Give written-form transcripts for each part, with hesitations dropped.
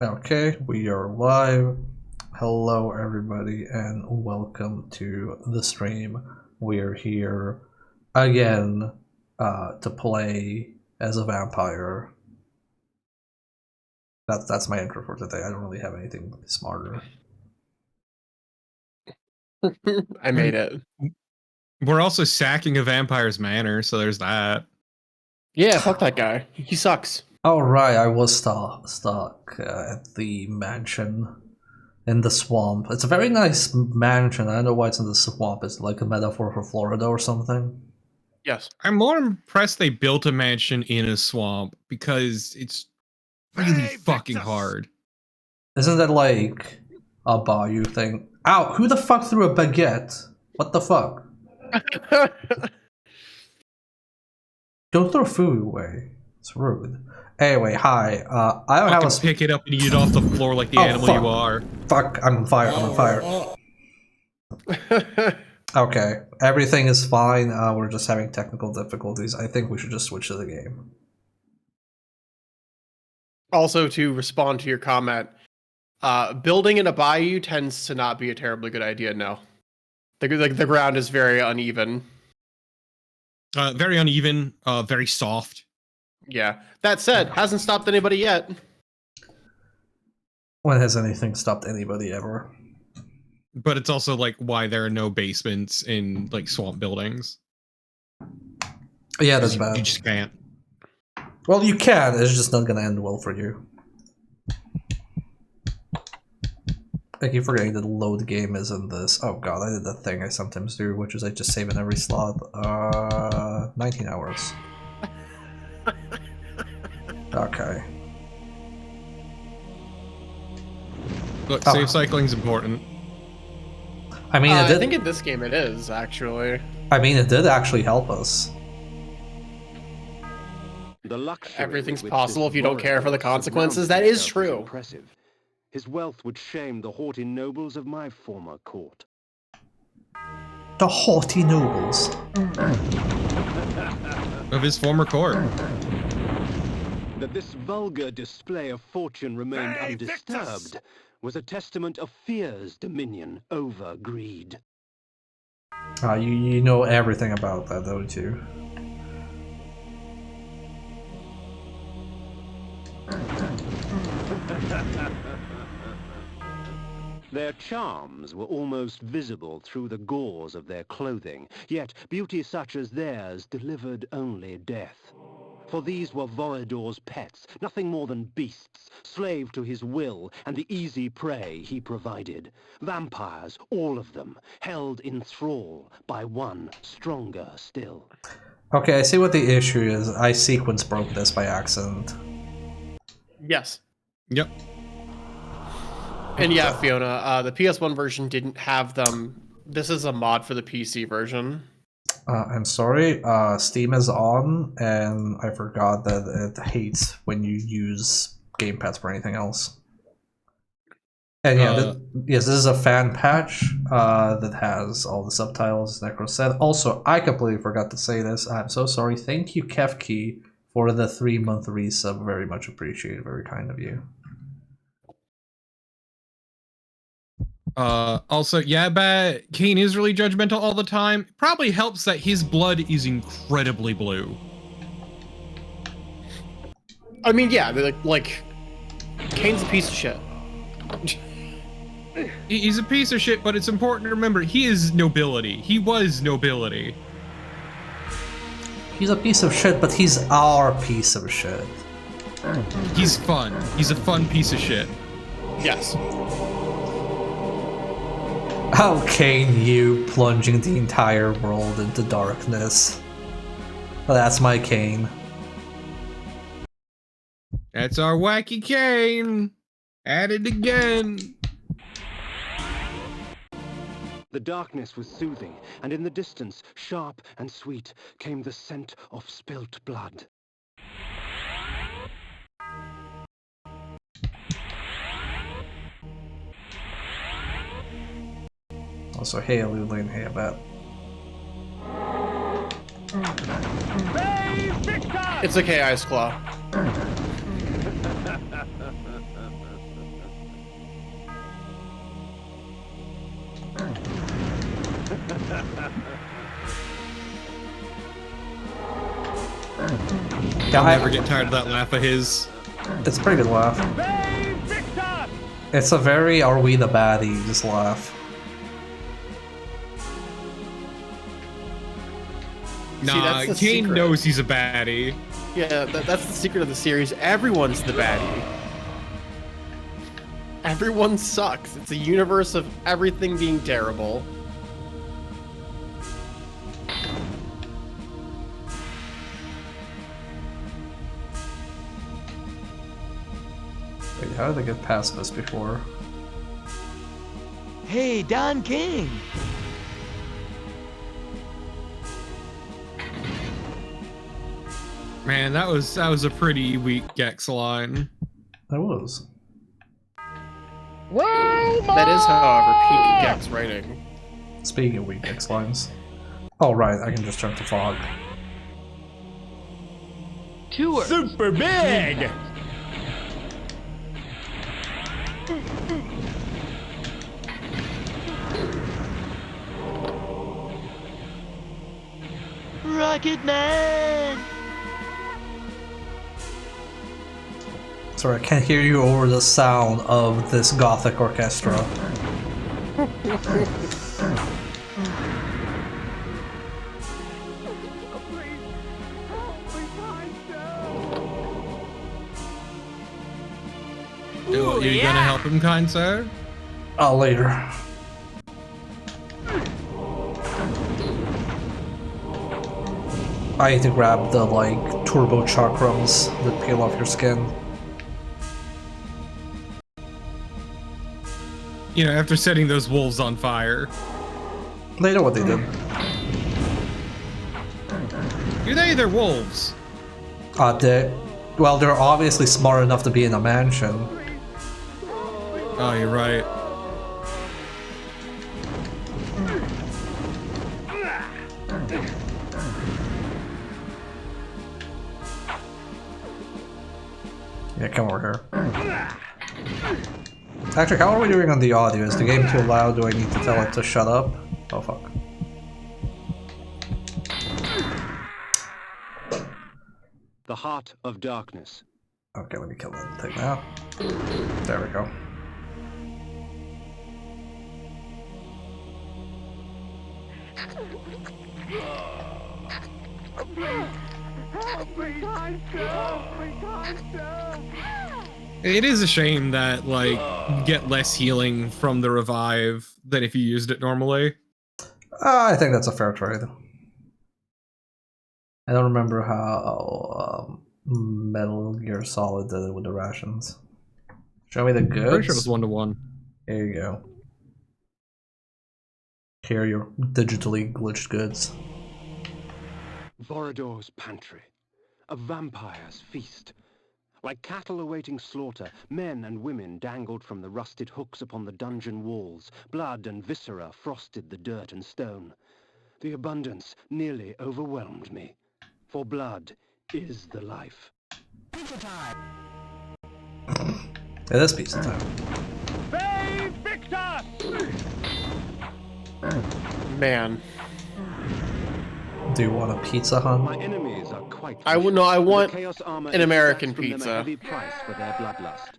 Okay, we are live. Hello, everybody, and welcome to the stream. We're here again to play as a vampire. That's my intro for today. I don't really have anything smarter. I made it. We're also sacking a vampire's manor, so there's that. Yeah, fuck that guy. He sucks. Oh right, I was stuck at the mansion in the swamp. It's a very nice mansion. I don't know why it's in the swamp. It's like a metaphor for Florida or something. Yes. I'm more impressed they built a mansion in a swamp because it's really fucking hard. Isn't that like a bayou thing? Ow! Who the fuck threw a baguette? What the fuck? Don't throw food away. It's rude. Anyway, hi. I don't have a pick it up and eat it off the floor like the animal fuck. you are. Fuck! I'm on fire. I'm on fire. Okay, everything is fine. We're just having technical difficulties. I think we should just switch to the game. Also, to respond to your comment, building in a bayou tends to not be a terribly good idea. No, the ground is very uneven. Very uneven. Very soft. Yeah. That said, hasn't stopped anybody yet. When has anything stopped anybody ever? But it's also like why there are no basements in like swamp buildings. Yeah, that's bad. You just can't. Well, you can. It's just not gonna end well for you. I keep forgetting that load game is in this. Oh god, I did that thing I sometimes do, which is I just save in every slot. 19 hours. Okay. Look, save cycling's important. I mean, I think in this game it is, actually. I mean, it did actually help us. Everything's possible if you don't care for the consequences. That is true. Impressive. His wealth would shame the haughty nobles of my former court. The haughty nobles. Of his former court. That this vulgar display of fortune remained undisturbed was a testament of fear's dominion over greed. You know everything about that, don't you? Their charms were almost visible through the gauze of their clothing, yet beauty such as theirs delivered only death. For these were Vorador's pets, nothing more than beasts, slave to his will and the easy prey he provided. Vampires, all of them, held in thrall by one stronger still. Okay, I see what the issue is. I sequence broke this by accident. Yes. Yep. And yeah, Fiona, the PS1 version didn't have them. This is a mod for the PC version. I'm sorry, Steam is on, and I forgot that it hates when you use gamepads for anything else. And yeah, yes, this is a fan patch that has all the subtitles, Necro said. Also, I completely forgot to say this. I'm so sorry. Thank you, Kefki, for the 3-month resub. Very much appreciated. Very kind of you. Also, yeah, but Kain is really judgmental all the time. Probably helps that his blood is incredibly blue. I mean, yeah, like Kain's a piece of shit. He's a piece of shit, but it's important to remember he is nobility. He was nobility. He's a piece of shit, but he's our piece of shit. He's fun. He's a fun piece of shit. Yes. How Kain, you plunging the entire world into darkness. That's my Kain. That's our wacky Kain. At it again. The darkness was soothing, and in the distance, sharp and sweet, came the scent of spilt blood. Also, hey, Lulin, hey, about. It's a K Ice Claw. I'll never get tired of that laugh of his. It's a pretty good laugh. It's a very "are we the baddies" laugh. Nah, Kain knows he's a baddie. Yeah, that's the secret of the series. Everyone's the baddie. Everyone sucks. It's a universe of everything being terrible. Wait, how did I get past this before? Hey, Don King! Man, that was a pretty weak Gex line. That was. That is, however, peak Gex writing. Speaking of weak X lines. Oh, right, I can just jump to fog. Tour! Super big! Rocket Man! Sorry, I can't hear you over the sound of this gothic orchestra. Ooh, you gonna help him, kind sir? Oh, later. I need to grab the, like, turbo chakrams that peel off your skin. You know, after setting those wolves on fire. They know what they did. Do they? They're wolves. Well, they're obviously smart enough to be in a mansion. Oh, you're right. Yeah, come over here. Actually, how are we doing on the audio? Is the game too loud? Do I need to tell it to shut up? Oh, fuck. The heart of darkness. Okay, let me kill that thing now. There we go. It is a shame that, like, you get less healing from the revive than if you used it normally. I think that's a fair trade. I don't remember how Metal Gear Solid did it with the rations. Show me the goods. Pretty sure it was 1-to-1. There you go. Here are your digitally glitched goods. Vorador's pantry. A vampire's feast. Like cattle awaiting slaughter, men and women dangled from the rusted hooks upon the dungeon walls. Blood and viscera frosted the dirt and stone. The abundance nearly overwhelmed me. For blood is the life. Pizza time! It is pizza time. Bay Victor! Man. Do you want a Pizza Hut? My enemies are quite I want Chaos armor an American exacts from them pizza. a heavy price for their bloodlust.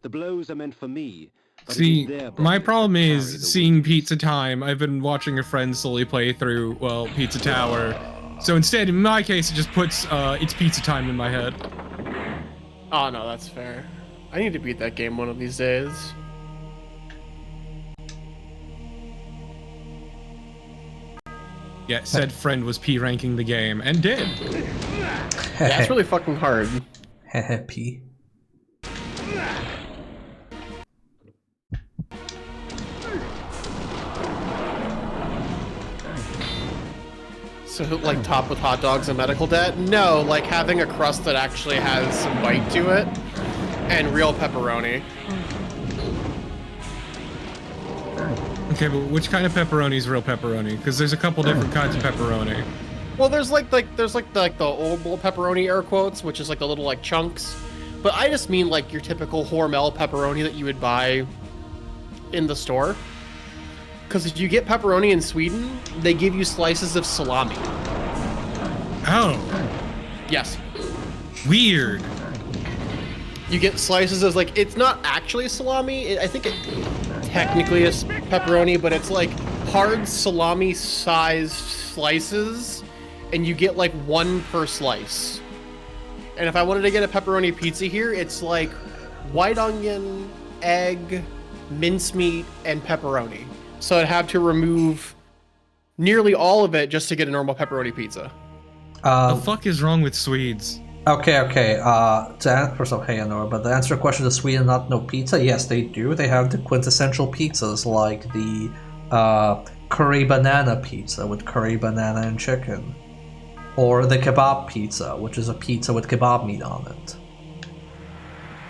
The blows are meant for me. But it See, is their my bodies problem that carry is the seeing wounds. Pizza Time. I've been watching a friend slowly play through, well, Pizza Tower. So instead, in my case, it just puts it's Pizza Time in my head. Oh no, that's fair. I need to beat that game one of these days. Yeah, said friend was P-ranking the game, and did. Yeah, it's really fucking hard. P. So, like, top with hot dogs and medical debt? No, like having a crust that actually has some bite to it, and real pepperoni. Okay, but which kind of pepperoni is real pepperoni? Because there's a couple different kinds of pepperoni. Well, there's the old bowl pepperoni, air quotes, which is like the little like chunks. But I just mean like your typical Hormel pepperoni that you would buy in the store. Because if you get pepperoni in Sweden, they give you slices of salami. Oh. Yes. Weird. You get slices of, like, it's not actually salami. I think it technically is pepperoni, but it's like hard salami-sized slices, and you get like one per slice. And if I wanted to get a pepperoni pizza here, it's like white onion, egg, mincemeat, and pepperoni. So I'd have to remove nearly all of it just to get a normal pepperoni pizza. The fuck is wrong with Swedes? Okay. First off, hey, Anora, but to answer your question, does Sweden not know pizza? Yes, they do. They have the quintessential pizzas like the curry banana pizza with curry banana and chicken. Or the kebab pizza, which is a pizza with kebab meat on it.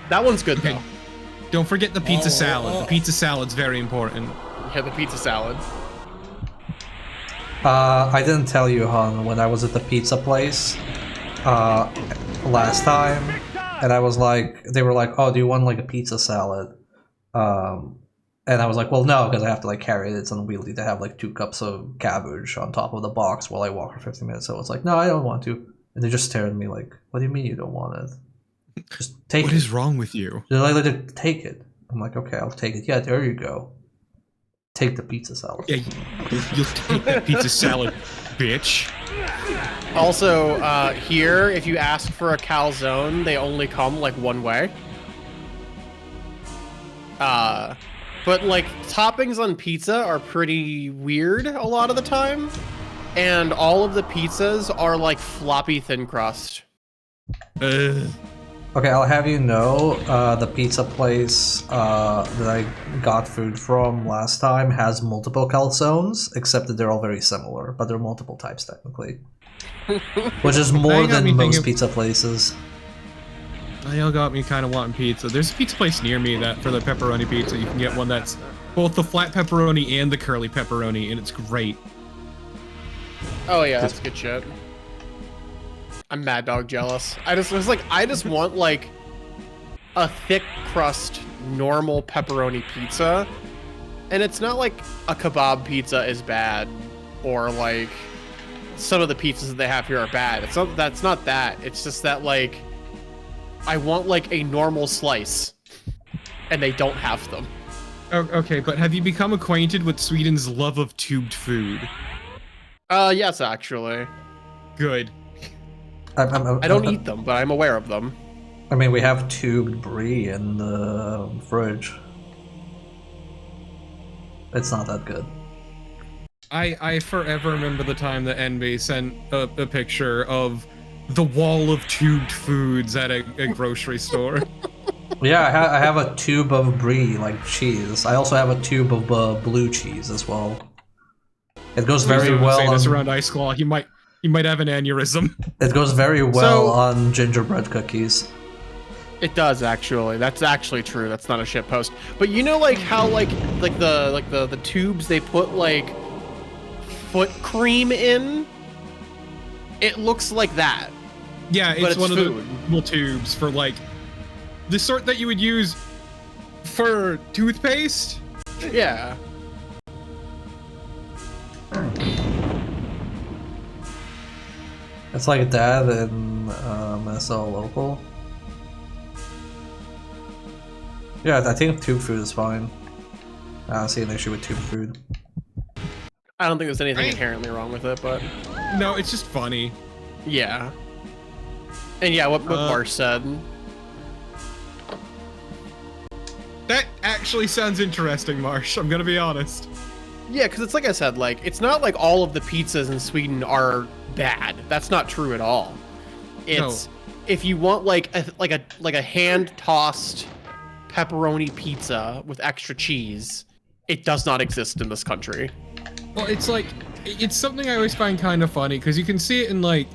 That one's good, Okay. though. Don't forget the pizza salad. The pizza salad's very important. Yeah, the pizza salad. I didn't tell you, hon, when I was at the pizza place last time, and I was like, they were like, oh, do you want like a pizza salad? And I was like, well, no, because I have to like carry it. It's unwieldy to have like 2 cups of cabbage on top of the box while I walk for 15 minutes. So it's like, no, I don't want to. And they just stared at me like, what do you mean you don't want it? Just take it. What is wrong with you? They're like, take it. I'm like, okay, I'll take it. Yeah, there you go. Take the pizza salad. Yeah, you'll take that pizza salad, bitch. Also, here, if you ask for a calzone, they only come like one way. But like toppings on pizza are pretty weird a lot of the time, and all of the pizzas are like floppy thin crust. Okay, I'll have you know, the pizza place that I got food from last time has multiple calzones, except that they're all very similar, but there are multiple types technically. Which is more than most pizza places. Y'all got me kind of wanting pizza. There's a pizza place near me that for the pepperoni pizza, you can get one that's both the flat pepperoni and the curly pepperoni, and it's great. Oh yeah, that's good shit. I'm mad dog jealous. I just want like a thick crust normal pepperoni pizza, and it's not like a kebab pizza is bad, or like some of the pizzas that they have here are bad. That's not that. It's just that like I want like a normal slice, and they don't have them. Oh, okay, but have you become acquainted with Sweden's love of tubed food? Yes, actually. Good. I don't eat them, but I'm aware of them. I mean, we have tubed brie in the fridge. It's not that good. I forever remember the time that Envy sent a picture of the wall of tubed foods at a grocery store. Yeah, I have a tube of brie, like cheese. I also have a tube of blue cheese as well. It goes very well saying this on... around Ice Claw. He might have an aneurysm. It goes very well on gingerbread cookies. It does actually. That's actually true. That's not a shit post. But you know, like how like the tubes they put like foot cream in. It looks like that. Yeah, it's one food. of the little tubes for like the sort that you would use for toothpaste. Yeah. It's like that in Minnesota local. Yeah, I think tube food is fine. I don't see an issue with tube food. I don't think there's anything inherently wrong with it, but No, it's just funny. yeah. And yeah, what Marsh said. That actually sounds interesting, Marsh. I'm gonna be honest. Yeah, because it's like I said, like it's not like all of the pizzas in Sweden are bad. That's not true at all. It's if you want like a hand tossed pepperoni pizza with extra cheese, it does not exist in this country. Well, it's like it's something I always find kind of funny because you can see it in like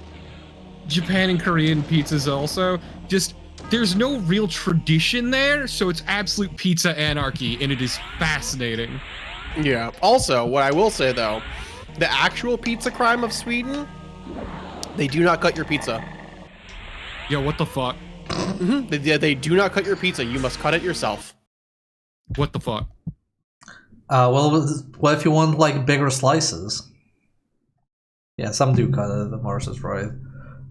Japan and Korean pizzas also. Just there's no real tradition there, so it's absolute pizza anarchy, and it is fascinating. Yeah. Also, what I will say though, the actual pizza crime of Sweden, they do not cut your pizza. Yo, what the fuck? They do not cut your pizza. You must cut it yourself. What the fuck? Well, what if you want like bigger slices? Yeah, some do cut it. The Mars is right.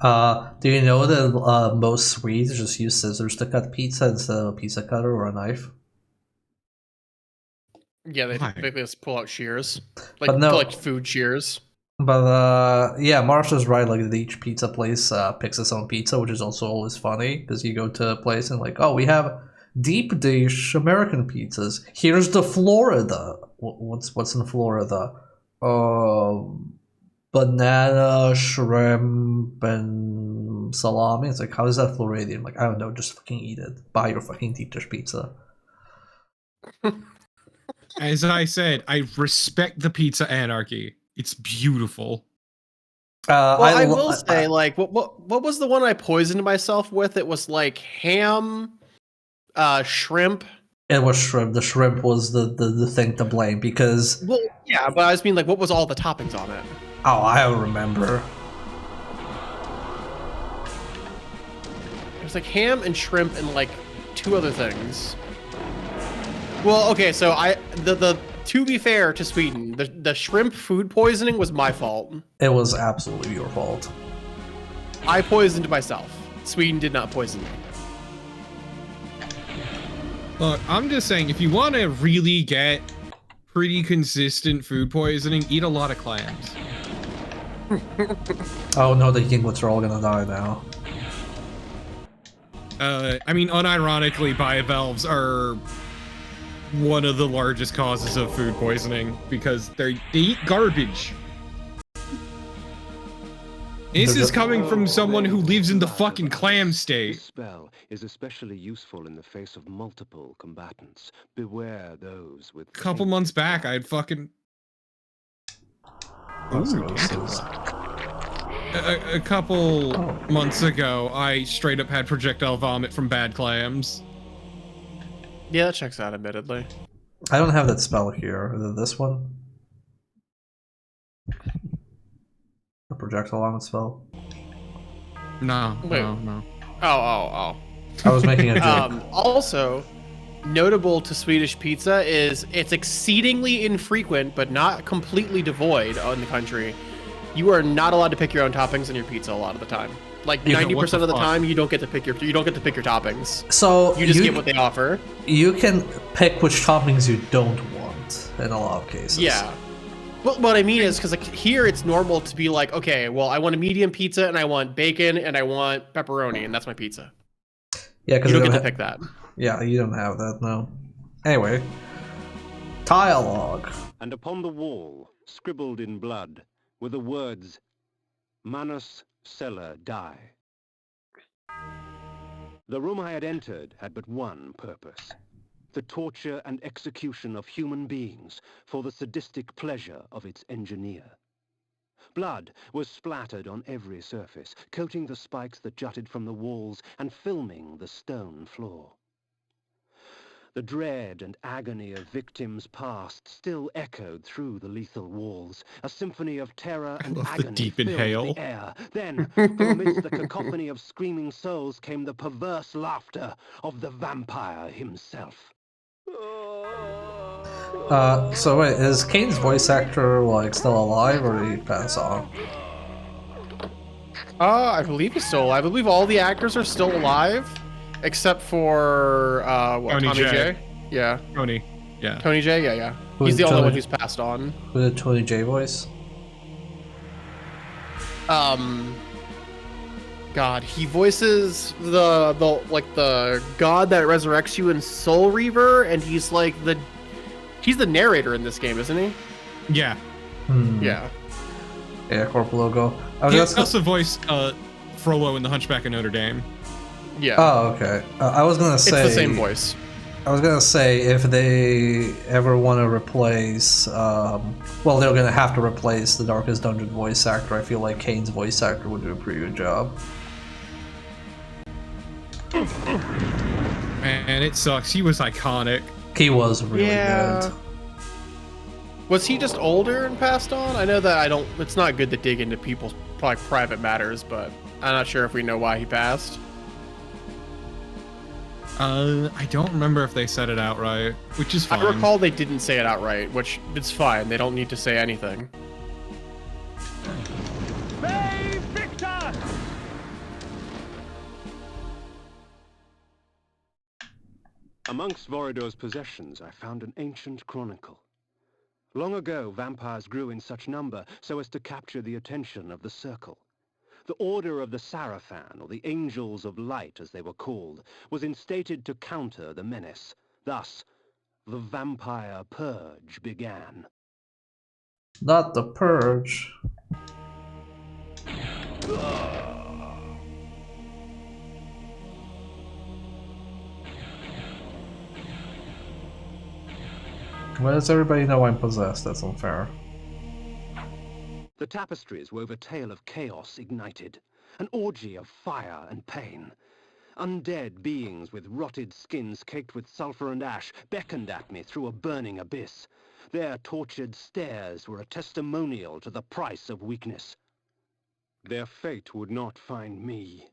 Do you know that most Swedes just use scissors to cut pizza instead of a pizza cutter or a knife? Yeah, they Why? typically just pull out shears, But no- like food shears. But yeah, Marsha's right. Like each pizza place picks its own pizza, which is also always funny because you go to a place and like, oh, we have deep dish American pizzas. Here's the Florida. What's in Florida? Banana, shrimp, and salami. It's like, how is that Floridian? Like, I don't know. Just fucking eat it. Buy your fucking deep dish pizza. As I said, I respect the pizza anarchy. It's beautiful. Well, I will say, like, what was the one I poisoned myself with? It was like ham, shrimp. It was shrimp. The shrimp was the thing to blame because. Well, yeah, but I just mean, like, what was all the toppings on it? Oh, I don't remember. It was like ham and shrimp and like 2 other things. Well, okay, so to be fair to Sweden, the shrimp food poisoning was my fault. It was absolutely your fault. I poisoned myself. Sweden did not poison me. Look, I'm just saying, if you want to really get pretty consistent food poisoning, eat a lot of clams. Oh no, the Yinglets are all gonna die now. I mean, unironically, bivalves are one of the largest causes of food poisoning because they eat garbage. This is coming from someone who lives in the fucking clam state. This spell is especially useful in the face of multiple combatants. Beware those with. A couple months back, I'd fucking. Ooh, a couple months ago, I straight up had projectile vomit from bad clams. Yeah, that checks out, admittedly. I don't have that spell here. Is it this one? The projectile vomit spell? No, Wait. no. Oh. I was making a joke. Also, notable to Swedish pizza is it's exceedingly infrequent, but not completely devoid in the country. You are not allowed to pick your own toppings on your pizza a lot of the time. Like 90% of the time, you don't get to pick your toppings. So You just get what they offer. You can pick which toppings you don't want in a lot of cases. Yeah. But what I mean is, because like here it's normal to be like, okay, well, I want a medium pizza and I want bacon and I want pepperoni and that's my pizza. Yeah, because you don't get to pick that. Yeah, you don't have that, no. Anyway, dialogue. And upon the wall, scribbled in blood, were the words, Manus Celer die. The room I had entered had but one purpose. The torture and execution of human beings for the sadistic pleasure of its engineer. Blood was splattered on every surface, coating the spikes that jutted from the walls and filming the stone floor. The dread and agony of victims past still echoed through the lethal walls. A symphony of terror and agony deep filled inhale. the air. Then, from amidst the cacophony of screaming souls came the perverse laughter of the vampire himself. So wait, is Kain's voice actor like still alive or did he pass on? I believe he's still alive. I believe all the actors are still alive, except for Tommy J. Yeah. Tony. Yeah. Tony J. Yeah. Who's He's the only Tony- one who's passed on. Who did Tony J voice? God, he voices the god that resurrects you in Soul Reaver, and he's like the narrator in this game, isn't he? Yeah. Yeah. Yeah, Corp logo. I He was also voiced Frollo in The Hunchback of Notre Dame. Yeah. Oh, okay. I was gonna say it's the same voice. I was gonna say if they ever want to replace, well, they're gonna have to replace the Darkest Dungeon voice actor. I feel like Kain's voice actor would do a pretty good job. Man, it sucks. He was iconic. He was really Yeah. good. Was he just older and passed on? I know that it's not good to dig into people's private matters, but I'm not sure if we know why he passed. I don't remember if they said it outright, which is fine. I recall they didn't say it outright, which it's fine. They don't need to say anything. Bay Victor! Amongst Vorador's possessions, I found an ancient chronicle. Long ago, vampires grew in such number so as to capture the attention of the Circle. The Order of the Sarafan, or the Angels of Light as they were called, was instated to counter the menace. Thus, the Vampire Purge began. Not the Purge. Why does everybody know I'm possessed? That's unfair. The tapestries wove a tale of chaos ignited, an orgy of fire and pain. Undead beings with rotted skins caked with sulfur and ash beckoned at me through a burning abyss. Their tortured stares were a testimonial to the price of weakness. Their fate would not find me.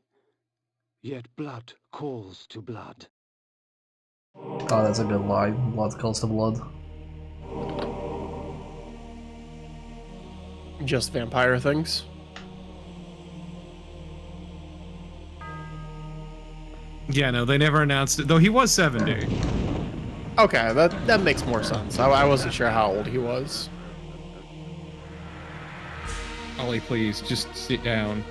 Yet blood calls to blood. Oh, that's a good line. Blood calls to blood. Just vampire things. Yeah, no, they never announced it. Though he was 70. Okay, that makes more sense. I wasn't sure how old he was. Ollie, please, just sit down.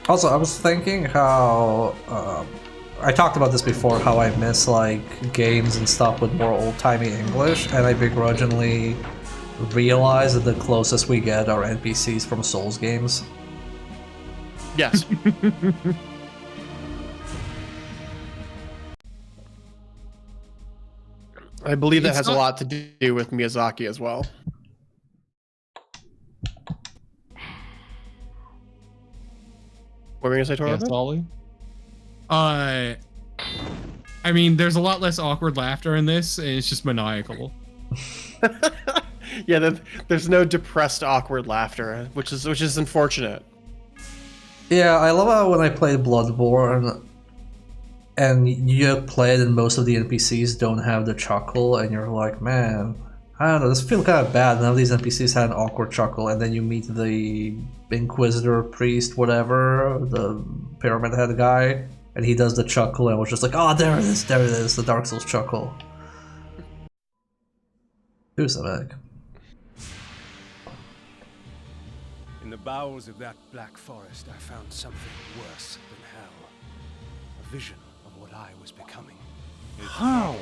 Also, I was thinking how I talked about this before, how I miss like games and stuff with more old-timey English, and I begrudgingly realize that the closest we get are NPCs from Souls games. Yes. I believe that It's has not- a lot to do with Miyazaki as well. What were you gonna say, Yes, Torben? Ollie? I mean, there's a lot less awkward laughter in this, and it's just maniacal. Yeah, there's no depressed, awkward laughter, which is unfortunate. Yeah, I love how when I played Bloodborne, and you play it and most of the NPCs don't have the chuckle, and you're like, man, I don't know, this feels kind of bad. None of these NPCs had an awkward chuckle, and then you meet the Inquisitor, priest, whatever, the pyramid head guy, and he does the chuckle, and was just like, oh, there it is, the Dark Souls chuckle. Do something. In the bowels of that black forest, I found something worse than hell. A vision of what I was becoming. How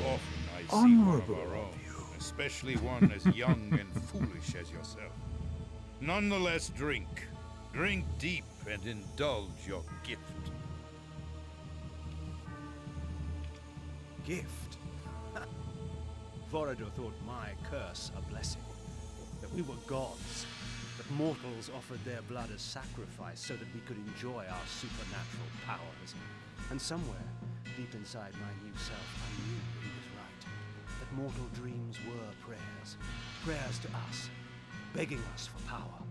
honorable of you, especially one as young and foolish as yourself. Nonetheless, drink. Drink deep and indulge your gift. Gift? Vorador thought my curse a blessing. That we were gods. That mortals offered their blood as sacrifice so that we could enjoy our supernatural powers. And somewhere, deep inside my new self, I knew he was right. That mortal dreams were prayers. Prayers to us, begging us for power.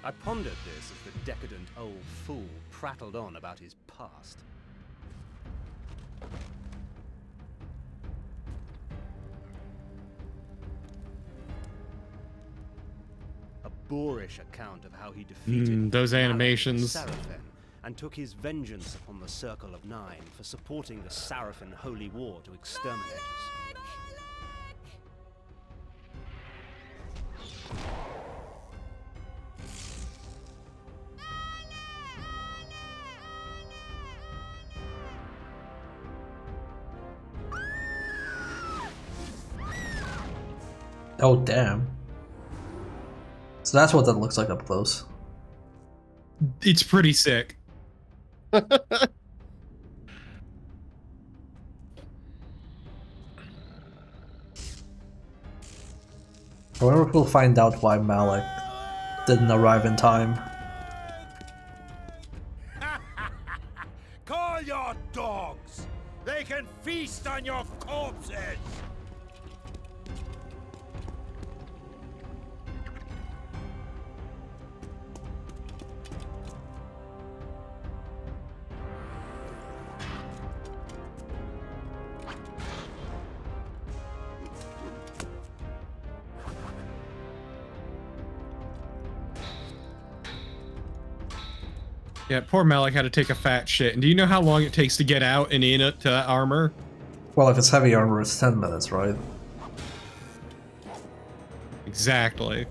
I pondered this as the decadent old fool prattled on about his past. A boorish account of how he defeated those Malak animations. Sarafan and took his vengeance upon the Circle of Nine for supporting the Sarafan Holy War to exterminate us. Oh, damn. So that's what that looks like up close. It's pretty sick. I wonder if we'll find out why Malak didn't arrive in time. Call your dogs! They can feast on your corpses! Yeah, poor Malik had to take a fat shit. And do you know how long it takes to get out and in it to armor? Well, if it's heavy armor, it's 10 minutes, right? Exactly.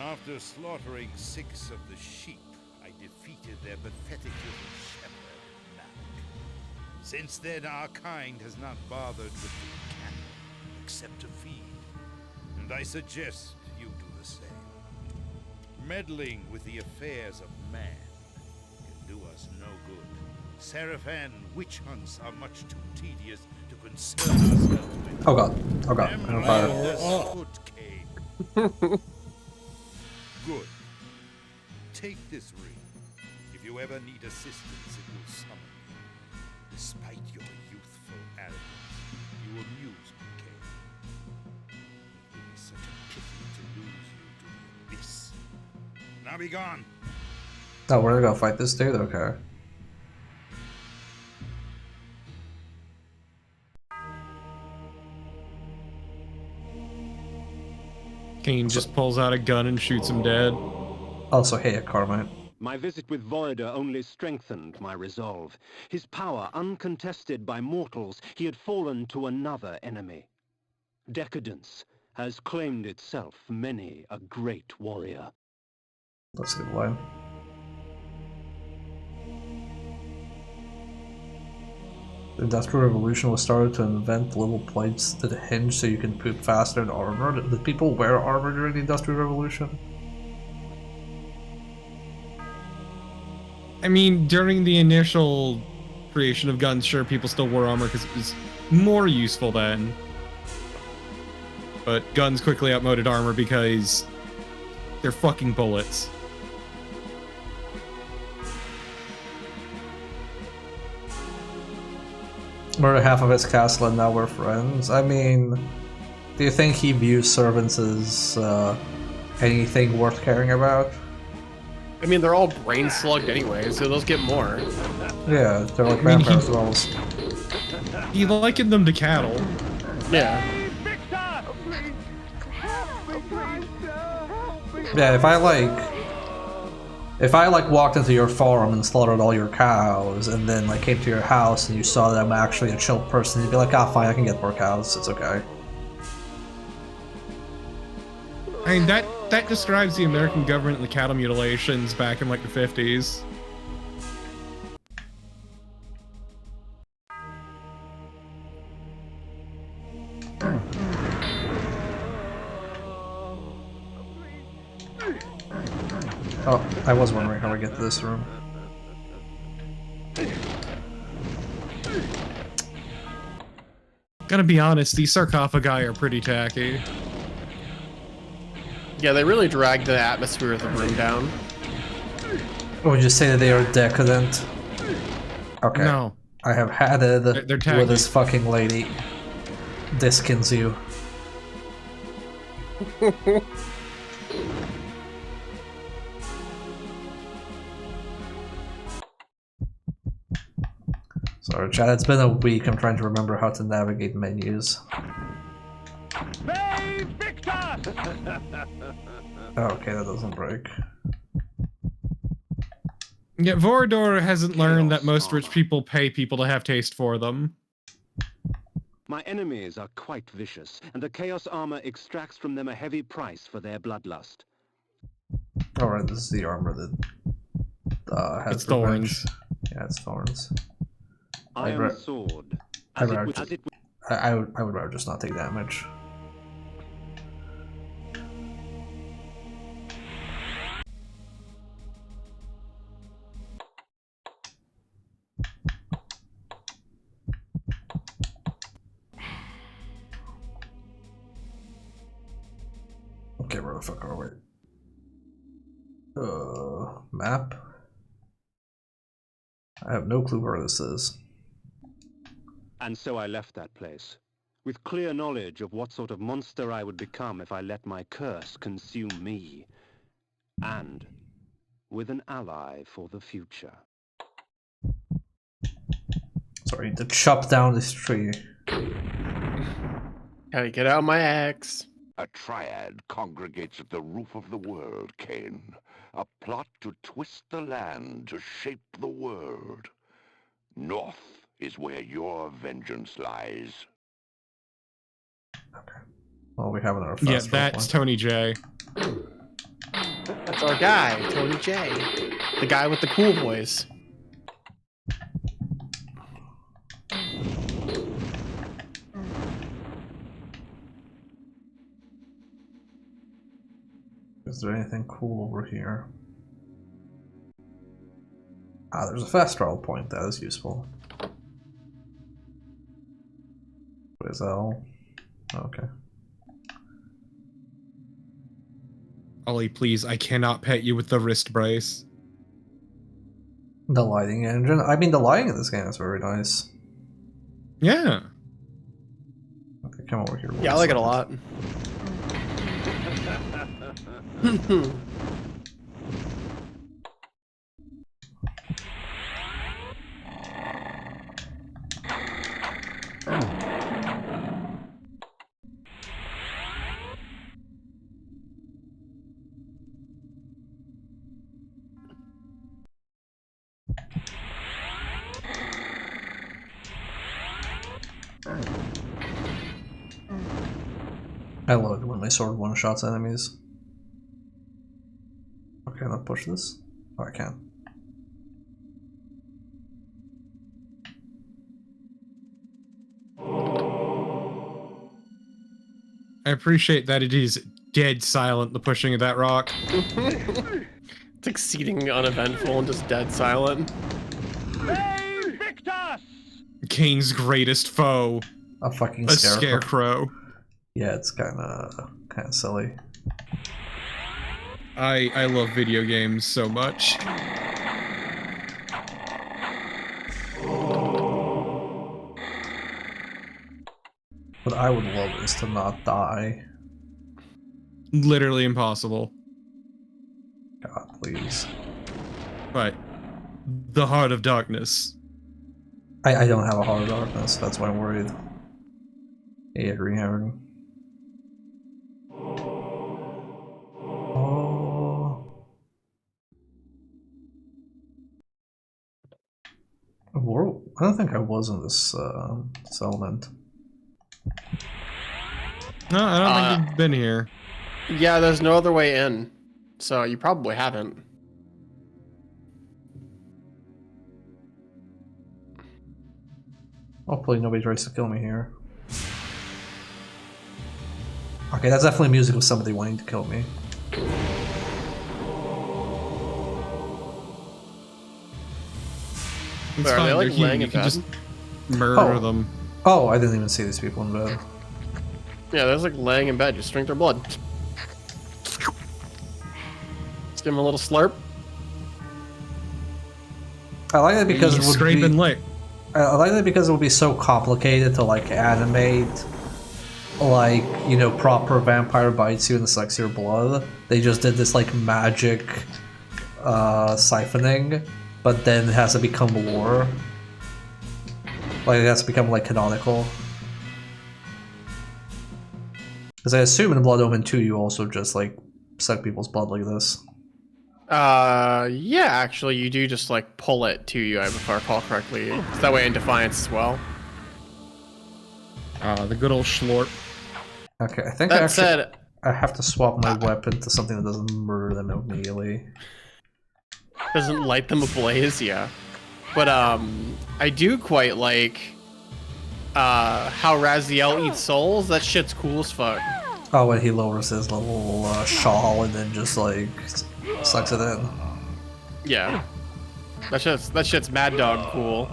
After slaughtering 6 of the sheep, I defeated their pathetic little shepherd, Malik. Since then, our kind has not bothered with the cattle, except to feed. And I suggest you do the same. Meddling with the affairs of man can do us no good. Seraphan witch hunts are much too tedious to concern ourselves with. Oh god. Oh god. I'm on fire. Tremendous foot, Kain. Good. Take this ring. If you ever need assistance, it will summon you. Despite your youthful arrogance, you amuse me, Kain. It would be such a pity to lose you to the abyss. Now be gone. Oh, we're gonna go fight this dude? Okay. Kain just pulls out a gun and shoots him dead. Also, hey, Carmine. My visit with Voida only strengthened my resolve. His power uncontested by mortals, he had fallen to another enemy. Decadence has claimed itself many a great warrior. That's a good line. The Industrial Revolution was started to invent little plates that hinge so you can poop faster in armor. Did people wear armor during the Industrial Revolution? I mean, during the initial creation of guns, sure, people still wore armor because it was more useful then. But guns quickly outmoded armor because they're fucking bullets. Murdered half of his castle and now we're friends. I mean, do you think he views servants as anything worth caring about? I mean, they're all brain slugged anyway, so they'll get more. Yeah, they're like vampire trolls. He likened them to cattle. Yeah. Yeah, if I walked into your farm and slaughtered all your cows and then like came to your house and you saw that I'm actually a chill person, you'd be like, ah, fine, I can get more cows, it's okay. I mean, that describes the American government and the cattle mutilations back in like the 50s. Oh, I was wondering how I get to this room. Gotta be honest, these sarcophagi are pretty tacky. Yeah, they really dragged the atmosphere of the room down. Or would you say that they are decadent? Okay. No. I have had it They're tacky. with this fucking lady. Diskins you. Sorry, chat, it's been a week. I'm trying to remember how to navigate menus. Oh, okay, that doesn't break. Yeah, Vorador hasn't learned that most rich people pay people to have taste for them. My enemies are quite vicious, and the Chaos Armor extracts from them a heavy price for their bloodlust. Alright, this is the armor that has It's thorns. Yeah, it's thorns. Iron sword. I would rather just not take damage. Okay, where the fuck are we? Map? I have no clue where this is. And so I left that place, with clear knowledge of what sort of monster I would become if I let my curse consume me, and with an ally for the future. Sorry, to chop down this tree. Gotta get out my axe. A triad congregates at the roof of the world, Kain. A plot to twist the land, to shape the world. North is where your vengeance lies. Okay. Well, we have another Yeah, fast that's Tony J. That's our guy, Tony J. The guy with the cool voice. Is there anything cool over here? Ah, there's a fast travel point. That is useful. What is that all? Okay. Ollie, please, I cannot pet you with the wrist brace. The lighting engine. I mean, the lighting in this game is very nice. Yeah. Okay, come over here. Yeah, I like it a lot. I love it when my sword one-shots enemies. Okay, not push this. Oh, I can. I appreciate that it is dead silent, the pushing of that rock. It's exceeding uneventful and just dead silent. Victus! Kain's greatest foe. A fucking A scarecrow. scarecrow. Yeah, it's kind of silly. I love video games so much. What I would love is to not die. Literally impossible. God, please. But the Heart of Darkness. I don't have a Heart of Darkness, that's why I'm worried. Hey, Green Heron. Oh. Whoa. I don't think I was in this settlement. No, I don't think you've been here. Yeah, there's no other way in. So you probably haven't. Hopefully nobody tries to kill me here. Okay, that's definitely music of somebody wanting to kill me. It's Wait, are fine, they, like, they're human. laying You in can bed? just murder them. Oh, I didn't even see these people in bed. Yeah, they're just like laying in bed. Just drink their blood. Just give them a little slurp. I like it because You it would scrape be, and lick. I like it because it would be so complicated to like animate, like, you know, proper vampire bites you and sucks your blood. They just did this like magic siphoning, but then it has to become lore. Like it has to become like canonical. Because I assume in Blood Omen 2 you also just like suck people's blood like this. Yeah, actually, you do just like pull it to you, if I recall correctly. It's that way in Defiance as well. The good old schlorp. Okay, I think That said, I have to swap my weapon to something that doesn't murder them immediately. doesn't light them ablaze, yeah. But I do quite like how Raziel eats souls. That shit's cool as fuck. Oh, when he lowers his little shawl and then just like sucks it in. Yeah, that shit's mad dog cool.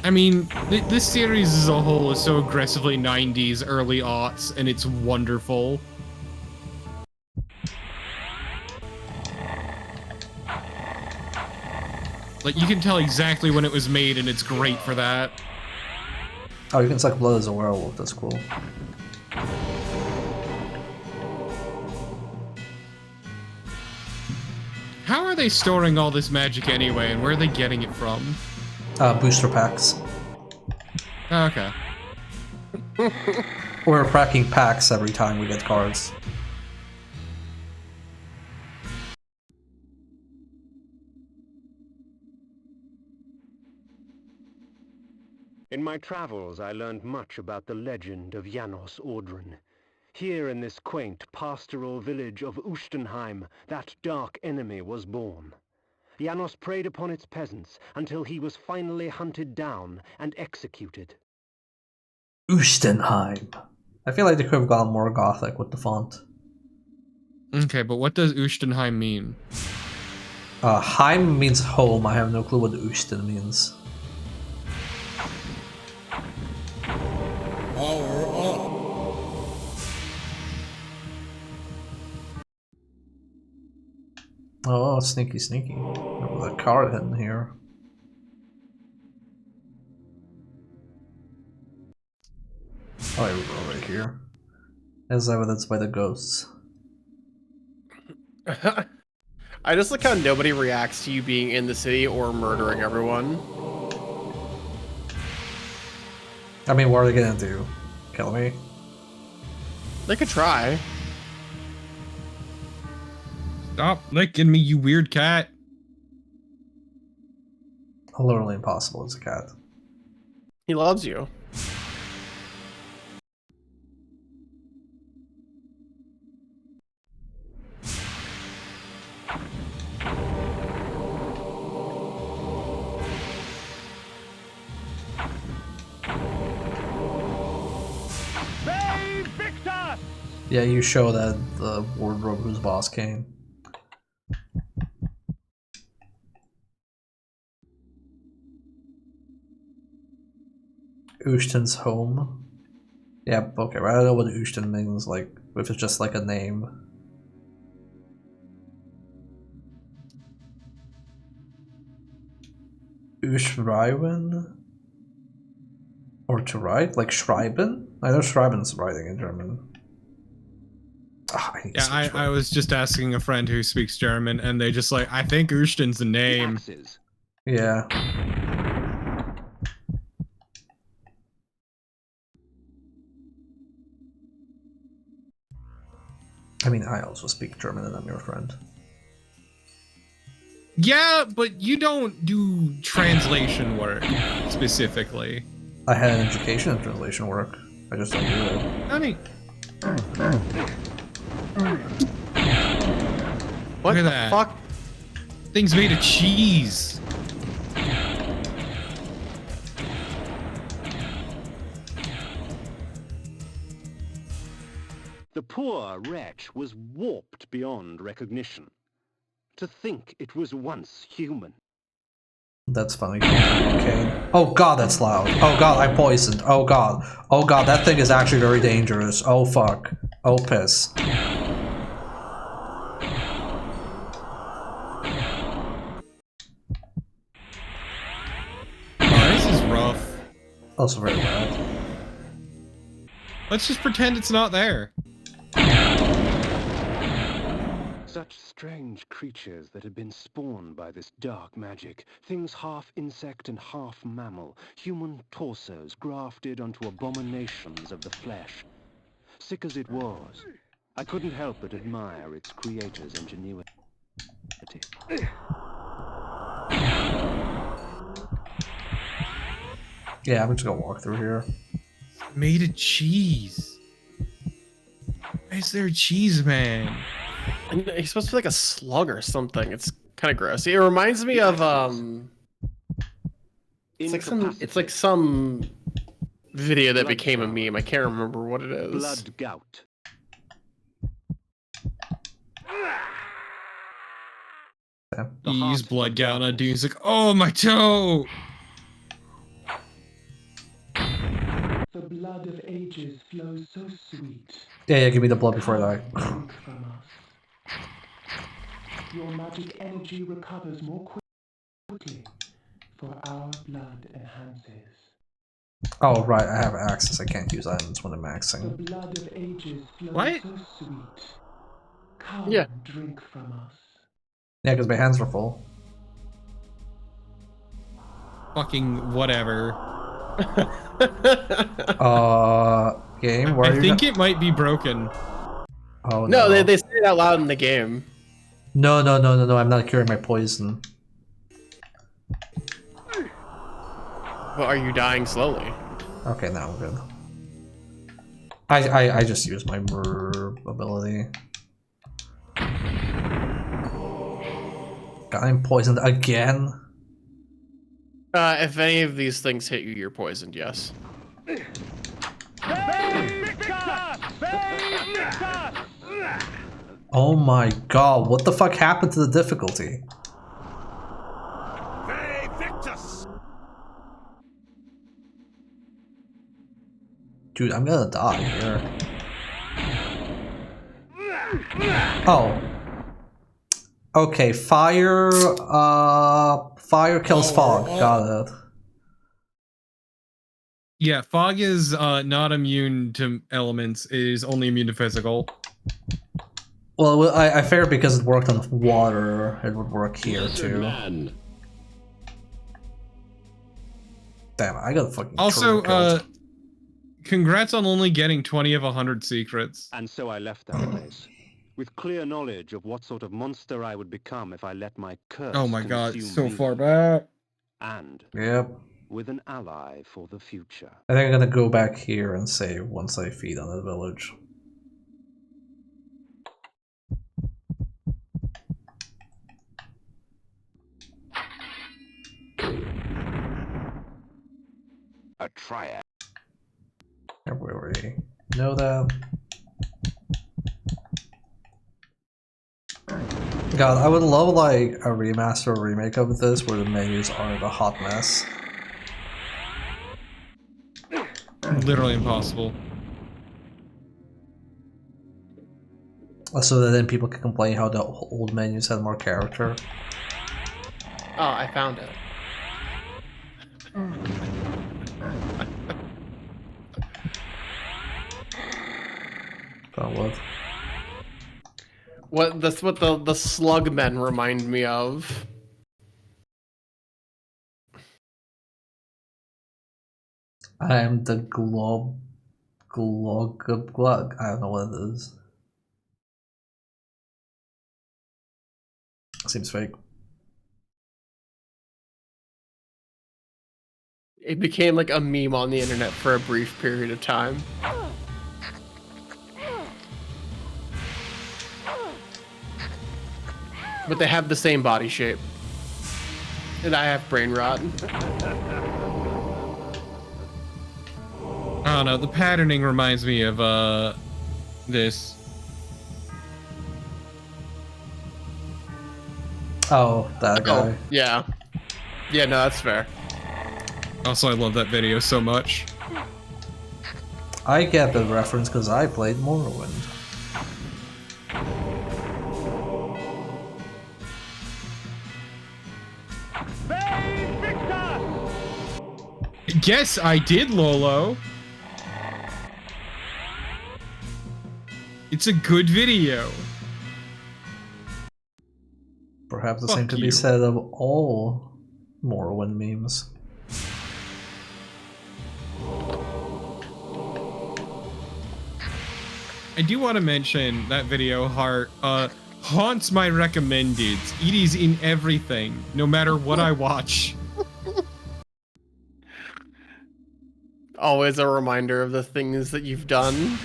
I mean, this series as a whole is so aggressively 90s, early aughts, and it's wonderful. Like, you can tell exactly when it was made, and it's great for that. Oh, you can suck blood as a werewolf. That's cool. How are they storing all this magic anyway, and where are they getting it from? Booster packs. Okay. We're cracking packs every time we get cards. In my travels, I learned much about the legend of Janos Ordren. Here in this quaint pastoral village of Ustenheim, that dark enemy was born. Janos preyed upon its peasants until he was finally hunted down and executed. Ustenheim. I feel like they could have gone more gothic with the font. Okay, but what does Ustenheim mean? Heim means home. I have no clue what Usten means. Oh, sneaky, sneaky. There's a card hidden here. Oh, here we go, right here. As evidenced by the ghosts. I just like how nobody reacts to you being in the city or murdering everyone. I mean, what are they gonna do? Kill me? They could try. Stop licking me, you weird cat. Literally impossible as a cat. He loves you. Yeah, you show that the wardrobe whose boss came. Ushten's home. Yeah, okay, right. I don't know what Ushten means, like, if it's just like a name. Uschreiben? Or to write? Like Schreiben? I know Schreiben's writing in German. Yeah, I was just asking a friend who speaks German, and they just like, I think Ushten's the name. Yeah. I mean, I also speak German and I'm your friend. Yeah, but you don't do translation work, specifically. I had an education in translation work. I just don't do it. I mean... What Look at the that. fuck? Thing's made of cheese. The poor wretch was warped beyond recognition. To think it was once human. That's funny. Kain. Oh god, that's loud. Oh god, I'm poisoned. Oh god. Oh god, that thing is actually very dangerous. Oh fuck. Oh piss. Oh, this is rough. Also very loud. Let's just pretend it's not there. Such strange creatures that had been spawned by this dark magic. Things half insect and half mammal. Human torsos grafted onto abominations of the flesh. Sick as it was, I couldn't help but admire its creator's ingenuity. Yeah, I'm just gonna walk through here. Made of cheese. Why is there a cheese man? He's supposed to be like a slug or something. It's kind of gross. It reminds me of it's like some video that became a meme. I can't remember what it is. Blood gout. You use blood gout on a dude. He's like, oh, my toe! The blood of ages flows so sweet. Yeah, give me the blood before I die. Drink from us. Your magic energy recovers more quickly, for our blood enhances. Oh right, I have access. I can't use items when I'm maxing. The blood of ages flows What? so sweet. Come, Yeah. drink from us. Yeah, because my hands were full. fucking whatever. Game, where I think it might be broken. Oh No, no. they say it out loud in the game. No, I'm not curing my poison. But are you dying slowly? Okay, now I'm good. I just used my murder ability. God, I'm poisoned again. If any of these things hit you, you're poisoned, yes. Oh my god, what the fuck happened to the difficulty? Dude, I'm gonna die here. Oh. Okay, fire kills fog. Got it. Yeah, fog is not immune to elements, it is only immune to physical. Well, I figured because it worked on water, it would work here too. Damn, I got fucking Also, congrats on only getting 20 of 100 secrets. And so I left that place, with clear knowledge of what sort of monster I would become if I let my curse Oh my god, consume so me. far back. And yep, with an ally for the future. I think I'm gonna go back here and save once I feed on the village. A triad. We already know that. God, I would love like a remaster or remake of this where the menus aren't a hot mess. Literally impossible. So that then people can complain how the old menus had more character. Oh, I found it. What? That's what the slug men remind me of. I am the glog. I don't know what it is. Seems fake. It became like a meme on the internet for a brief period of time. But they have the same body shape. And I have brain rot. I don't know, the patterning reminds me of, this. Oh, that guy. Oh, yeah. Yeah, no, that's fair. Also, I love that video so much. I get the reference because I played Morrowind. Yes, I did, Lolo. It's a good video. Perhaps the Fuck same could be you. said of all Morrowind memes. I do want to mention that video haunts my recommendeds. It is in everything, no matter what I watch. Always a reminder of the things that you've done.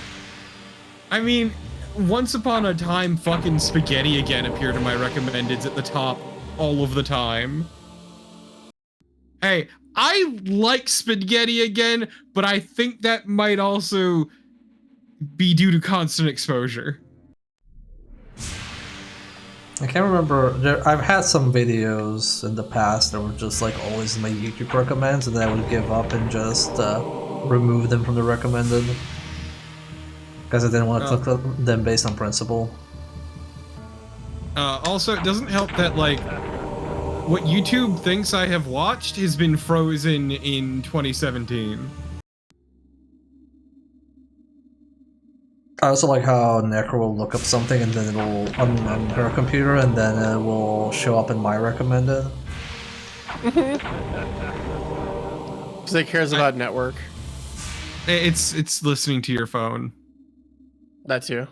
I mean, once upon a time, fucking Spaghetti Again appeared in my recommendeds at the top all of the time. Hey, I like Spaghetti Again, but I think that might also be due to constant exposure. I can't remember. I've had some videos in the past that were just like always in my YouTube recommends, and then I would give up and just remove them from the recommended because I didn't want to click them based on principle. Also, it doesn't help that like what YouTube thinks I have watched has been frozen in 2017. I also like how Necro will look up something and then it'll on her computer and then it will show up in my recommended. Because it cares about network. It's listening to your phone. That too.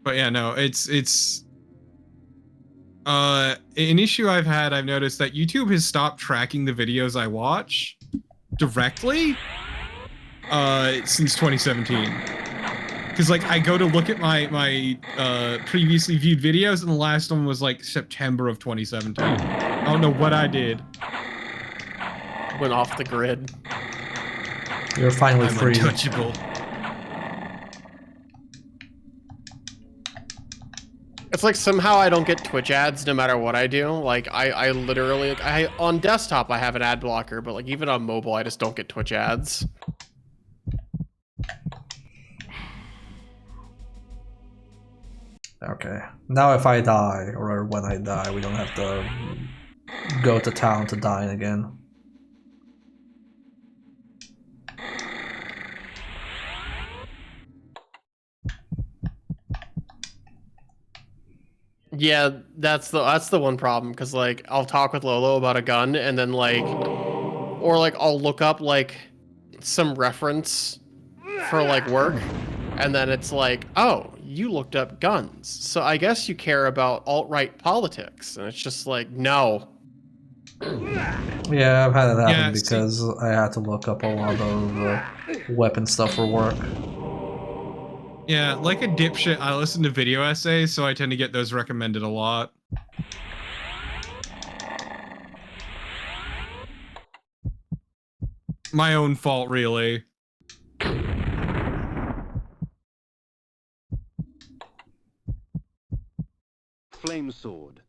But yeah, no, it's an issue I've noticed that YouTube has stopped tracking the videos I watch directly since 2017. Because like I go to look at my previously viewed videos, and the last one was like September of 2017. I don't know what I did. Went off the grid. You're finally free. Untouchable. It's like somehow I don't get Twitch ads no matter what I do. Like I literally, on desktop I have an ad blocker, but like even on mobile I just don't get Twitch ads. Okay. Now if I die, or when I die, we don't have to go to town to dine again. Yeah, that's the one problem, because like I'll talk with Lolo about a gun, and then like, or like I'll look up like some reference for like work, and then it's like, oh, you looked up guns, so I guess you care about alt-right politics, and it's just like, no. Yeah, I've had it happen because I had to look up a lot of weapon stuff for work. Yeah, like a dipshit, I listen to video essays, so I tend to get those recommended a lot. My own fault, really. Flame sword.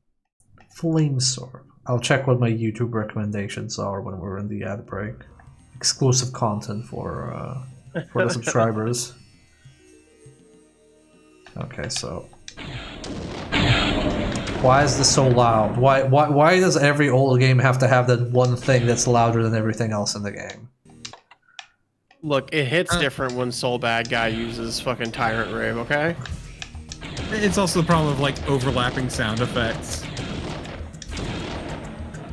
Flame sword. I'll check what my YouTube recommendations are when we're in the ad break. Exclusive content for the subscribers. Okay, so why is this so loud? Why does every old game have to have that one thing that's louder than everything else in the game? Look, it hits different when Soul Bad Guy uses fucking Tyrant Rave, okay? It's also the problem of like overlapping sound effects.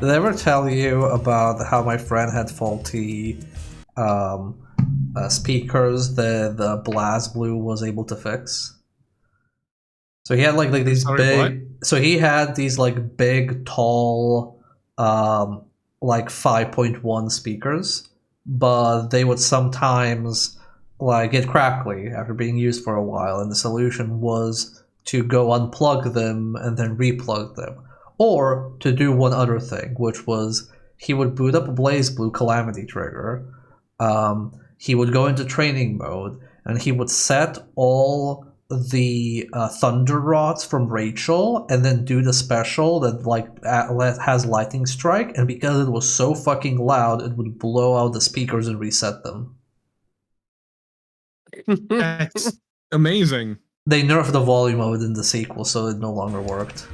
Did I ever tell you about how my friend had faulty speakers that the BlazBlue was able to fix? So he had like these big. What? So he had these like big, tall, like 5.1 speakers, but they would sometimes like get crackly after being used for a while, and the solution was to go unplug them and then replug them, or to do one other thing, which was he would boot up a BlazBlue Calamity trigger. He would go into training mode, and he would set all the thunder rods from Rachel, and then do the special that like has lightning strike, and because it was so fucking loud, it would blow out the speakers and reset them. That's amazing. They nerfed the volume of it in the sequel, so it no longer worked.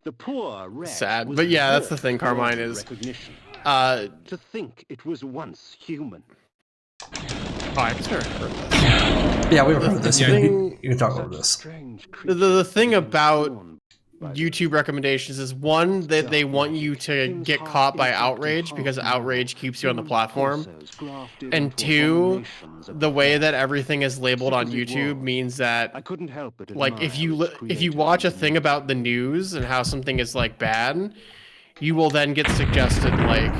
The poor sad, but yeah, that's the thing, Carmine, is to think it was once human. Oh, I heard this. Yeah, we heard this. You can talk about this. The thing about YouTube recommendations is, one, that they want you to get caught by outrage because outrage keeps you on the platform, and two, the way that everything is labeled on YouTube means that like if you watch a thing about the news and how something is like bad, you will then get suggested like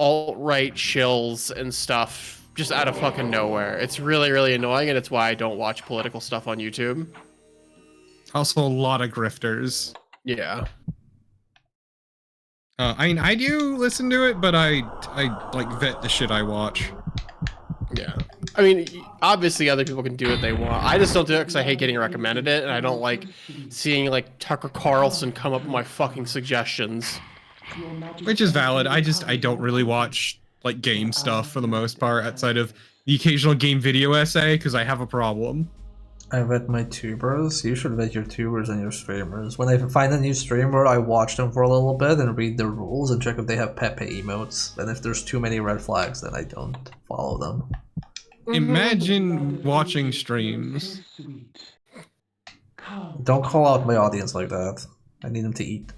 alt-right shills and stuff just out of fucking nowhere. It's really, really annoying, and it's why I don't watch political stuff on YouTube. Also, a lot of grifters. Yeah. I mean, I do listen to it, but I like vet the shit I watch. Yeah. I mean, obviously other people can do what they want. I just don't do it because I hate getting recommended it, and I don't like seeing like Tucker Carlson come up with my fucking suggestions. Which is valid. I don't really watch like game stuff for the most part, outside of the occasional game video essay, because I have a problem. I vet my tubers. You should vet your tubers and your streamers. When I find a new streamer, I watch them for a little bit and read the rules and check if they have Pepe emotes. And if there's too many red flags, then I don't follow them. Imagine watching streams. Don't call out my audience like that. I need them to eat.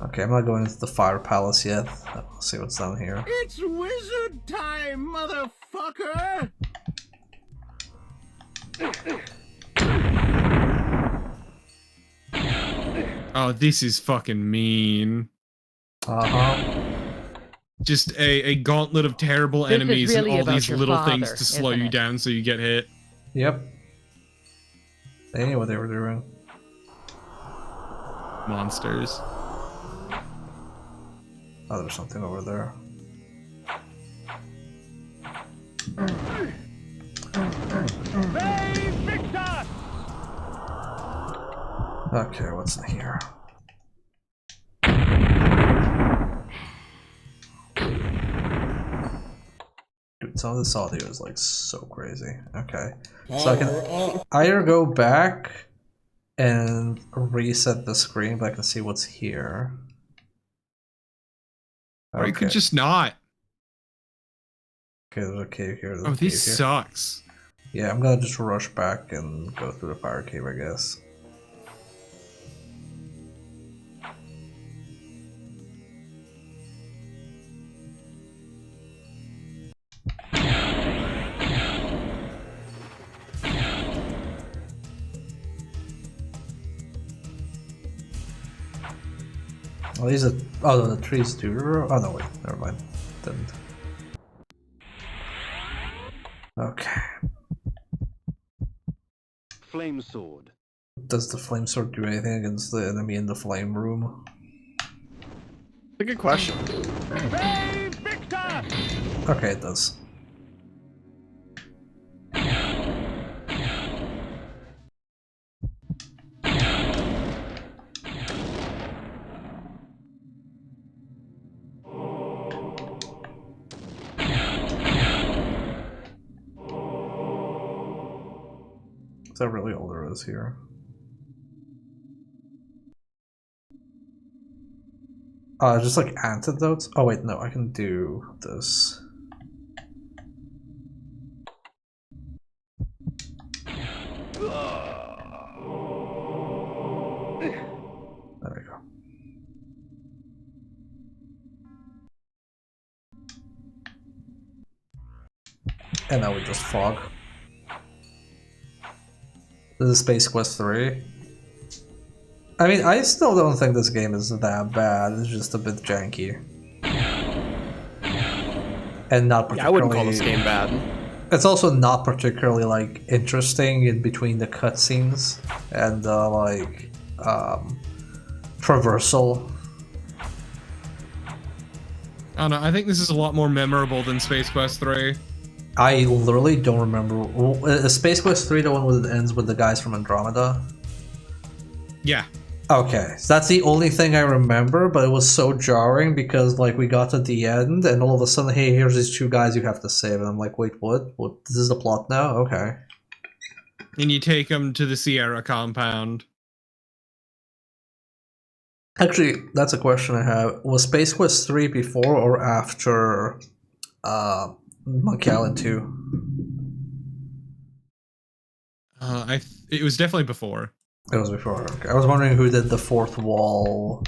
Okay, I'm not going into the Fire Palace yet. Let's see what's down here. It's wizard time, motherfucker! Oh, this is fucking mean. Uh-huh. Just a gauntlet of terrible This is enemies really and all about these your little father, things to slow isn't you it? down so you get hit. Yep. They knew what they were doing. Monsters. Oh, there's something over there. Bay Victor! Okay, what's in here? Dude, some of this audio is like so crazy. Okay. So I can either go back and reset the screen, but I can see what's here. Or you could Okay. just not. Okay, there's a cave here. There's Oh, a cave this here. sucks. Yeah, I'm gonna just rush back and go through the fire cave, I guess. Well, these are. Oh, no, the trees do. Oh, no, wait. Never mind. Didn't. Okay. Flame sword. Does the flame sword do anything against the enemy in the flame room? That's a good question. Bay Victor! Okay, it does. Is that really all there is here? Just like antidotes? Oh wait, no, I can do this. There we go. And now we just fog. This is Space Quest 3. I mean, I still don't think this game is that bad, it's just a bit janky. And not particularly... Yeah, I wouldn't call this game bad. It's also not particularly, like, interesting in between the cutscenes and, traversal. I don't know, I think this is a lot more memorable than Space Quest 3. I literally don't remember. Is Space Quest 3 the one that ends with the guys from Andromeda? Yeah. Okay, so that's the only thing I remember, but it was so jarring because, like, we got to the end and all of a sudden, hey, here's these two guys you have to save. And I'm like, wait, what? What? This is the plot now? Okay. And you take them to the Sierra compound. Actually, that's a question I have. Was Space Quest 3 before or after Monkey Island 2? It was definitely before. It was before. Okay. I was wondering who did the fourth wall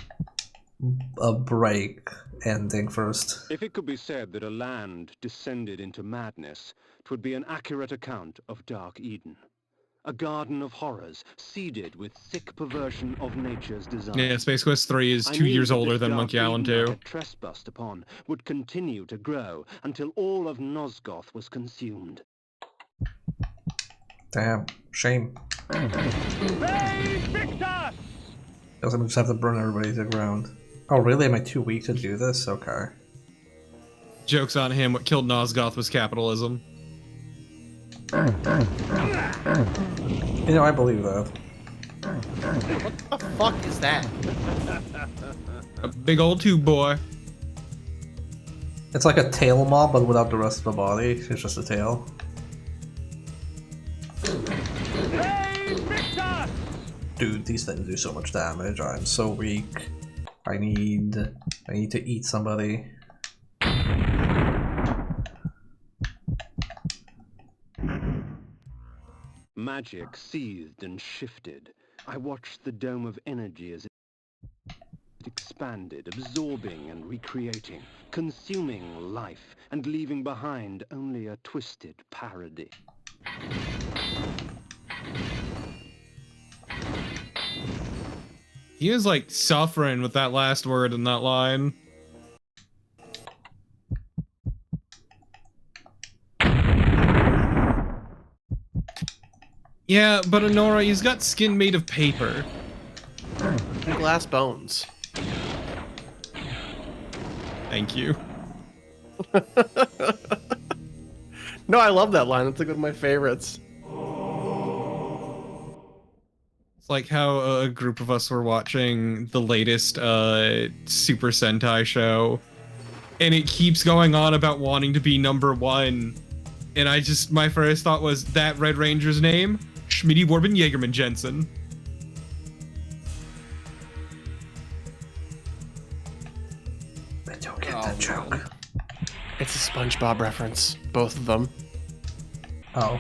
break ending first. If it could be said that a land descended into madness, 'twould be an accurate account of Dark Eden. A garden of horrors, seeded with thick perversion of nature's design. Yeah, Space Quest 3 is 2 years older than Monkey Island 2. I had trespassed upon would continue to grow until all of Nosgoth was consumed. Damn, shame. Bay Victor! Guess I'm just have to burn everybody to the ground. Oh really? Am I too weak to do this? Okay. Joke's on him, what killed Nosgoth was capitalism. You know, I believe that. What the fuck is that? A big old tube boy. It's like a tail mob, but without the rest of the body. It's just a tail. Bay Victor! Dude, these things do so much damage. I'm so weak. I need to eat somebody. Magic seethed and shifted. I watched the dome of energy as it... expanded, absorbing and recreating, consuming life, and leaving behind only a twisted parody. He is like suffering with that last word in that line. Yeah, but Honora, he's got skin made of paper. And glass bones. Thank you. No, I love that line. It's like one of my favorites. It's like how a group of us were watching the latest Super Sentai show, and it keeps going on about wanting to be #1. And my first thought was, that Red Ranger's name? Schmitty Warbin Jaegerman Jensen. I don't get that joke. It's a SpongeBob reference, both of them. Oh.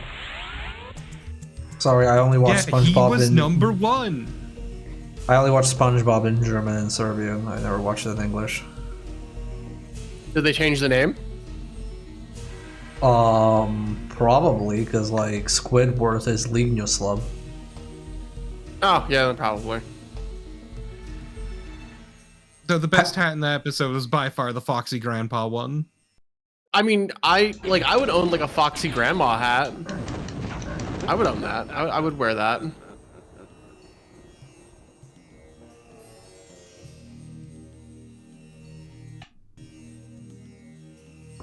Sorry, I only watched SpongeBob he was in... #1. I only watched SpongeBob in German and Serbian. I never watched it in English. Did they change the name? Probably, because, like, Squidward is Linjuslav. Oh, yeah, probably. So the best hat in the episode was by far the Foxy Grandpa one. I mean, I would own like a Foxy Grandma hat. I would own that. I would wear that.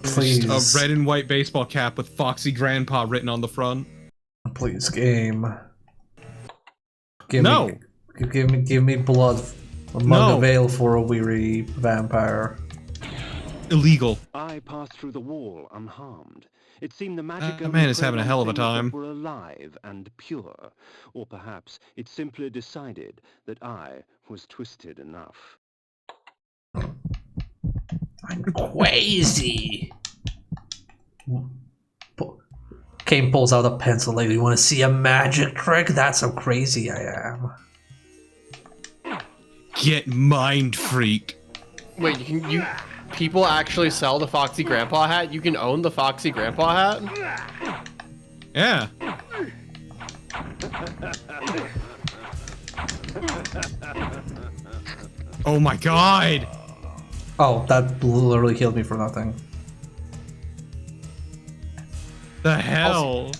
Please. A red and white baseball cap with Foxy Grandpa written on the front. Please, game. Give me blood. A mug of ale for a weary vampire. Illegal. I passed through the wall unharmed. It seemed the magic That man is having a hell of a time. were alive and pure, or perhaps it simply decided that I was twisted enough. I'm crazy. Kain pulls out a pencil. Like, you want to see a magic trick? That's how crazy I am. Get mind freaked. Wait, people actually sell the Foxy Grandpa hat? You can own the Foxy Grandpa hat? Yeah. Oh my god! Oh, that literally killed me for nothing. The hell?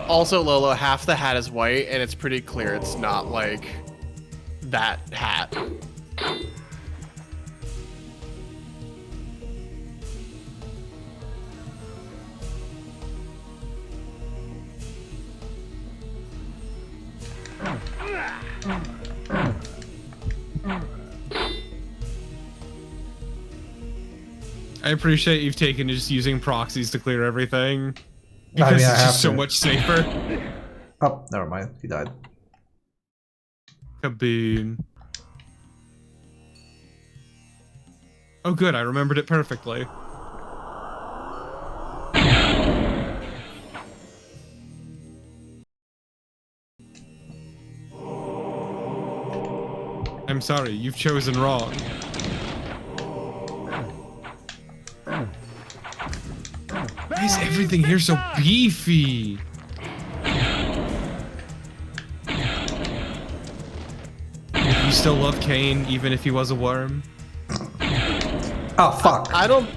Also, Lolo, half the hat is white, and it's pretty clear it's not, like, that hat. I appreciate you've taken to just using proxies to clear everything. Because it's just so much safer. Oh, never mind. He died. Kaboom. Oh good, I remembered it perfectly. I'm sorry, you've chosen wrong. Why is everything here so beefy? You still love Kain, even if he was a worm? Oh, fuck. I don't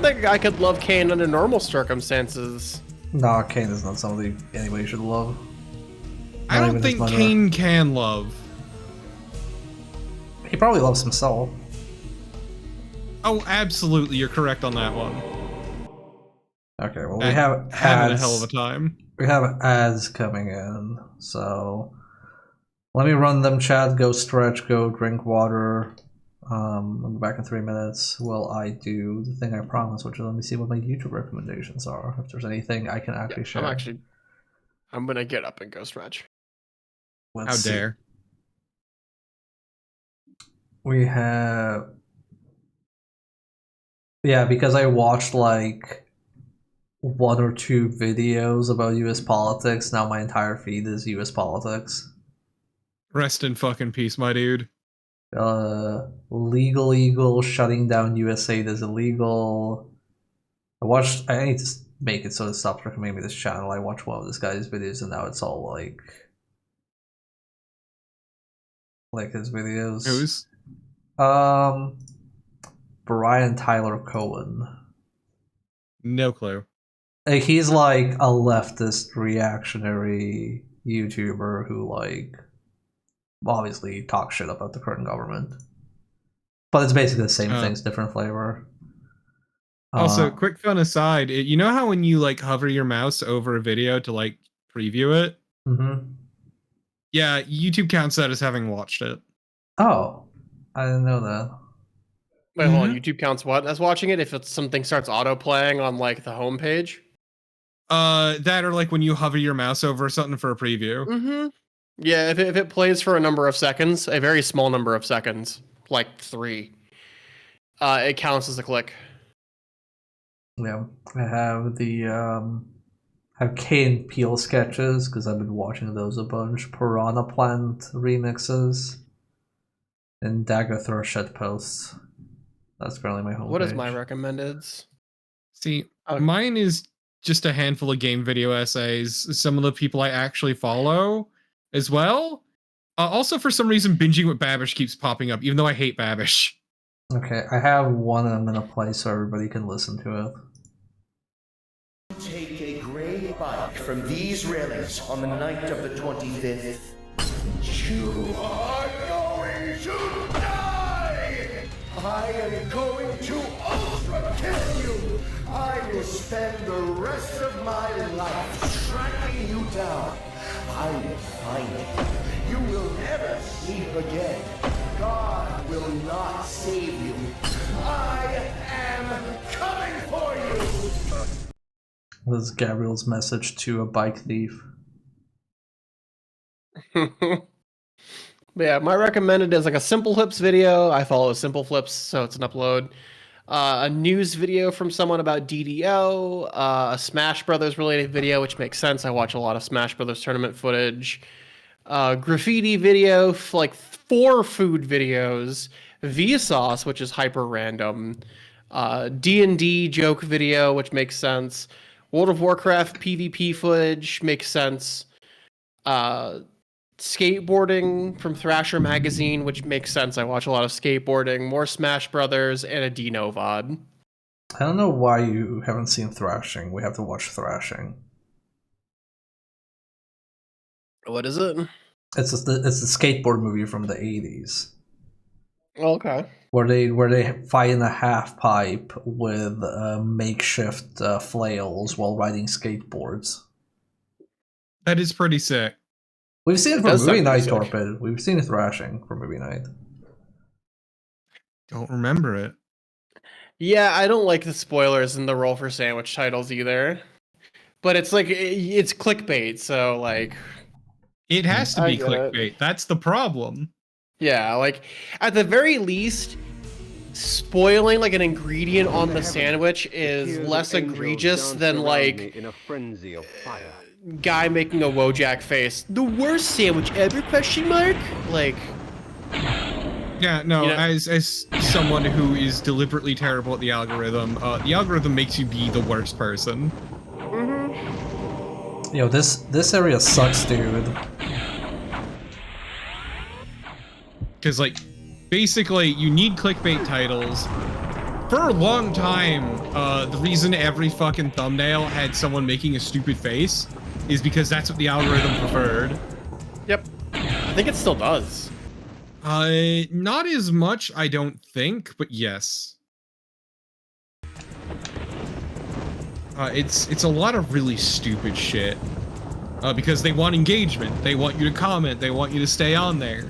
think I could love Kain under normal circumstances. Nah, Kain is not somebody anybody should love. I don't think Kain can love. He probably loves himself. Oh, absolutely, you're correct on that one. Okay, well, we have ads. Having a hell of a time. We have ads coming in, so let me run them, chat. Go stretch, go drink water. I'll be back in 3 minutes while I do the thing I promised, which is let me see what my YouTube recommendations are. If there's anything I can actually share. I'm gonna get up and go stretch. How dare. We have... Yeah, because I watched like 1 or 2 videos about US politics, now my entire feed is US politics. Rest in fucking peace, my dude. Legal Eagle shutting down USA is illegal. I need to make it so it stops recommending me this channel. I watched one of this guy's videos and now it's all like his videos. Who's? Brian Tyler Cohen. No clue. Like, he's like a leftist reactionary YouTuber who like obviously talks shit about the current government. But it's basically the same things, different flavor. Also, quick fun aside, you know how when you like hover your mouse over a video to like preview it? Mm-hmm. Yeah, YouTube counts that as having watched it. Oh, I didn't know that. Wait, hold on. YouTube counts what as watching it if it's something starts auto playing on like the homepage? That or like when you hover your mouse over something for a preview. Mm-hmm. Yeah, if it plays for a number of seconds, a very small number of seconds, like 3, it counts as a click. Yeah, I have Kain Peel sketches because I've been watching those a bunch. Piranha Plant remixes and Dagger Throw shit posts. That's currently my homepage. What is my recommendeds? See, mine is just a handful of game video essays. Some of the people I actually follow as well. Also, for some reason, Binging with Babish keeps popping up, even though I hate Babish. Okay, I have one and I'm gonna play so everybody can listen to it. Take a gray bike from these railings on the night of the 25th. You are going to die! I am going to ultra kill you! I will spend the rest of my life tracking you down. I will find you. You will never sleep again. God will not save you. I am coming for you! This is Gabriel's message to a bike thief. But yeah, my recommended is like a Simple Flips video. I follow Simple Flips, so it's an upload. A news video from someone about DDO, a Smash Brothers related video, which makes sense. I watch a lot of Smash Brothers tournament footage. Graffiti video, like 4 food videos. Vsauce, which is hyper random. D&D joke video, which makes sense. World of Warcraft PvP footage makes sense. Skateboarding from Thrasher Magazine, which makes sense. I watch a lot of skateboarding, more Smash Brothers, and a Dino VOD. I don't know why you haven't seen Thrashing. We have to watch Thrashing. What is it? It's the skateboard movie from the 80s. Okay. Where they fight in a half pipe with makeshift flails while riding skateboards. That is pretty sick. We've seen it for movie night, Torpid. We've seen Thrashing for movie night. Don't remember it. Yeah, I don't like the spoilers in the roll for sandwich titles either. But it's like, it's clickbait, so like... It has to be clickbait. That's the problem. Yeah, like, at the very least, spoiling like an ingredient on the sandwich is less egregious than like in a frenzy of fire. Guy making a Wojak face. The worst sandwich ever? Question mark? Like, yeah, no. You know, as someone who is deliberately terrible at the algorithm makes you be the worst person. Yo, this area sucks, dude. Because, like, basically, you need clickbait titles. For a long time, the reason every fucking thumbnail had someone making a stupid face is because that's what the algorithm preferred. Yep. I think it still does. Not as much, I don't think, but yes. It's a lot of really stupid shit. Because they want engagement. They want you to comment. They want you to stay on there.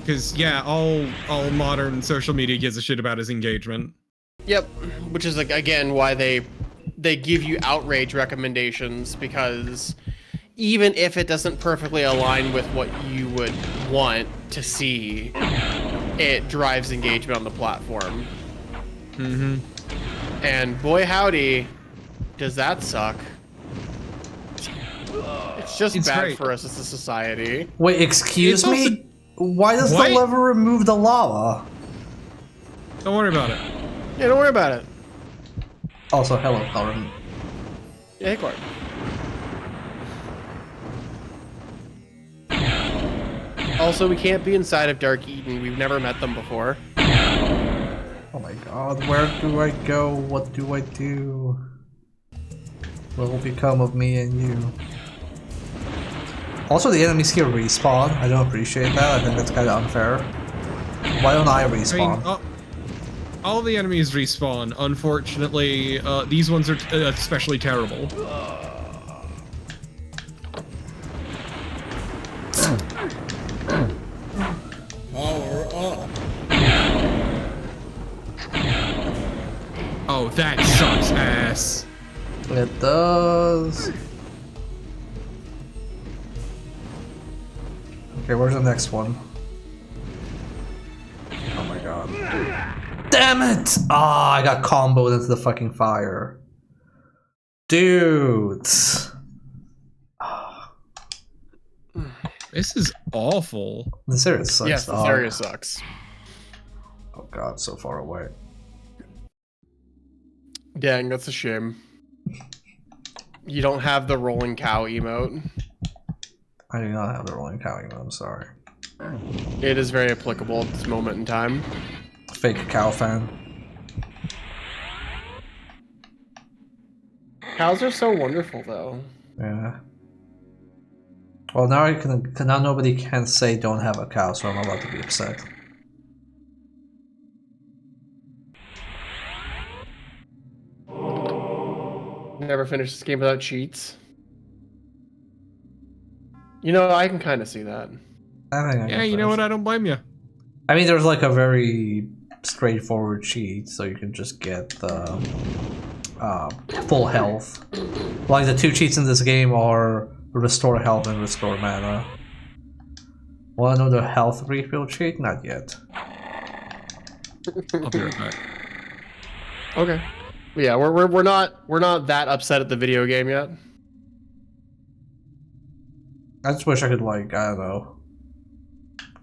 Because, yeah, all modern social media gives a shit about is engagement. Yep. Which is, like, again, why they give you outrage recommendations, because even if it doesn't perfectly align with what you would want to see, it drives engagement on the platform. Mm-hmm. And boy howdy, does that suck. It's just It's bad great. for us as a society. Wait, excuse It's me? also- Why does What? the lever remove the lava? Don't worry about it. Yeah, don't worry about it. Also, hello, Colin. Yeah, hey, Clark. Also, we can't be inside of Dark Eden. We've never met them before. Oh my god, where do I go? What do I do? What will become of me and you? Also, the enemies here respawn. I don't appreciate that. I think that's kind of unfair. Why don't I respawn? I mean, all the enemies respawn. Unfortunately, these ones are especially terrible. Power up. Oh, that sucks ass. It does. Okay, where's the next one? Oh my god. Damn it! Ah, I got comboed into the fucking fire. Dude. This is awful. This area sucks. Yes, this dog. area sucks. Oh god, so far away. Dang, that's a shame. You don't have the rolling cow emote. I do not have the rolling cow emote, I'm sorry. It is very applicable at this moment in time. Fake cow fan. Cows are so wonderful, though. Yeah. Well, now now nobody can say don't have a cow, so I'm allowed to be upset. Never finished this game without cheats. You know, I can kind of see that. I think I Yeah, can you know finish what? I don't blame you. I mean, there's like a very straightforward cheat, so you can just get the full health. Like the two cheats in this game are restore health and restore mana. Wanna know the health refill cheat? Not yet. I'll be right back. Okay. Yeah, we're not that upset at the video game yet. I just wish I could, like, I don't know,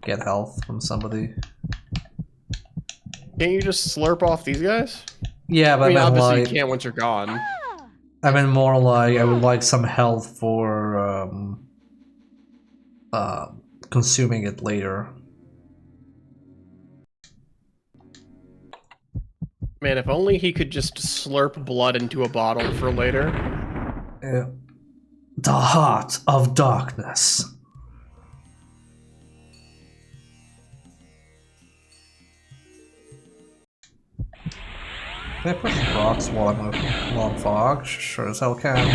get health from somebody. Can't you just slurp off these guys? Yeah, but I mean, I meant obviously like, you can't once you're gone. I meant more like I would like some health for consuming it later. Man, if only he could just slurp blood into a bottle for later. Yeah. The heart of darkness. Can I push rocks while I'm on fog? Sure as hell can.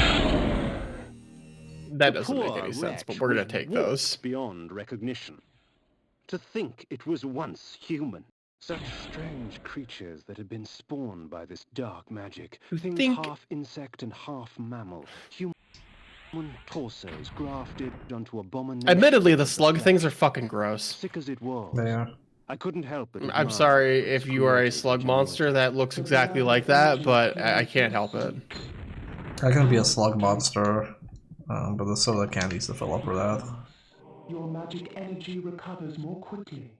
That doesn't make Poor any sense, but wretch we're gonna was take warped those. beyond recognition. To think it was once human. Such strange creatures that had been spawned by this dark magic. Things think- half insect and half mammal. Human torsos grafted onto abominations. Admittedly, the of slug flesh. things are fucking gross. Sick as it was, They are. I couldn't help but I'm admire sorry its if you are a creative slug ingenuity. monster that looks exactly like that, but I can't help it. I can be a slug monster, but the soda candies to fill up for that. Your magic energy recovers more quickly,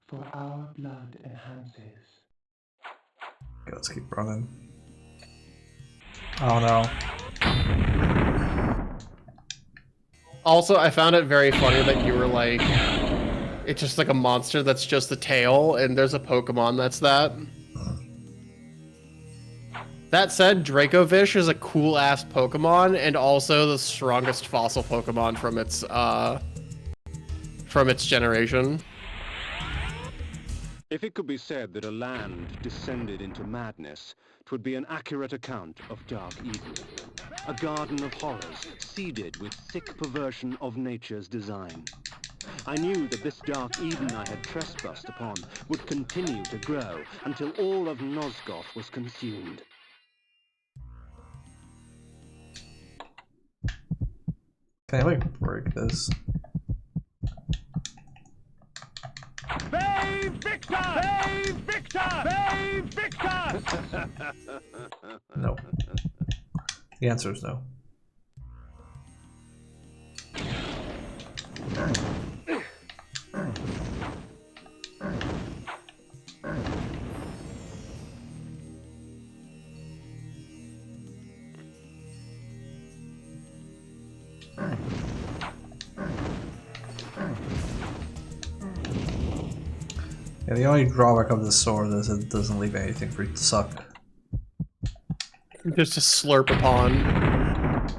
for our blood enhances. Okay, let's keep running. Oh no. Also, I found it very funny that you were like, it's just like a monster that's just the tail, and there's a Pokemon that's that. That said, Dracovish is a cool-ass Pokemon, and also the strongest fossil Pokemon from its generation. If it could be said that a land descended into madness, 'twould be an accurate account of Dark Eden. A garden of horrors, seeded with thick perversion of nature's design. I knew that this Dark Eden I had trespassed upon would continue to grow until all of Nosgoth was consumed. Can I like break this? Save Victor! Save Victor! Save Victor! No. The answer is no. Yeah, the only drawback of this sword is it doesn't leave anything for you to suck. Just to slurp upon.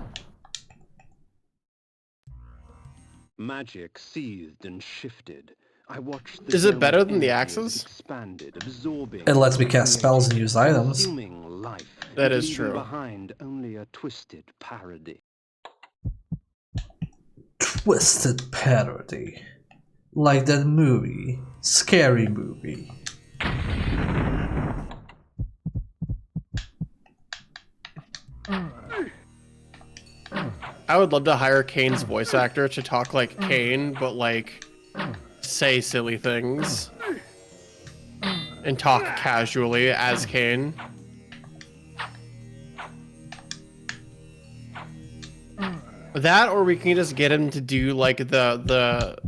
Magic seethed and shifted. I watched the Is it dome better of than the energy as it axes? expanded, absorbing, It lets me cast spells and use items. consuming life, That and is leaving true. behind only a twisted parody. Twisted parody. Like that movie. Scary movie. I would love to hire Kain's voice actor to talk like Kain, but like say silly things and talk casually as Kain. That, or we can just get him to do like the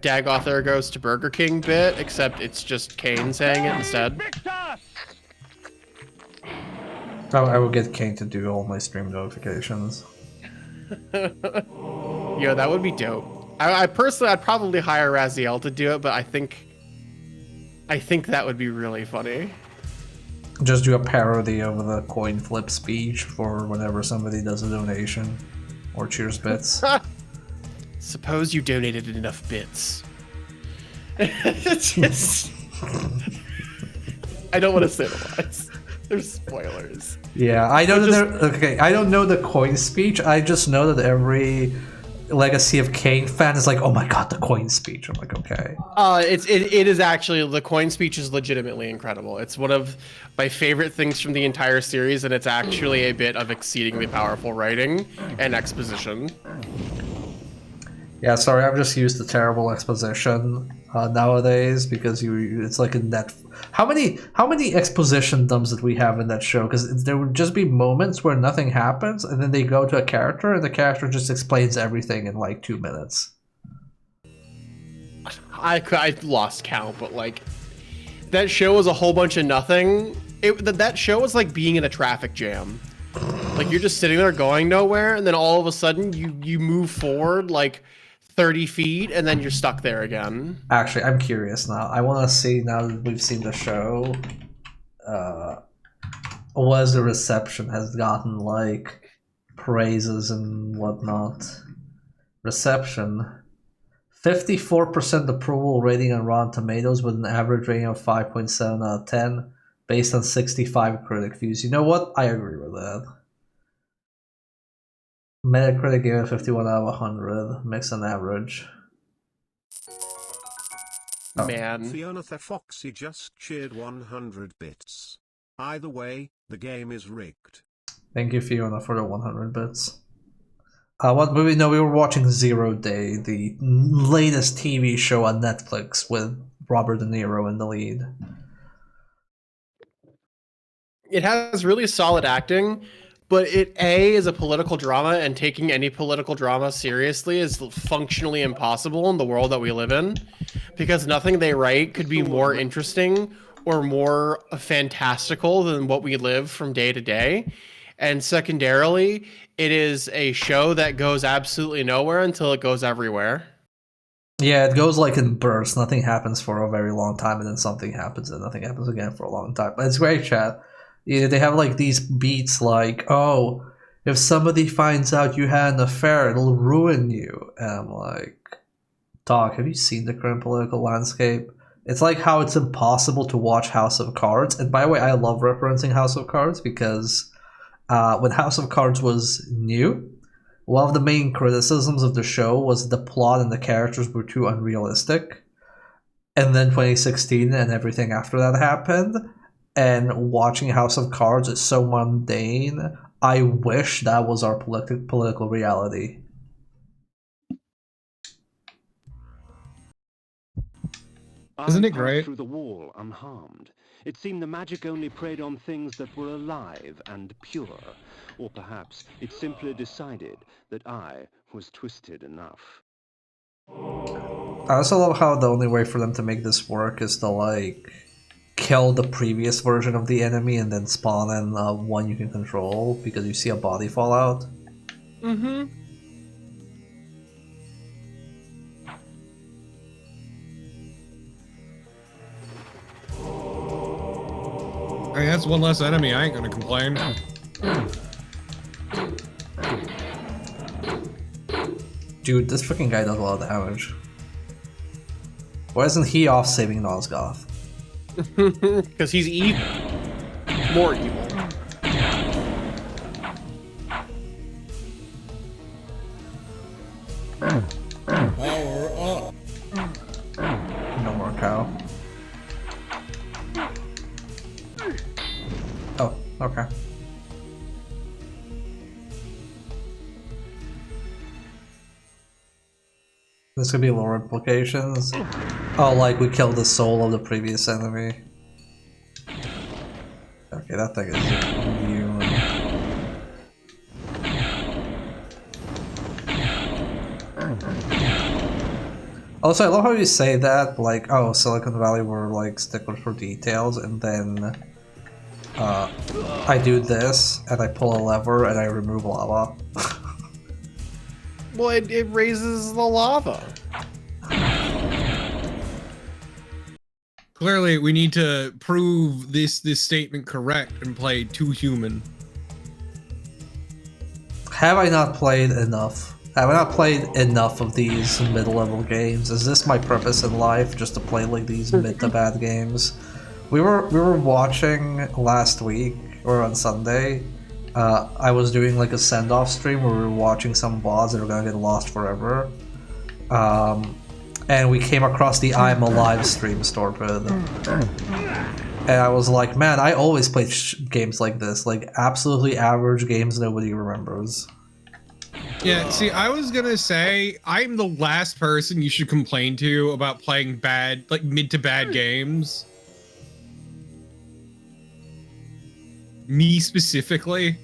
Dagoth there goes to Burger King bit, except it's just Kain saying it instead. I will get Kain to do all my stream notifications. Yo, that would be dope. I personally, I'd probably hire Raziel to do it, but I think that would be really funny. Just do a parody of the coin flip speech for whenever somebody does a donation or cheers bits. Suppose you donated enough bits. It's just... I don't want to say the lines. There's spoilers. Yeah, I know okay, I don't know the coin speech. I just know that every Legacy of Kain fan is like, "Oh my god, the coin speech." I'm like, okay. It is actually, the coin speech is legitimately incredible. It's one of my favorite things from the entire series, and it's actually a bit of exceedingly powerful writing and exposition. Yeah, sorry, I'm just used to terrible exposition nowadays because it's like a net. How many exposition dumps did we have in that show? Because there would just be moments where nothing happens, and then they go to a character, and the character just explains everything in like 2 minutes. I lost count, but like that show was a whole bunch of nothing. That show was like being in a traffic jam. Like you're just sitting there going nowhere, and then all of a sudden you move forward like 30 feet, and then you're stuck there again. Actually, I'm curious now. I want to see, now that we've seen the show, what the reception has gotten, like praises and whatnot. Reception. 54% approval rating on Rotten Tomatoes with an average rating of 5.7 out of 10 based on 65 critic views. You know what? I agree with that. Metacritic gave it 51 out of 100, mixed and average. Oh. Man. Fiona the Foxy just cheered 100 bits. Either way, the game is rigged. Thank you, Fiona, for the 100 bits. What movie? No, we were watching Zero Day, the latest TV show on Netflix with Robert De Niro in the lead. It has really solid acting, but it is a political drama, and taking any political drama seriously is functionally impossible in the world that we live in, because nothing they write could be more interesting or more fantastical than what we live from day to day. And secondarily, it is a show that goes absolutely nowhere until it goes everywhere. Yeah, it goes like in bursts. Nothing happens for a very long time, and then something happens, and nothing happens again for a long time. But it's great, chat. Yeah, they have like these beats like, oh, if somebody finds out you had an affair, it'll ruin you. And I'm like, Doc, have you seen the current political landscape? It's like how it's impossible to watch House of Cards. And by the way, I love referencing House of Cards because when House of Cards was new, one of the main criticisms of the show was the plot and the characters were too unrealistic. And then 2016 and everything after that happened. And watching House of Cards is so mundane. I wish that was our political reality. Isn't it great? Through the wall unharmed. It seemed the magic only preyed on things that were alive and pure. Or perhaps it simply decided that I was twisted enough. I also love how the only way for them to make this work is to like kill the previous version of the enemy and then spawn in one you can control because you see a body fall out. Mm-hmm. Hey, that's one less enemy. I ain't gonna complain. Dude, this freaking guy does a lot of damage. Why isn't he off saving Nosgoth? Because he's evil. More evil. Power up. No more cow. Oh, okay. This could be lore implications. Oh, like we killed the soul of the previous enemy. Okay, that thing is immune. Also, I love how you say that, like, oh, Silicon Valley were like sticklers for details, and then I do this, and I pull a lever, and I remove lava. Well, it raises the lava. Clearly, we need to prove this statement correct and play too human. Have I not played enough? Have I not played enough of these mid-level games? Is this my purpose in life, just to play like these mid to bad games? We were watching last week or on Sunday. I was doing like a send-off stream where we were watching some bots that are gonna get lost forever. And we came across the I'm Alive stream, Storpid. And I was like, man, I always play games like this, like absolutely average games nobody remembers. Yeah, see, I was gonna say, I'm the last person you should complain to about playing bad, like mid to bad games. Me specifically.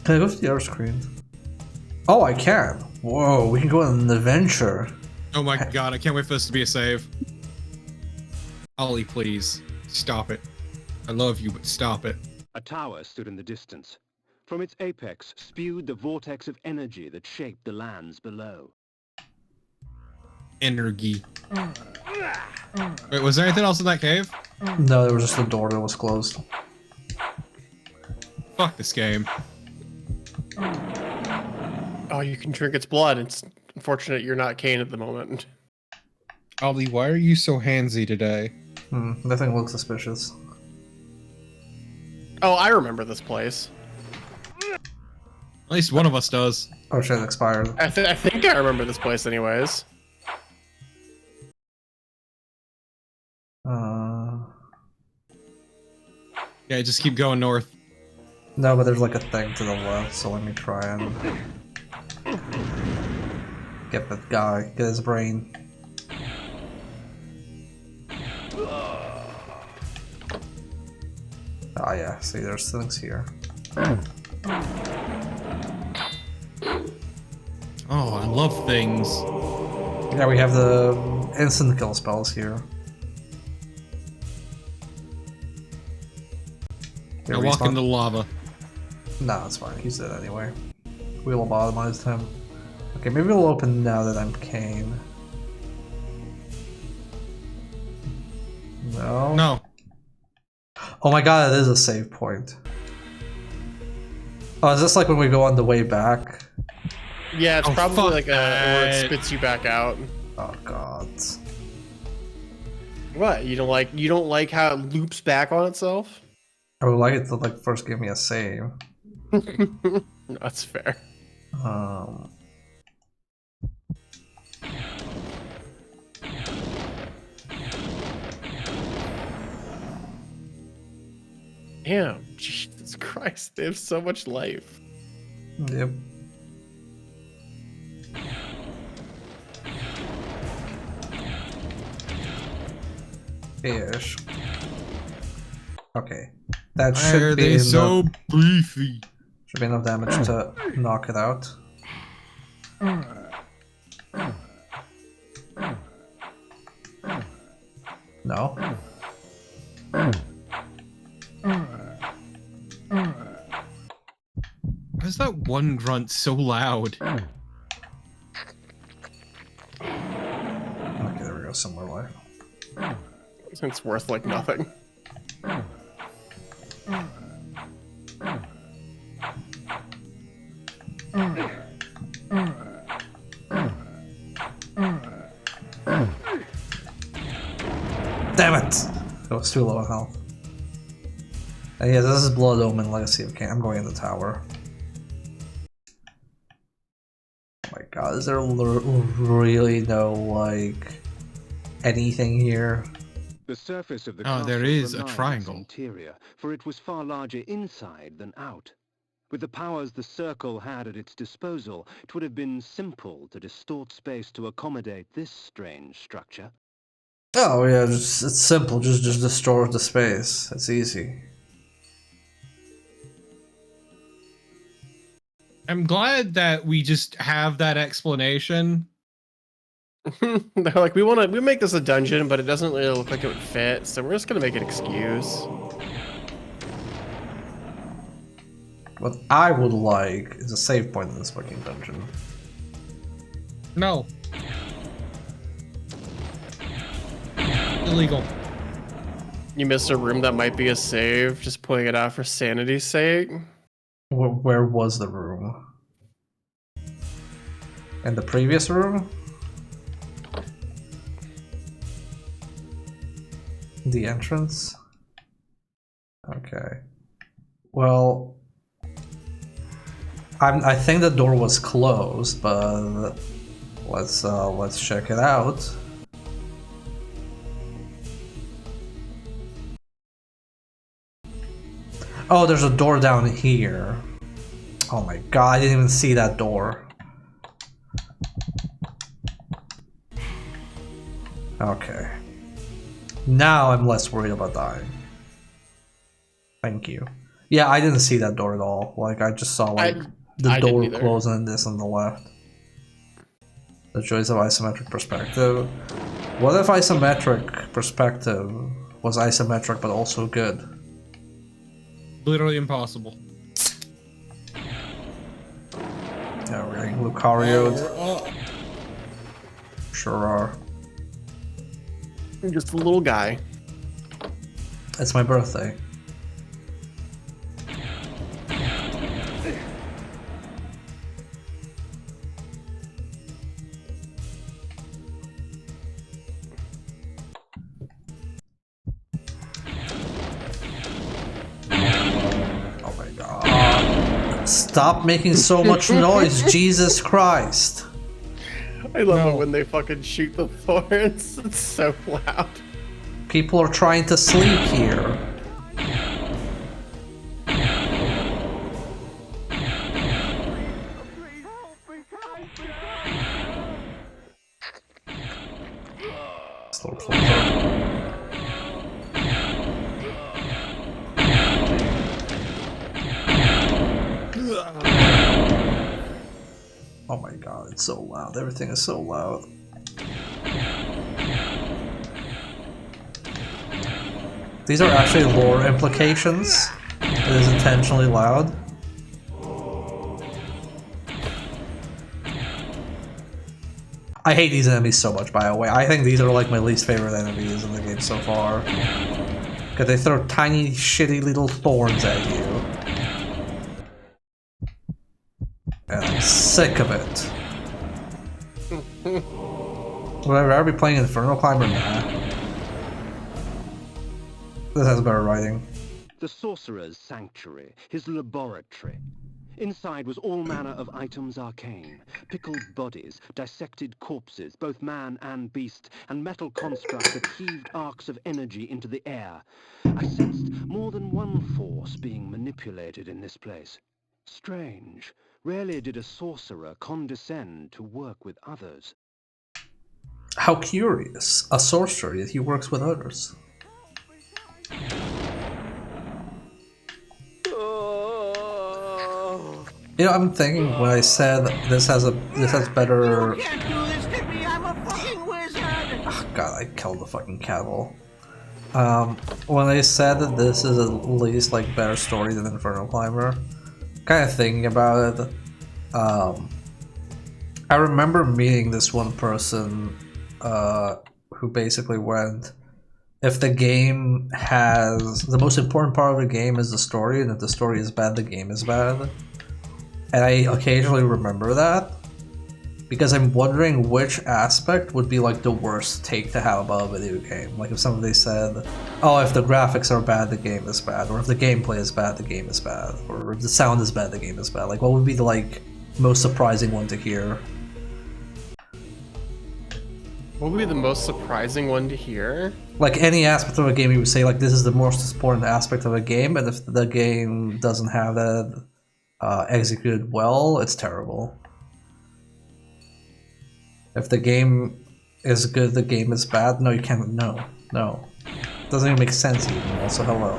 Can I go to the other screen? Oh, I can. Whoa, we can go on an adventure. Oh my god, I can't wait for this to be a save. Ollie, please, stop it. I love you, but stop it. A tower stood in the distance. From its apex spewed the vortex of energy that shaped the lands below. Energy. Wait, was there anything else in that cave? No, there was just a door that was closed. Fuck this game. Oh, you can drink its blood. It's unfortunate you're not Kain at the moment. Ollie, why are you so handsy today? Nothing looks suspicious. Oh, I remember this place. At least one of us does. Oh shit, expired. I think I remember this place anyways. Yeah, just keep going north. No, but there's like a thing to the left, so let me try and get that guy, get his brain. Ah yeah, see there's things here. Oh, I love things. Yeah, we have the instant kill spells here. I walk into lava. No, it's fine. He's dead anyway. We lobotomized him. Okay, maybe we'll open now that I'm Kain. No. No. Oh my god, it is a save point. Oh, is this like when we go on the way back? Yeah, it's probably like or it spits you back out. Oh god. What? You don't like how it loops back on itself? I would like it to like first give me a save. That's fair. Damn, Jesus Christ, they have so much life. Yep. Ish. Okay. That should be enough. So beefy. Should be enough damage to knock it out. No. Why is that one grunt so loud? It's worth like nothing. Damn it! That was too low in health. And yeah, this is Blood Omen Legacy of Kain. I'm going in the tower. Oh my god, is there really no, like, anything here? The surface of the there is a belied its triangle. interior, for it was far larger inside than out. With the powers the Circle had at its disposal, it would have been simple to distort space to accommodate this strange structure. Oh yeah, it's simple. Just distort the space. It's easy. I'm glad that we just have that explanation. They're like, we make this a dungeon, but it doesn't really look like it would fit, so we're just gonna make an excuse. What I would like is a save point in this fucking dungeon. No. Illegal. You missed a room that might be a save, just pulling it out for sanity's sake. Where was the room? In the previous room? The entrance? Okay. Well, I think the door was closed, but let's check it out. Oh, there's a door down here. Oh my god, I didn't even see that door. Okay. Now I'm less worried about dying. Thank you. Yeah, I didn't see that door at all. Like, I just saw, like, the door closing and this on the left. The choice of isometric perspective. What if isometric perspective was isometric but also good? Literally impossible. Yeah, we're getting Lucario'd. Sure are. I'm just a little guy. It's my birthday. Oh my god. Stop making so much noise, Jesus Christ. I love it when they fucking shoot the thorns. It's so loud. People are trying to sleep here. Slow closer. Oh my god, it's so loud. Everything is so loud. These are actually lore implications. It is intentionally loud. I hate these enemies so much, by the way. I think these are like my least favorite enemies in the game so far. Because they throw tiny, shitty little thorns at you. And I'm sick of it. Would I rather be playing Inferno Climber? Nah. This has better writing. The Sorcerer's Sanctuary, his laboratory. Inside was all manner of items arcane. Pickled bodies, dissected corpses, both man and beast, and metal constructs that heaved arcs of energy into the air. I sensed more than one force being manipulated in this place. Strange. Rarely did a sorcerer condescend to work with others. How curious. A sorcerer, yet he works with others. You know, I'm thinking when I said this has better. You can't do this to me. I'm a fucking wizard. Oh, God, I killed the fucking cattle. When I said that this is at least like better story than Inferno Climber, kind of thinking about it. I remember meeting this one person who basically went if the game has the most important part of the game is the story, and if the story is bad, the game is bad. And I occasionally remember that because I'm wondering which aspect would be like the worst take to have about a video game. Like if somebody said, "Oh, if the graphics are bad, the game is bad," or if the gameplay is bad, the game is bad, or if the sound is bad, the game is bad. Like, what would be the like most surprising one to hear? What would be the most surprising one to hear? Like any aspect of a game, you would say like this is the most important aspect of a game, and if the game doesn't have that executed well, it's terrible. If the game is good, the game is bad. No, you can't. No. Doesn't even make sense even. Also, hello.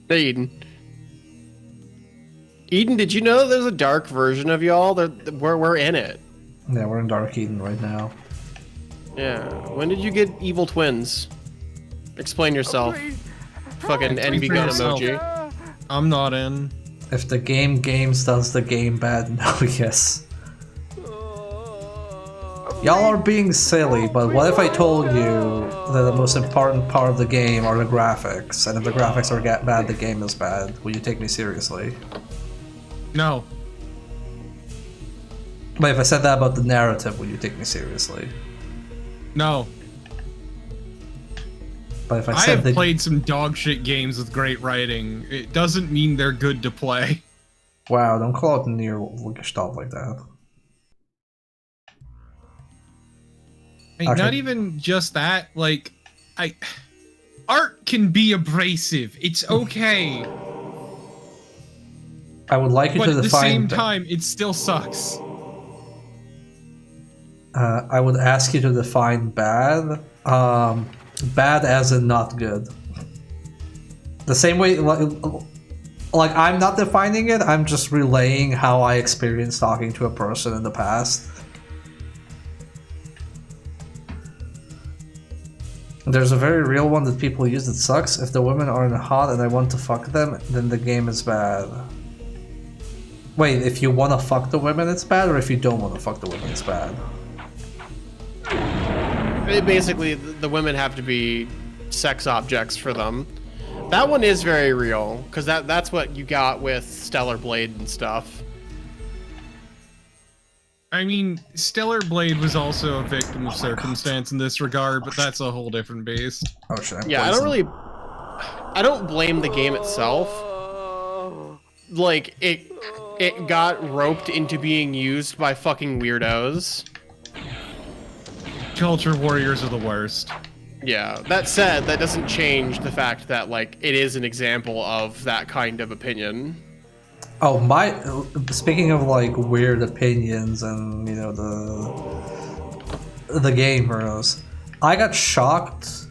Hey, Eden. Eden, did you know there's a dark version of y'all? We're in it. Yeah, we're in Dark Eden right now. Yeah. When did you get evil twins? Explain yourself. Fucking envy gun emoji. I'm not in. If the games does the game bad, no, yes. Y'all are being silly, but what if I told you that the most important part of the game are the graphics, and if the graphics are bad, the game is bad? Will you take me seriously? No. But if I said that about the narrative, will you take me seriously? No. But if I I said have played some dog shit games with great writing. It doesn't mean they're good to play. Wow, don't call it near stuff like that. Not even just that, like, art can be abrasive. It's okay. I would like you to define. But at the same time, it still sucks. I would ask you to define bad. Bad as in not good. The same way, like I'm not defining it. I'm just relaying how I experienced talking to a person in the past. There's a very real one that people use that sucks. If the women aren't hot and I want to fuck them, then the game is bad. Wait, if you want to fuck the women, it's bad, or if you don't want to fuck the women, it's bad? Basically, the women have to be sex objects for them. That one is very real, because that's what you got with Stellar Blade and stuff. I mean, Stellar Blade was also a victim of circumstance in this regard, but that's a whole different beast. Oh shit. Yeah, I don't blame the game itself. Like, it got roped into being used by fucking weirdos. Culture warriors are the worst. Yeah, that said, that doesn't change the fact that, like, it is an example of that kind of opinion. Oh, speaking of, like, weird opinions and, you know, the gamers, I got shocked,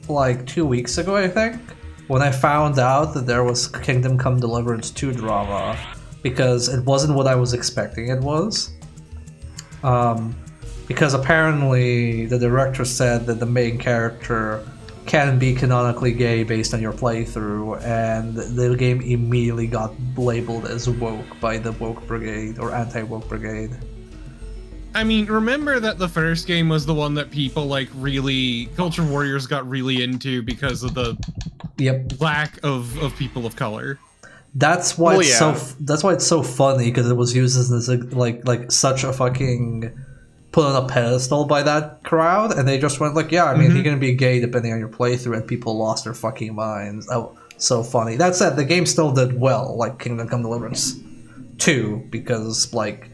like, 2 weeks ago, I think, when I found out that there was Kingdom Come Deliverance 2 drama, because it wasn't what I was expecting it was. Because apparently the director said that the main character can be canonically gay based on your playthrough, and the game immediately got labeled as woke by the woke brigade, or anti-woke brigade. I mean, remember that the first game was the one that people, like, really... Culture Warriors got really into because of the lack of people of color. That's why that's why it's so funny, because it was used as like such a fucking put on a pedestal by that crowd, and they just went like, yeah, I mean, you're gonna be gay depending on your playthrough, and people lost their fucking minds. Oh, so funny. That said, the game still did well, like Kingdom Come Deliverance 2, because like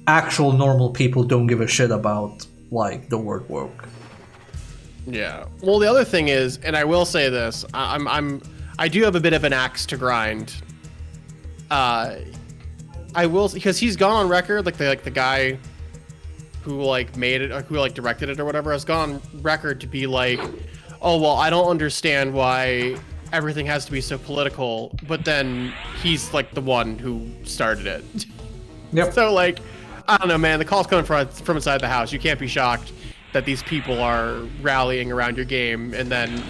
actual normal people don't give a shit about like the word woke. Yeah. Well, the other thing is, and I will say this, I do have a bit of an axe to grind. I will, because he's gone on record, like the guy who like made it, or who like directed it or whatever, has gone on record to be like, oh well, I don't understand why everything has to be so political, but then he's like the one who started it. Yep. So like, I don't know, man, the call's coming from inside the house. You can't be shocked that these people are rallying around your game, and then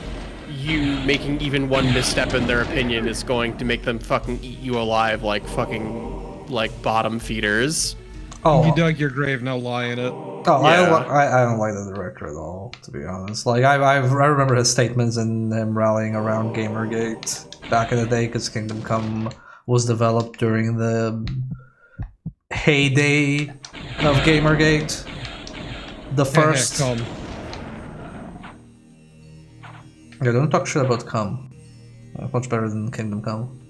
you making even one misstep in their opinion is going to make them fucking eat you alive like fucking like bottom feeders. Oh, You dug your grave, now lie in it. Oh, Yeah. I don't like the director at all, to be honest. Like, I remember his statements and him rallying around Gamergate back in the day, because Kingdom Come was developed during the heyday of Gamergate. The first. Come. Yeah, don't talk shit about Come. Much better than Kingdom Come.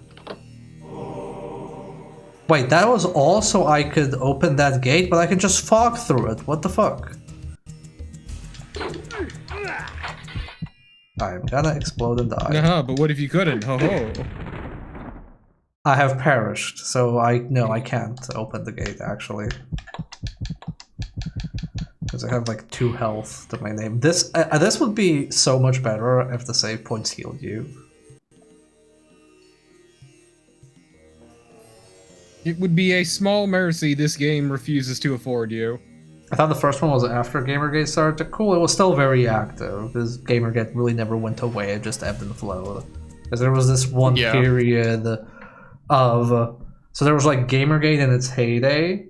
Wait, that was also I could open that gate, but I can just fog through it. What the fuck? I'm gonna explode and die. But what if you couldn't? Ho ho. I have perished, so I can't open the gate actually. Because I have like 2 health to my name. This would be so much better if the save points healed you. It would be a small mercy this game refuses to afford you. I thought the first one was after Gamergate started. Cool, it was still very active. This Gamergate really never went away, it just ebbed and flowed. Because there was this one period of... So there was like Gamergate in its heyday,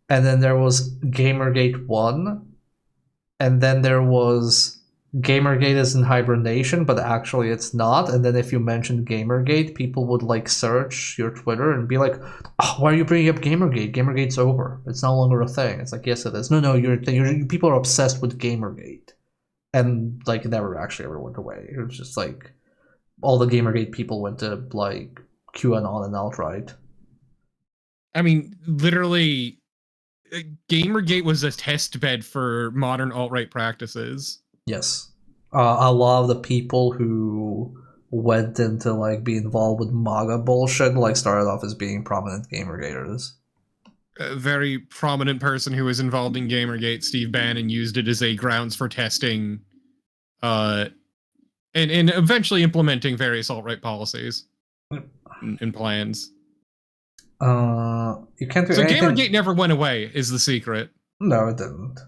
and then there was Gamergate 1, and then there was Gamergate is in hibernation, but actually it's not. And then if you mentioned Gamergate, people would like search your Twitter and be like, oh, why are you bringing up Gamergate? Gamergate's over. It's no longer a thing. It's like, yes, it is. No, you're people are obsessed with Gamergate. And like it never actually ever went away. It was just like all the Gamergate people went to like QAnon and alt-right. I mean, literally, Gamergate was a test bed for modern alt-right practices. Yes. A lot of the people who went into like be involved with MAGA bullshit like started off as being prominent Gamergaters. A very prominent person who was involved in Gamergate, Steve Bannon, used it as a grounds for testing and eventually implementing various alt-right policies and plans. You can't do so anything. Gamergate never went away, is the secret. No, it didn't.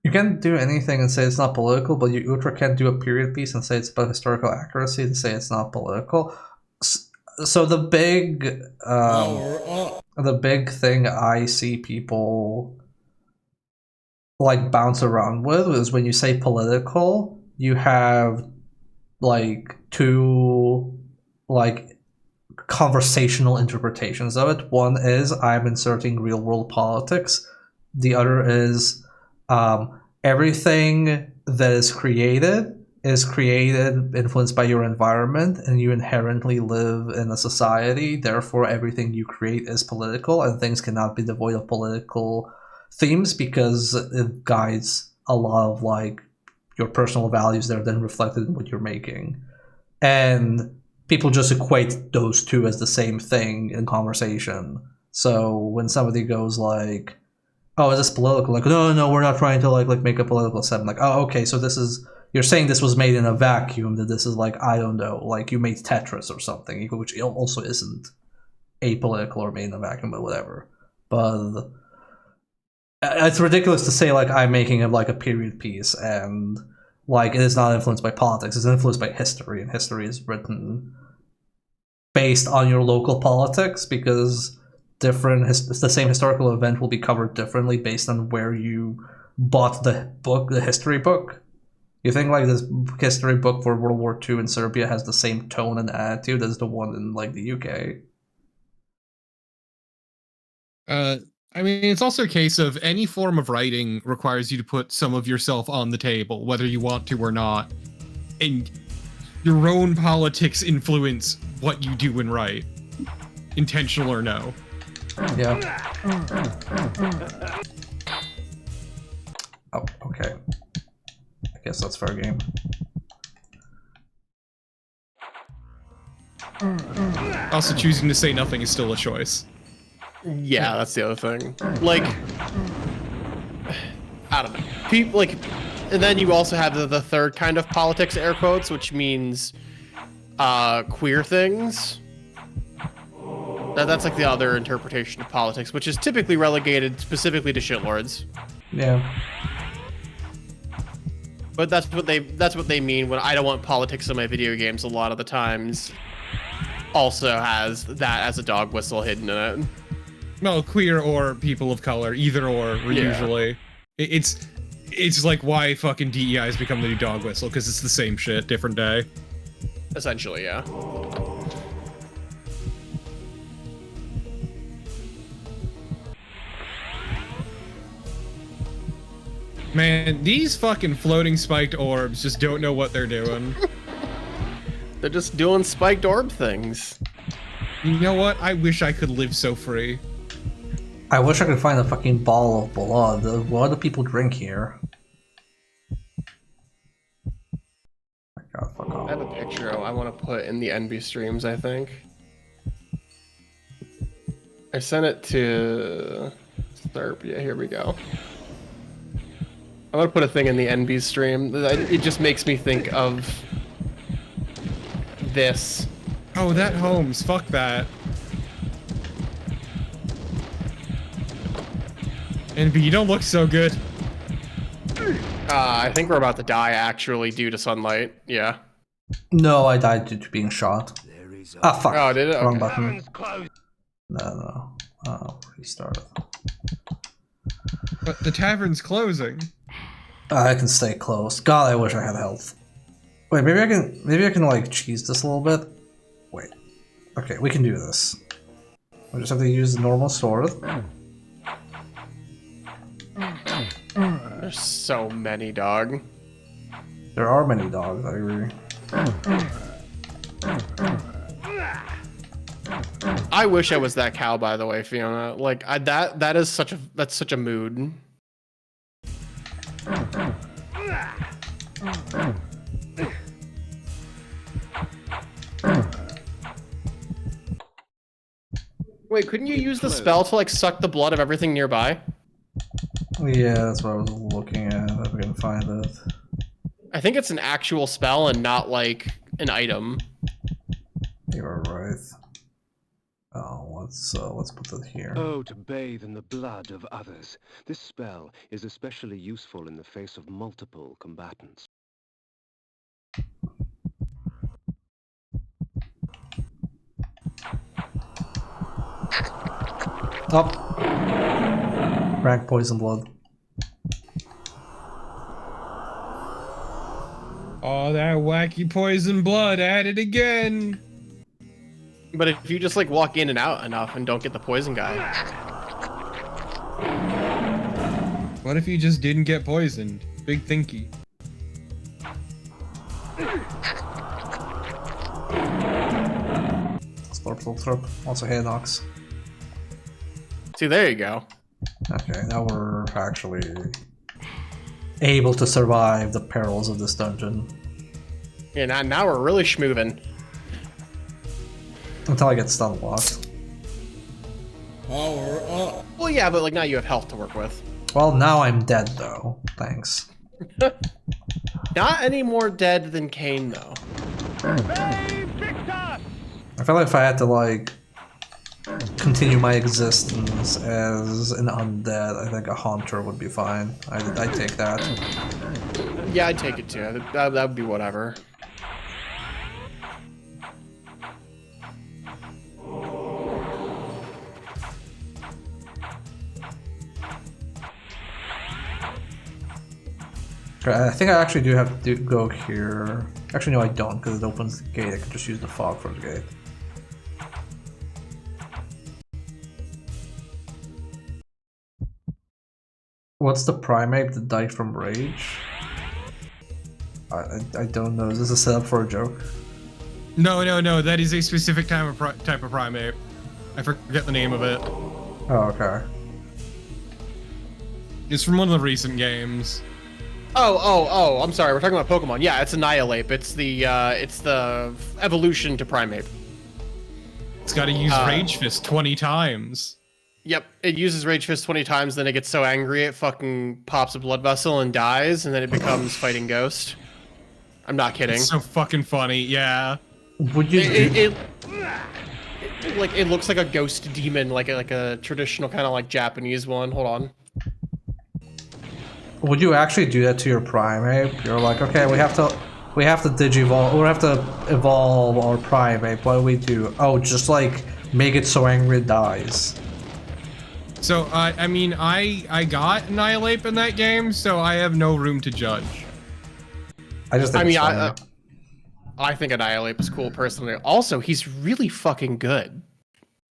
You can't do anything and say it's not political, but you ultra can't do a period piece and say it's about historical accuracy to say it's not political. So the big thing I see people like bounce around with is when you say political, you have like 2 like conversational interpretations of it. One is I'm inserting real world politics. The other is everything that is created influenced by your environment, and you inherently live in a society, therefore everything you create is political, and things cannot be devoid of political themes because it guides a lot of like your personal values that are then reflected in what you're making. And people just equate those 2 as the same thing in conversation. So when somebody goes like, oh, is this political? Like, no, we're not trying to like make a political statement. Like, oh, okay, so this is, you're saying this was made in a vacuum, that this is like, I don't know, like you made Tetris or something, which also isn't apolitical or made in a vacuum, but whatever. But it's ridiculous to say like I'm making like a period piece and like it is not influenced by politics, it's influenced by history, and history is written based on your local politics because the same historical event will be covered differently based on where you bought the history book. You think like this history book for World War II in Serbia has the same tone and attitude as the one in like the UK? I mean, it's also a case of any form of writing requires you to put some of yourself on the table, whether you want to or not. And your own politics influence what you do and write, intentional or no. Yeah. Oh, okay. I guess that's fair game. Also, choosing to say nothing is still a choice. Yeah, that's the other thing. Like, I don't know. People like, and then you also have the third kind of politics, air quotes, which means queer things. That's like the other interpretation of politics, which is typically relegated specifically to shitlords. Yeah. But that's what they mean when I don't want politics in my video games. A lot of the times, also has that as a dog whistle hidden in it. Well, queer or people of color, either or, usually. It's like why fucking DEI has become the new dog whistle, because it's the same shit, different day. Essentially, yeah. Man, these fucking floating spiked orbs just don't know what they're doing. They're just doing spiked orb things. You know what? I wish I could live so free. I wish I could find a fucking ball of blood. What do people drink here? My God, fuck off. I have a picture I want to put in the NB streams, I think. I sent it to Therp. Yeah, here we go. I'm gonna put a thing in the NB stream. It just makes me think of this. Oh, that Holmes. Fuck that. NB, you don't look so good. I think we're about to die, actually, due to sunlight. Yeah. No, I died due to being shot. Ah, fuck. Oh, did it? Wrong Okay. button. No. Oh, restart. But the tavern's closing. I can stay close. God, I wish I had health. Wait, maybe I can like cheese this a little bit. Wait. Okay, we can do this. We just have to use the normal sword. There's so many, dog. There are many dogs, I agree. I wish I was that cow, by the way, Fiona. Like that's such a mood. Wait, couldn't you use the spell to like suck the blood of everything nearby? Yeah, that's what I was looking at, if I can find it. I think it's an actual spell and not like an item. You're right. Oh, let's put it here. Oh, to bathe in the blood of others. This spell is especially useful in the face of multiple combatants. Up. Rank poison blood. Oh, that wacky poison blood at it again. But if you just like walk in and out enough and don't get the poison guy. What if you just didn't get poisoned? Big thinky. Slurp. Also hair knocks. See, there you go. Okay, now we're actually able to survive the perils of this dungeon. Yeah, now we're really schmoovin'. Until I get stun locked. Power up. Well, yeah, but like now you have health to work with. Well, now I'm dead though. Thanks. Not any more dead than Kain, though. I feel like if I had to like continue my existence as an undead, I think a hunter would be fine. I'd take that. Yeah, I'd take it too. That would be whatever. I think I actually do have to go here. Actually, no, I don't, because it opens the gate. I can just use the fog for the gate. What's the primate that died from rage? I don't know. Is this a setup for a joke? No. That is a specific type of primate. I forget the name of it. Oh, okay. It's from one of the recent games. Oh, I'm sorry. We're talking about Pokemon. Yeah, it's Annihilate. It's the evolution to Primeape. It's got to use Rage Fist 20 times. Yep, it uses Rage Fist 20 times, then it gets so angry it fucking pops a blood vessel and dies, and then it becomes Fighting Ghost. I'm not kidding. It's so fucking funny, yeah. Would you it looks like a ghost demon, like a traditional kind of like Japanese one. Hold on. Would you actually do that to your primate? You're like, okay, we have to digivolve, we have to evolve our primate. What do we do? Oh, just like make it so angry it dies. So, I mean, I got Annihilate in that game, so I have no room to judge. I just think it's funny. I think Annihilate was cool personally. Also, he's really fucking good.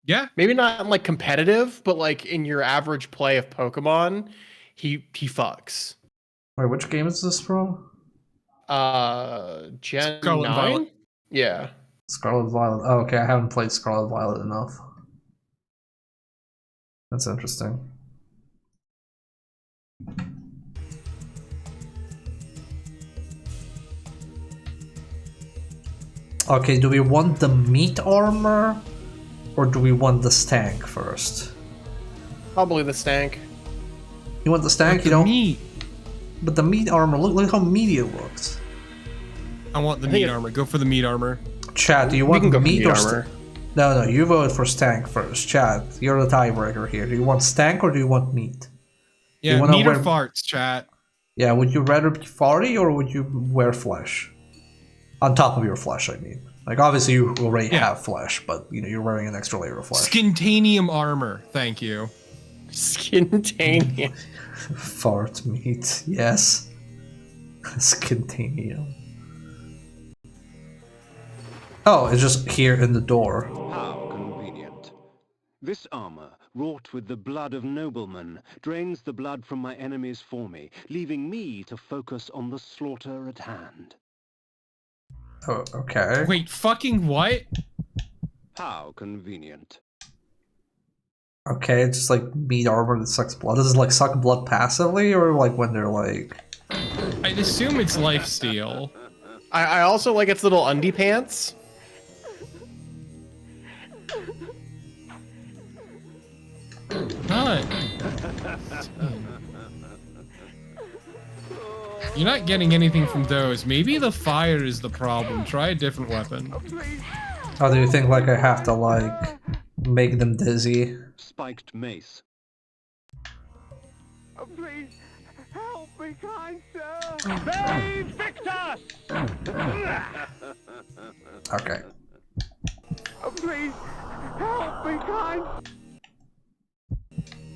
Yeah. Maybe not like competitive, but like in your average play of Pokemon, he fucks. Wait, which game is this from? Gen Scarlet 9? and Violet. Yeah. Scarlet Violet. Oh, okay, I haven't played Scarlet Violet enough. That's interesting. Okay, do we want the meat armor or do we want the stank first? Probably the stank. You want the stank? You don't. Meat. But the meat armor. Look how meaty it looks. I want the meat armor. Go for the meat armor. Chad, do you want meat or armor? No, you voted for stank first. Chad, you're the tiebreaker here. Do you want stank or do you want meat? Yeah, meat or farts, chat. Yeah, would you rather be farty or would you wear flesh? On top of your flesh, I mean. Like, obviously you already have flesh, but, you know, you're wearing an extra layer of flesh. Skintanium armor, thank you. Skintanium. Fart meat, yes. Skintanium. Oh, it's just here in the door. How convenient. This armor, wrought with the blood of noblemen, drains the blood from my enemies for me, leaving me to focus on the slaughter at hand. Oh, okay. Wait, fucking what? How convenient. Okay, it's just like meat armor that sucks blood. Does it like suck blood passively or like when they're like... I'd assume it's lifesteal. I also like its little undie pants. Not. You're not getting anything from those. Maybe the fire is the problem. Try a different weapon. Oh, do you think like I have to like make them dizzy? Spiked mace. Oh, please, help me, kind sir. They fix us! Okay. Oh, please, help me, kind.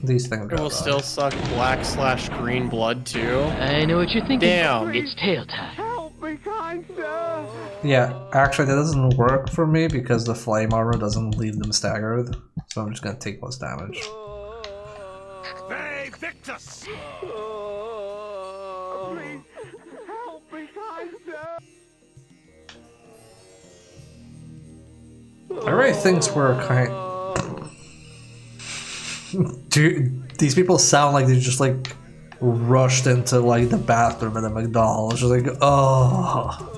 These things It will still suck black/green blood too. I know what you're thinking. Damn. It's tail time. Help me, kind sir. Yeah, actually that doesn't work for me because the flame armor doesn't leave them staggered. So I'm just gonna take less damage. They Victus! Please, help me, kind sir. Everybody thinks we're kind. Dude, these people sound like they just like rushed into like the bathroom at a McDonald's. Just like, oh.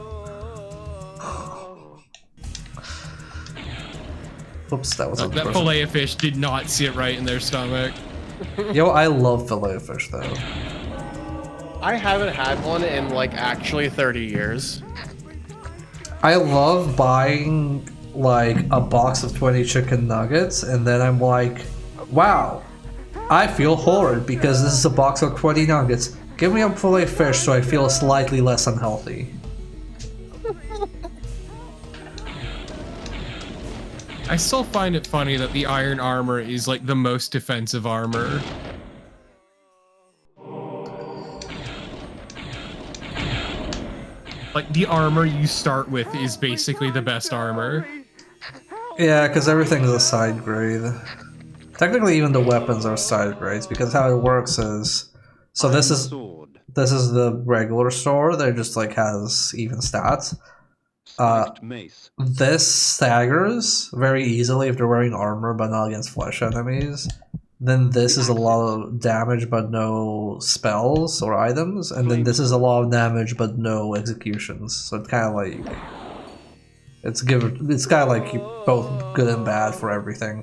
Oops, that was that fillet of fish did not sit right in their stomach. Yo, I love fillet of fish though. I haven't had one in like actually 30 years. I love buying like a box of 20 chicken nuggets and then I'm like, wow, I feel horrid because this is a box of 20 nuggets. Give me a fillet of fish so I feel slightly less unhealthy. I still find it funny that the iron armor is like the most defensive armor. Like the armor you start with is basically the best armor. Yeah, because everything is a side grade. Technically, even the weapons are side grades because how it works is, so this is the regular sword that just like has even stats. This staggers very easily if they're wearing armor, but not against flesh enemies. Then this is a lot of damage but no spells or items, and then this is a lot of damage but no executions. So it's kind of like it's kind of like both good and bad for everything.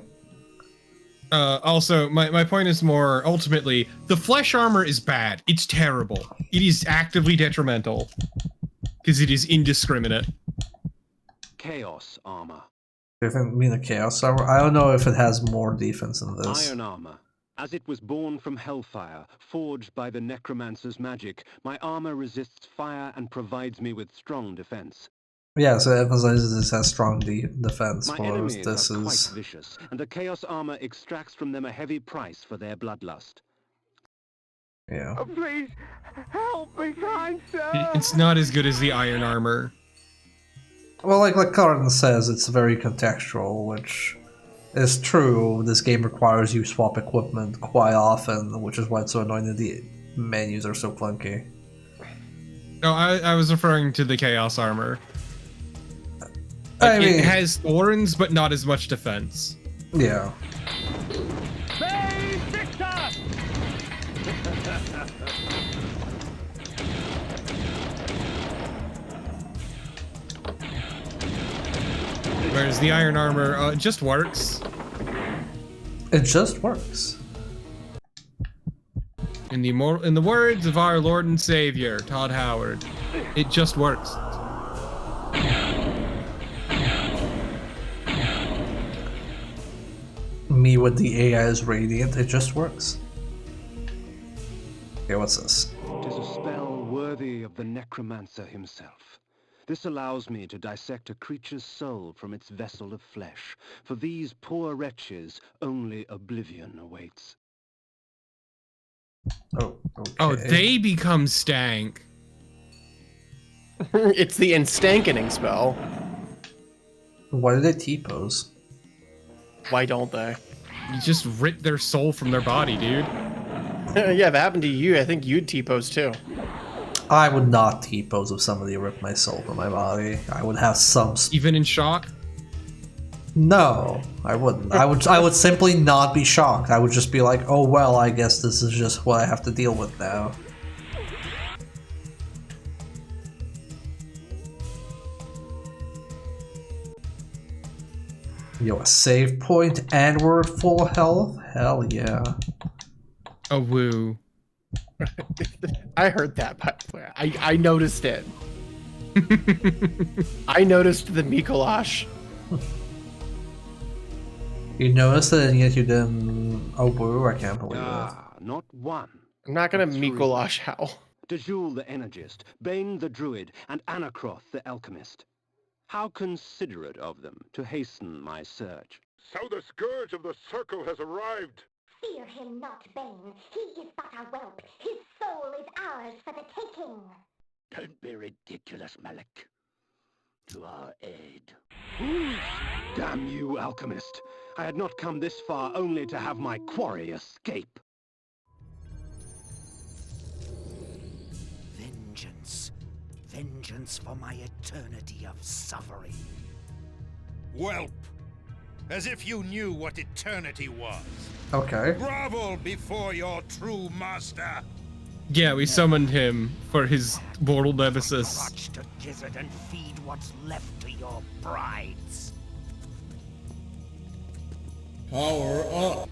Also, my point is more, ultimately, the flesh armor is bad. It's terrible. It is actively detrimental. Because it is indiscriminate. Chaos armor. Do you mean the chaos armor? I don't know if it has more defense than this. Iron armor. As it was born from hellfire, forged by the necromancer's magic, my armor resists fire and provides me with strong defense. Yeah, so it emphasizes this as strong defense. My Whereas enemies this are is quite vicious, and the Chaos Armor extracts from them a heavy price for their bloodlust. yeah. Oh, please, help me, kind sir! It's not as good as the iron armor. Well, like Carden says, it's very contextual, which is true. This game requires you swap equipment quite often, which is why it's so annoying that the menus are so clunky. No, I was referring to the chaos armor. I mean, it has thorns, but not as much defense. Yeah. Save Victor! Whereas the iron armor it just works. It just works. In the words of our Lord and Savior, Todd Howard, it just works. Me with the AI is radiant, it just works. Okay, what's this? It is a spell worthy of the necromancer himself. This allows me to dissect a creature's soul from its vessel of flesh. For these poor wretches, only oblivion awaits. Oh, okay. Oh, they become stank. It's the instankening spell. Why do they T-pose? Why don't they? You just rip their soul from their body, dude. Yeah, if it happened to you, I think you'd T-pose too. I would not T-pose if somebody ripped my soul from my body. I would have some... Even in shock? No, I wouldn't. I would simply not be shocked. I would just be like, oh well, I guess this is just what I have to deal with now. Yo, a save point and we're at full health? Hell yeah. A woo. I heard that, by the way. I noticed it. I noticed the Mikolash. You noticed it and yet you didn't... Oh boo, I can't believe it. Not one. I'm not gonna Mikolash how. Dejul the Energist, Bane the Druid, and Anakroth the Alchemist. How considerate of them to hasten my search. So the Scourge of the Circle has arrived. Fear him not, Bane. He is but a whelp. His soul is ours for the taking. Don't be ridiculous, Malik. To our aid. Damn you, Alchemist. I had not come this far only to have my quarry escape. Vengeance. Vengeance for my eternity of suffering. Whelp! As if you knew what eternity was. Okay. Grovel before your true master. Yeah, we summoned him for his mortal nemesis. Watch to gizzard and feed what's left to your brides. Power up.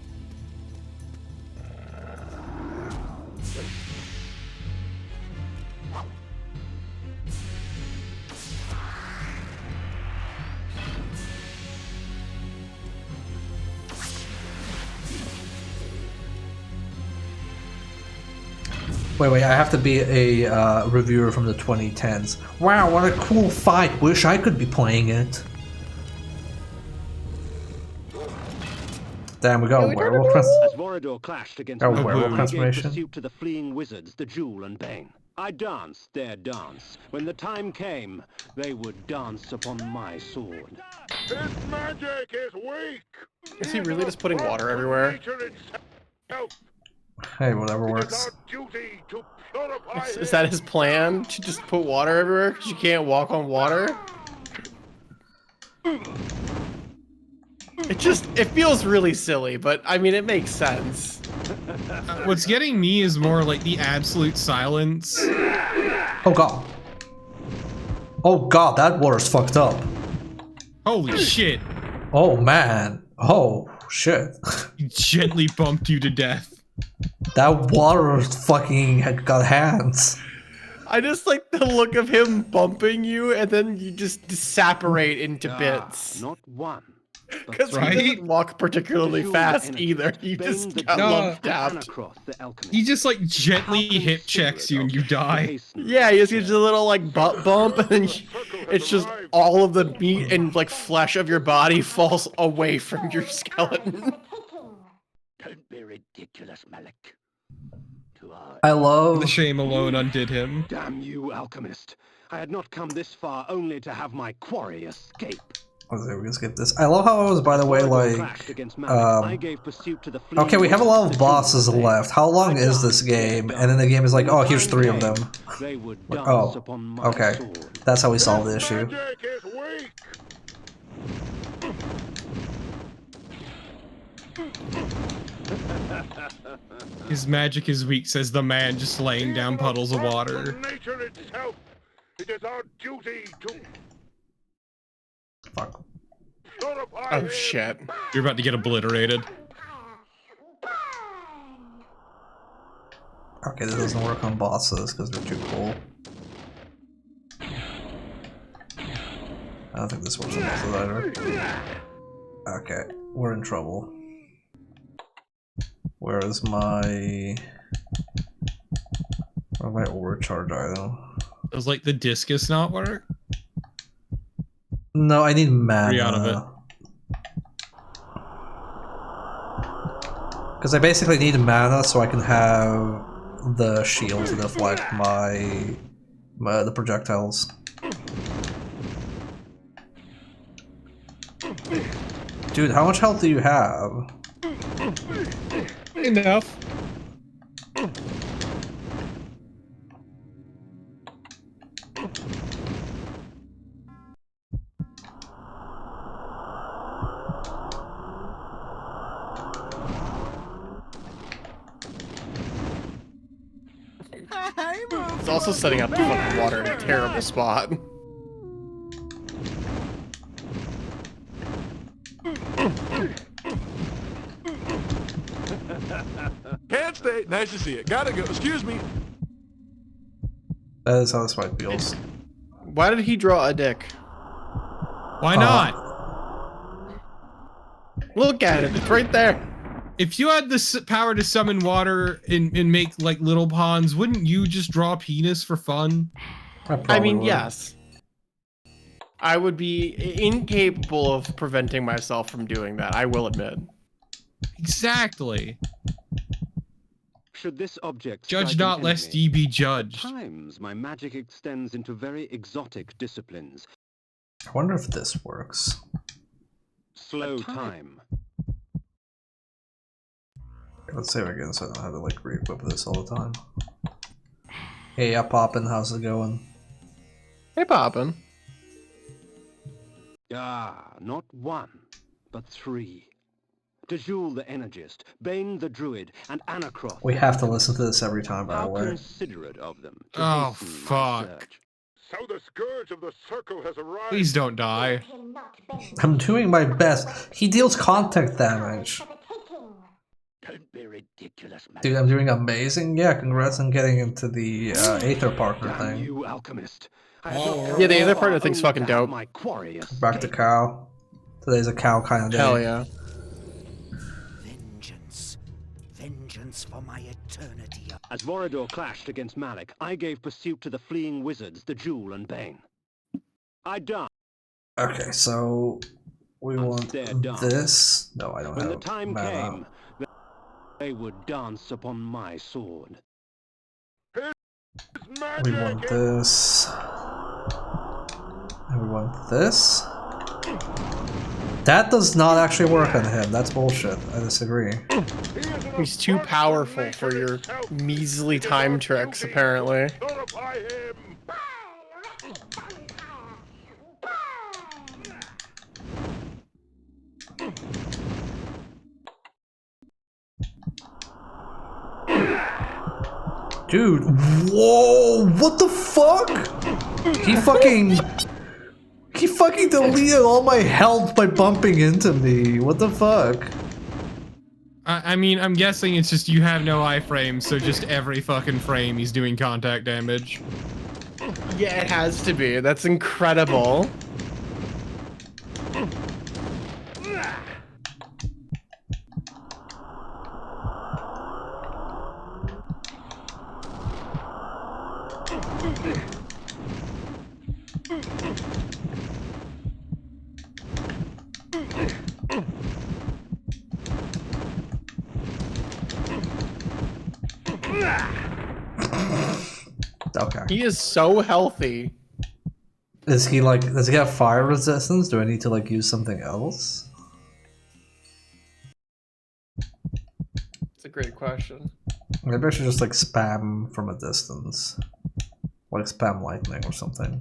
Wait, I have to be a reviewer from the 2010s. Wow, what a cool fight. Wish I could be playing it. Damn, we got a werewolf As Vorador clashed against werewolf my transformation. pursuit to the fleeing wizards, the Jewel and Bane. I danced their dance. When the time came, they would dance upon my sword. This magic is weak. Is he really just putting water everywhere? Hey, whatever works. Is that his plan? To just put water everywhere? Because you can't walk on water? It feels really silly, but I mean, it makes sense. What's getting me is more like the absolute silence. Oh god. Oh god, that water's fucked up. Holy shit. Oh man. Oh shit. He gently bumped you to death. That water fucking had got hands. I just like the look of him bumping you and then you just separate into bits. Not one. Because he doesn't walk particularly fast either. He just got love tapped. He just like gently hip checks you and you die. Yeah, he just gives you a little like butt bump, and then it's just all of the meat and like flesh of your body falls away from your skeleton. Don't be ridiculous, Malik. I love the shame alone undid him. Damn you, alchemist! I had not come this far only to have my quarry escape. Let's see, we can skip this. I love how it was, by the way, like, okay, we have a lot of bosses left. How long is this game? And then the game is like, oh, here's 3 of them. Like, oh, okay. That's how we solve the issue. His magic is weak, says the man just laying down puddles of water. Nature itself. It is our duty to... Fuck. Oh shit. You're about to get obliterated. Okay, this doesn't work on bosses because they're too cool. I don't think this works on bosses either. Okay, we're in trouble. Where is my overcharge item? Does like the discus not work? No, I need mana. 3 out of it. Because I basically need mana so I can have the shield to deflect the projectiles. Dude, how much health do you have? Enough. It's also setting up the fucking water in a terrible spot. Can't stay. Nice to see you. Gotta go. Excuse me. That is how this fight feels. Why did he draw a dick? Why not? Look at it. It's right there. If you had the power to summon water and make like little ponds, wouldn't you just draw a penis for fun? I mean, yes. I would be incapable of preventing myself from doing that, I will admit. Exactly. Should this object judge not lest ye be judged. At times my magic extends into very exotic disciplines. I wonder if this works. Slow time. Let's save again so I don't have to like re-equip this all the time. Hey, Poppin', how's it going? Hey, Poppin'. Ah, not 1, but 3. Dejul the Energist, Bane the Druid, and Anacroth. We have to listen to this every time, by the way. Considerate of them. Oh, fuck. So the scourge of the circle has arrived. Please don't die. I'm doing my best. He deals contact damage. Don't be ridiculous, man. Dude, I'm doing amazing. Yeah, congrats on getting into the Aether Partner thing. You alchemist. Yeah, the Aether Partner thing's fucking dope. Back to cow. Today's a cow kind of day. Hell yeah. Vengeance for my eternity. As Vorador clashed against Malik, I gave pursuit to the fleeing wizards, Dejul and Bane. I died. Okay, so we want this. No, I don't when have the time mana. came, they would dance upon my sword. We want this. And we want this. That does not actually work on him. That's bullshit. I disagree. He's too powerful for your measly time tricks, apparently. Dude, whoa, what the fuck? He fucking deleted all my health by bumping into me. What the fuck? I mean, I'm guessing it's just you have no iframe, so just every fucking frame he's doing contact damage. Yeah, it has to be. That's incredible. Okay. He is so healthy. Is he like, does he have fire resistance? Do I need to like use something else? It's a great question. Maybe I should just like spam from a distance. Like spam lightning or something.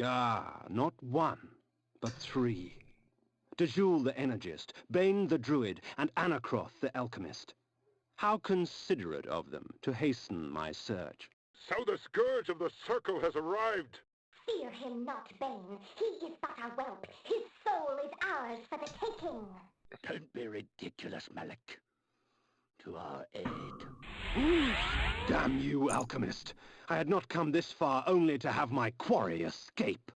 Ah, not one, but three. Dejul the Energist, Bane the Druid, and Anacroth the Alchemist. How considerate of them to hasten my search. So the Scourge of the Circle has arrived. Fear him not, Bane. He is but a whelp. His soul is ours for the taking. Don't be ridiculous, Malik. To our aid. Damn you, Alchemist. I had not come this far only to have my quarry escape.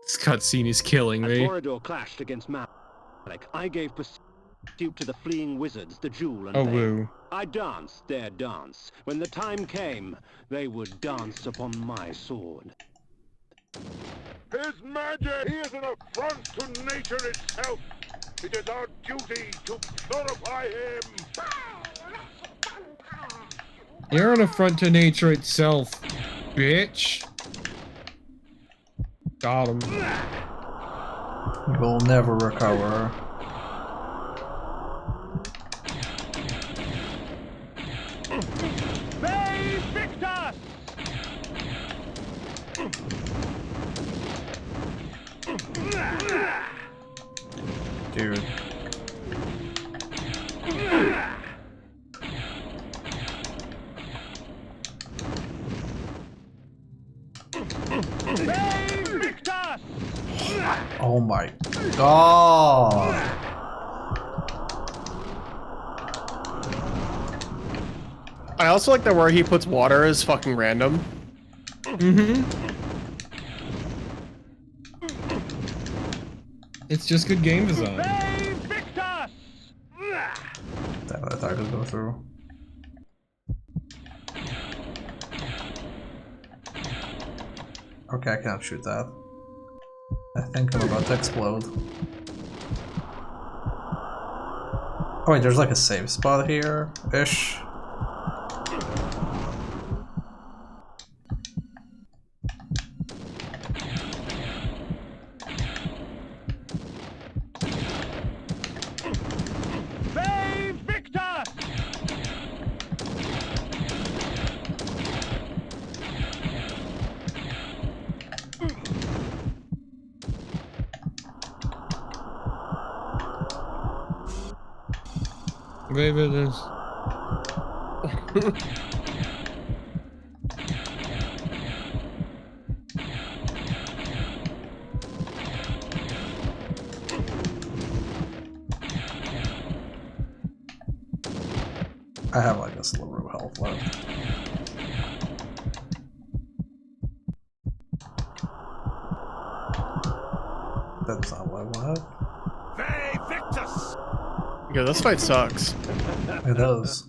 This cutscene is killing As me. Vorador clashed against Malik, I gave pursuit to the fleeing wizards, the Jewel and Oh, Bane. woo. I danced their dance. When the time came, they would dance upon my sword. His magic! He is an affront to nature itself! It is our duty to purify him! You're an affront to nature itself, bitch. Got him. You'll never recover. Bay Victus! Dude. Bay Victus! Oh my god. I also like that where he puts water is fucking random. It's just good game design. Bay Victus! Damn it, I thought I could go through. Okay, I can't shoot that. I think I'm about to explode. Oh wait, there's like a safe spot here-ish. Bay Victus! Maybe it is. I have like a sliver of health left. That's not what I wanted. Bay Victus! Yeah, this fight sucks. It does.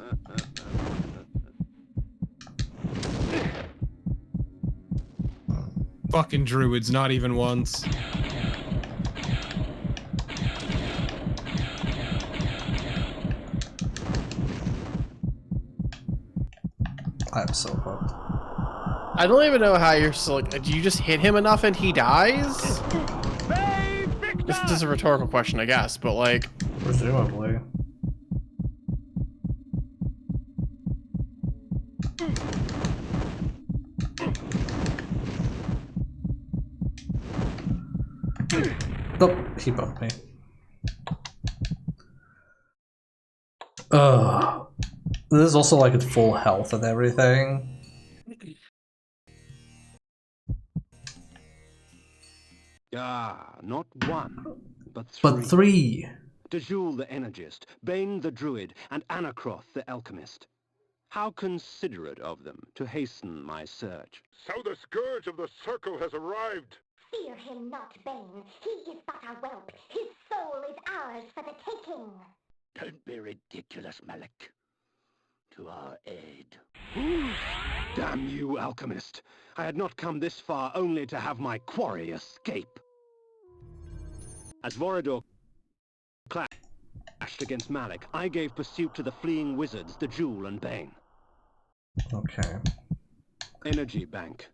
Fucking druids, not even once. I'm so fucked. I don't even know how you're so like. Do you just hit him enough and he dies? Bay Victus! This is a rhetorical question, I guess, but like. Presumably. Nope, he bumped me. Ugh. This is also like at full health and everything. Ah, not one, but three. But three! Dejul the Energist, Bane the Druid, and Anacroth the Alchemist. How considerate of them to hasten my search. So the Scourge of the Circle has arrived. Fear him not, Bane. He is but a whelp. His soul is ours for the taking. Don't be ridiculous, Malik. To our aid. Damn you, Alchemist. I had not come this far only to have my quarry escape. As Vorador clashed Against Malik, I gave pursuit to the fleeing wizards, the Jewel and Bane. Okay. Energy bank.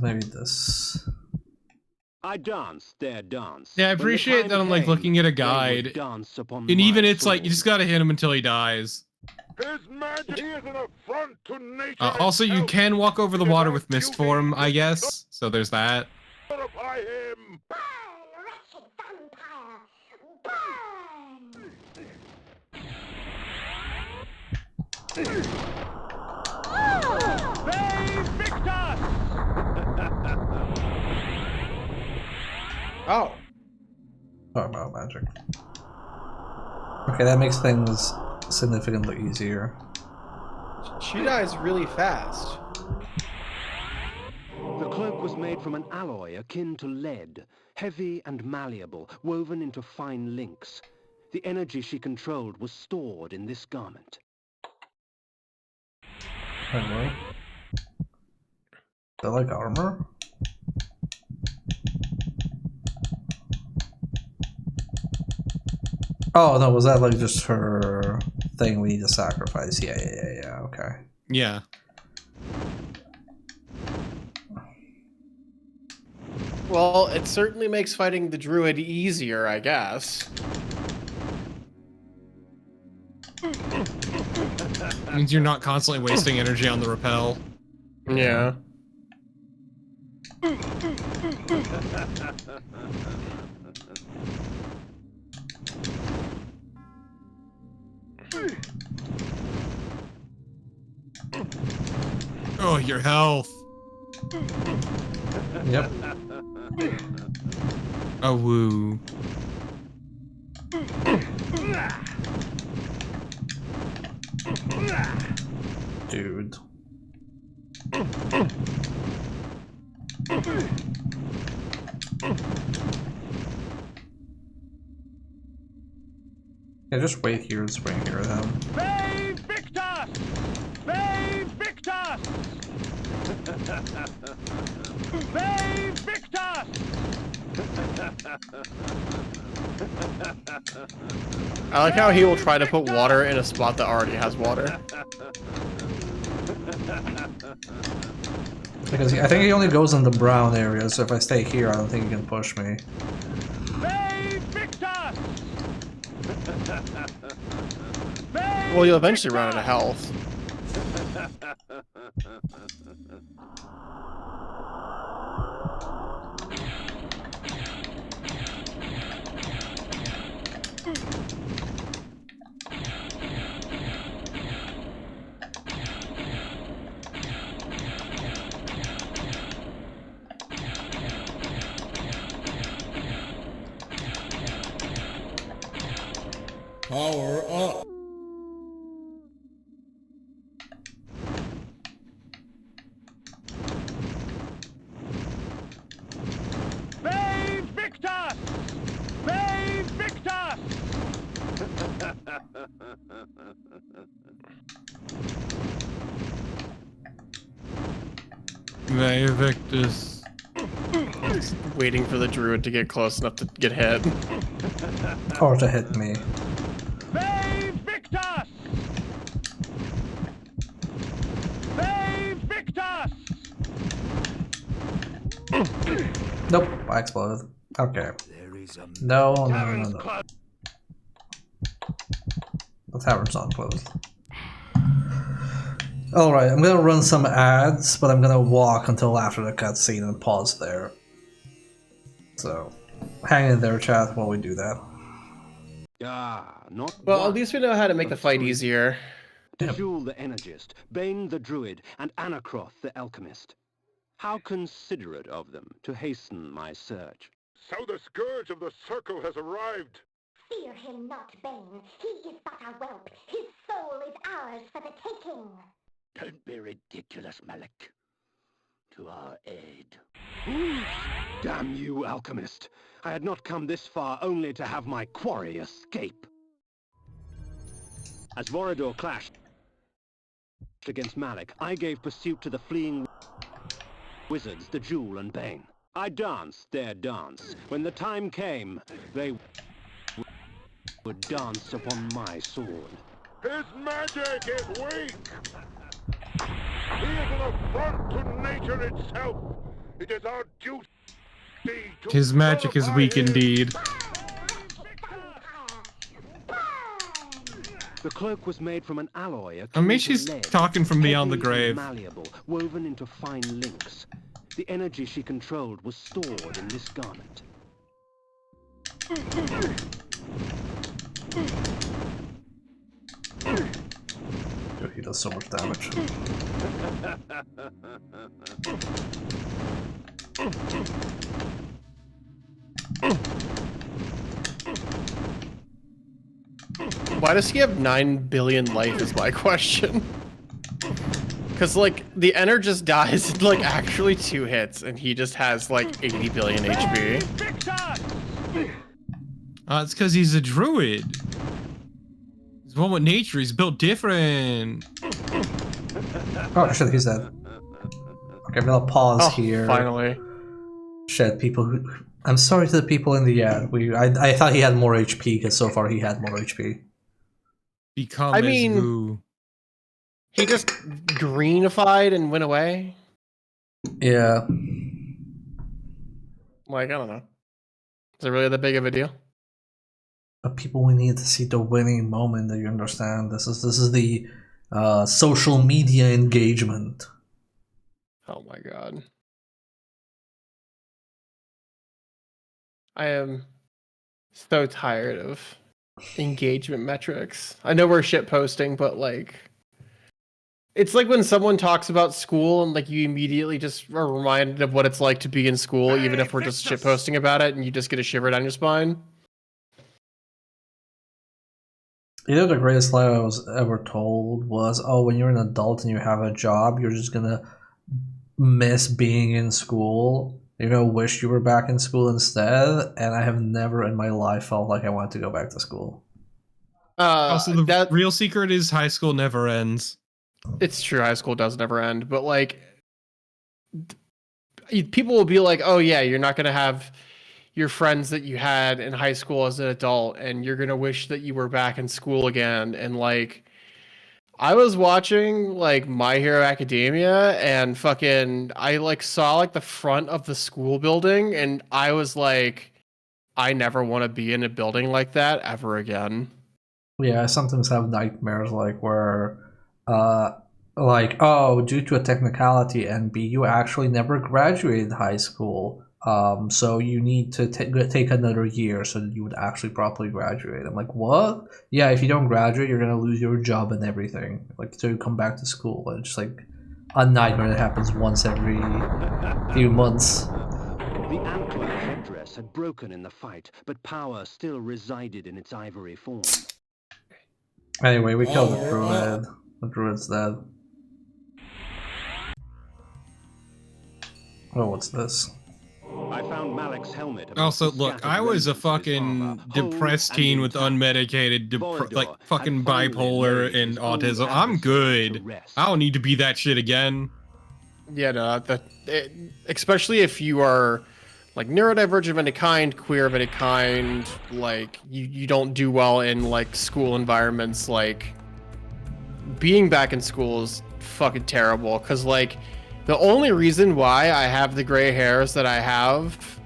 Maybe this. I danced their dance. Yeah, I When the appreciate time that I'm like came, looking at a they would guide. dance upon And even my it's like, you just gotta hit him until he dies. His Majesty is an affront to nature Also, you itself. can walk over the water with mist form, I guess. So there's that. Glorify him. Burn, wretched vampire! Burn! They Victor! Oh. Oh, no, magic. Okay, that makes things significantly easier. She dies really fast. The cloak was made from an alloy akin to lead, heavy and malleable, woven into fine links. The energy she controlled was stored in this garment. Wait, what? They're like armor? Oh, no, was that like just her thing we need to sacrifice? Yeah, okay. Yeah. Well, it certainly makes fighting the druid easier, I guess. Means you're not constantly wasting energy on the repel. Yeah. Oh, your health. Yep. Oh, woo. Dude. Yeah, just wait here and swing here at him. They Victor! They Victor! They Victor! I like how he will try to put water in a spot that already has water. Because I think he only goes in the brown area, so if I stay here, I don't think he can push me. They Victor! Well, you'll eventually run out of health. Power up. They Victor! They Victor! They Victus. Waiting for the druid to get close enough to get hit. Or to hit me. They Victor! They Victor! Nope, I exploded. Okay. No. The tavern's not closed. Alright, I'm gonna run some ads, but I'm gonna walk until after the cutscene and pause there. So, hang in there, chat, while we do that. Not Well, at least we know how to make the fight easier. Jewel the Energist, Bane the Druid, and Anacroth the Alchemist. How considerate of them to hasten my search. So the scourge of the circle has arrived. Fear him not, Bane. He is but a whelp. His soul is ours for the taking. Don't be ridiculous, Malik. To our aid. Damn you, Alchemist. I had not come this far only to have my quarry escape. As Vorador clashed against Malik, I gave pursuit to the fleeing wizards, the Jewel and Bane. I danced their dance. When the time came, they would dance upon my sword. His magic is weak! He is an affront to nature itself! It is our duty to His magic is nullify weak him. indeed. The cloak was made from an alloy I akin mean, to she's lead, talking from beyond the heavy and grave. malleable, woven into fine links. The energy she controlled was stored in this garment. Dude, he does so much damage. Why does he have 9 billion life is my question. Because, like, the Enter just dies in, like, actually 2 hits, and he just has, like, 80 billion HP. It's because he's a druid. He's one with nature. He's built different. Oh shit, he's dead. Okay, I'm gonna pause here. Finally. Shit, people who... I'm sorry to the people in the ad. I thought he had more HP, because so far he had more HP. Become I mean, who? He just greenified and went away? Yeah. Like, I don't know. Is it really that big of a deal? But people, we need to see the winning moment, that you understand. This is the social media engagement. Oh my god. I am so tired of engagement metrics. I know we're shit posting, but like, it's like when someone talks about school and like you immediately just are reminded of what it's like to be in school, even if we're just shit posting about it, and you just get a shiver down your spine. You know, the greatest lie I was ever told was, oh, when you're an adult and you have a job, you're just gonna miss being in school. You're gonna wish you were back in school instead, and I have never in my life felt like I wanted to go back to school. Also, the real secret is high school never ends. It's true, high school does never end, but like, people will be like, oh yeah, you're not gonna have your friends that you had in high school as an adult, and you're gonna wish that you were back in school again. And like, I was watching like My Hero Academia, and fucking I like saw like the front of the school building, and I was like, I never want to be in a building like that ever again. Yeah, I sometimes have nightmares like where like, oh, due to a technicality, NB, you actually never graduated high school. So you need to take another year so that you would actually properly graduate. I'm like, what? Yeah, if you don't graduate, you're gonna lose your job and everything. Like, so you come back to school. It's just like a nightmare that happens once every few months. The antler headdress had broken in the fight, but power still resided in its ivory form. Anyway, we killed the druid. The druid's dead. Oh, what's this? I found Malik's helmet. Also, look, I was a fucking depressed teen with unmedicated, like fucking bipolar and autism. I'm good. I don't need to be that shit again. Yeah, no, especially if you are like neurodivergent of any kind, queer of any kind, like you don't do well in like school environments. Like, being back in school is fucking terrible, because like the only reason why I have the gray hairs that I have,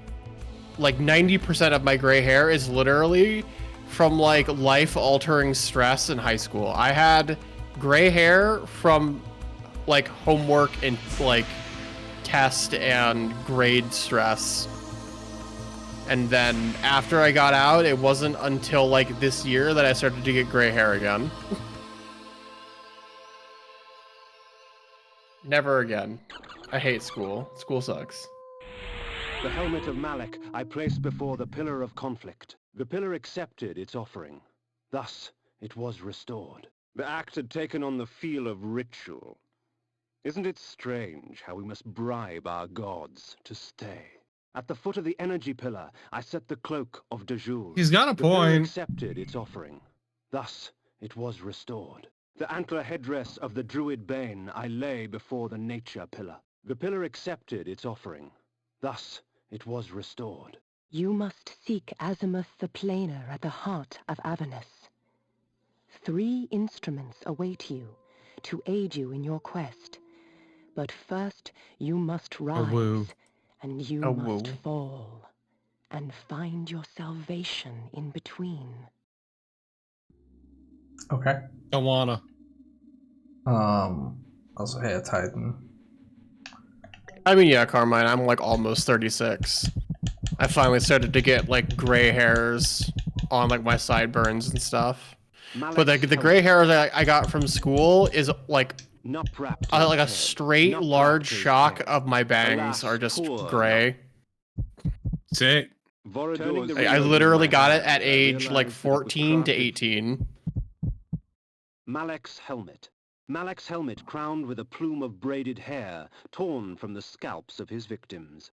like 90% of my gray hair is literally from like life-altering stress in high school. I had gray hair from like homework and like test and grade stress. And then after I got out, it wasn't until like this year that I started to get gray hair again. Never again. I hate school. School sucks. The helmet of Malik I placed before the pillar of conflict. The pillar accepted its offering. Thus, it was restored. The act had taken on the feel of ritual. Isn't it strange how we must bribe our gods to stay? At the foot of the energy pillar, I set the cloak of de jour. He's got a The pillar point. accepted its offering. Thus, it was restored. The antler headdress of the druid bane I lay before the nature pillar. The pillar accepted its offering. Thus, it was restored. You must seek Azimuth the Planer at the heart of Avernus. 3 instruments await you to aid you in your quest. But first, you must rise, and you must fall, and find your salvation in between. Okay. Don't wanna. Also, hey, a Titan. I mean, yeah, Carmine, I'm like almost 36. I finally started to get like gray hairs on like my sideburns and stuff. But the gray hairs I got from school is like a straight large shock of my bangs are just gray. Sick. I literally got it at age like 14 to 18. Malek's helmet. Malek's helmet crowned with a plume of braided hair torn from the scalps of his victims.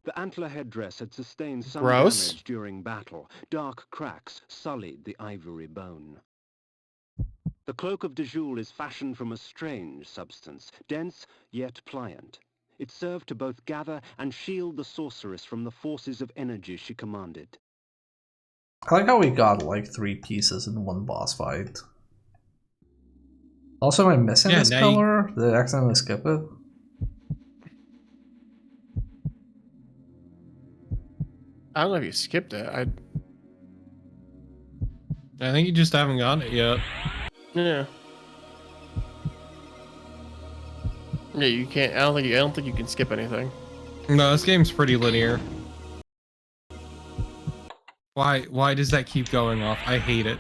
The antler headdress had sustained some damage during battle. Dark cracks sullied the ivory bone. The cloak of Dejul is fashioned from a strange substance, dense yet pliant. It served to both gather and shield the sorceress from the forces of energy she commanded. I like how we got like 3 pieces in one boss fight. Also, am I missing this color? Did I accidentally skip it? I don't know if you skipped it. I think you just haven't gotten it yet. Yeah. Yeah, you can't. I don't think you can skip anything. No, this game's pretty linear. Why does that keep going off? I hate it.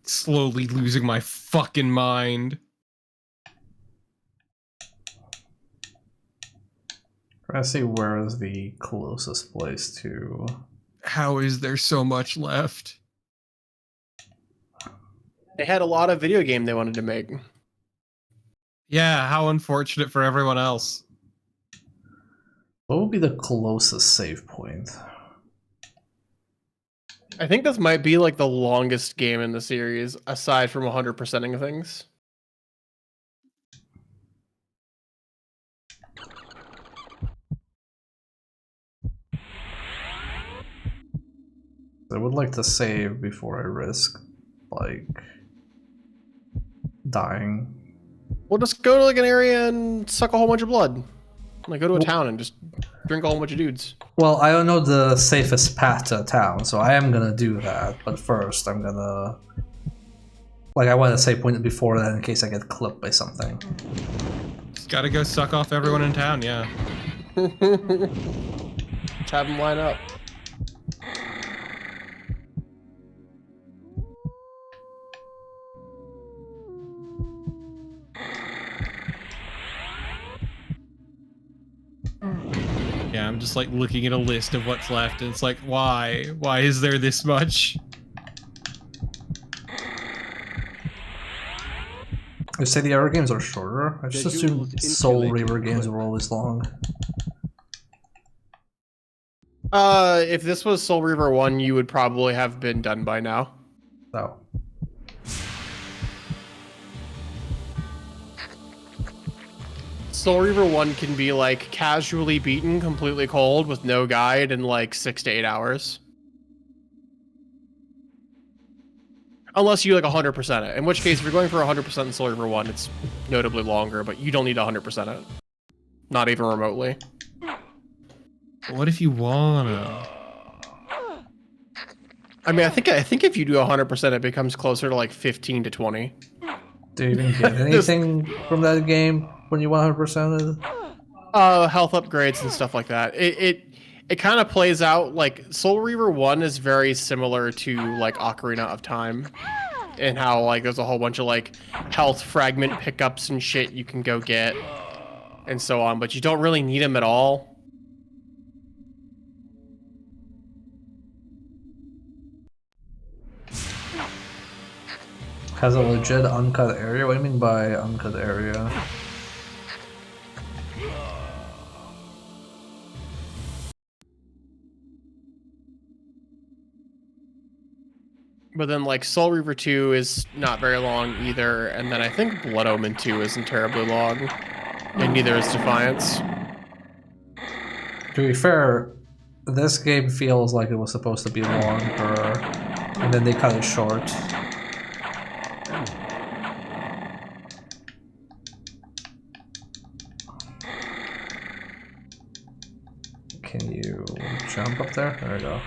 Slowly losing my fucking mind. Trying to see where is the closest place to... How is there so much left? They had a lot of video game they wanted to make. Yeah, how unfortunate for everyone else. What would be the closest save point? I think this might be like the longest game in the series, aside from 100%ing things. I would like to save before I risk, like, dying. We'll just go to like an area and suck a whole bunch of blood. Like go to a town and just drink a whole bunch of dudes. Well, I don't know the safest path to a town, so I am gonna do that. But first, I'm gonna... Like, I want to save point it before that in case I get clipped by something. Just gotta go suck off everyone in town, yeah. Just have them line up. Yeah, I'm just like looking at a list of what's left, and it's like, why? Why is there this much? You say the other games are shorter? I just assumed Soul Reaver games were always long. If this was Soul Reaver 1, you would probably have been done by now. Oh. Soul Reaver 1 can be like casually beaten, completely cold, with no guide in like 6 to 8 hours. Unless you like 100% it. In which case, if you're going for 100% in Soul Reaver 1, it's notably longer, but you don't need 100% it. Not even remotely. What if you wanna? I mean, I think if you do 100%, it becomes closer to like 15 to 20. Do you even get anything from that game when you 100% it? Health upgrades and stuff like that. It kind of plays out like Soul Reaver 1 is very similar to like Ocarina of Time, and how like there's a whole bunch of like health fragment pickups and shit you can go get and so on, but you don't really need them at all. Has a legit uncut area? What do you mean by uncut area? But then like Soul Reaver 2 is not very long either, and then I think Blood Omen 2 isn't terribly long, and neither is Defiance. To be fair, this game feels like it was supposed to be longer, and then they cut it short. Can you jump up there? There we go.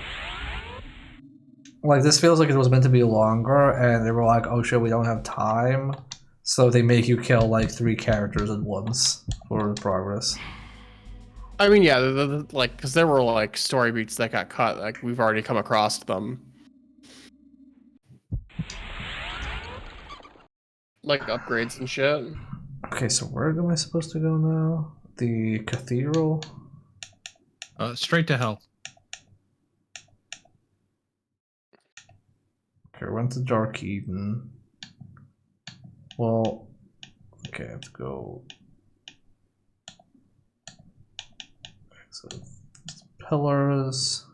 Like, this feels like it was meant to be longer, and they were like, oh shit, we don't have time. So they make you kill like 3 characters at once for progress. I mean, yeah, like, because there were like story beats that got cut, like we've already come across them. Like upgrades and shit. Okay, so where am I supposed to go now? The cathedral? Straight to hell. Okay, we went to Dark Eden. Well, okay, I have to go. So, pillars.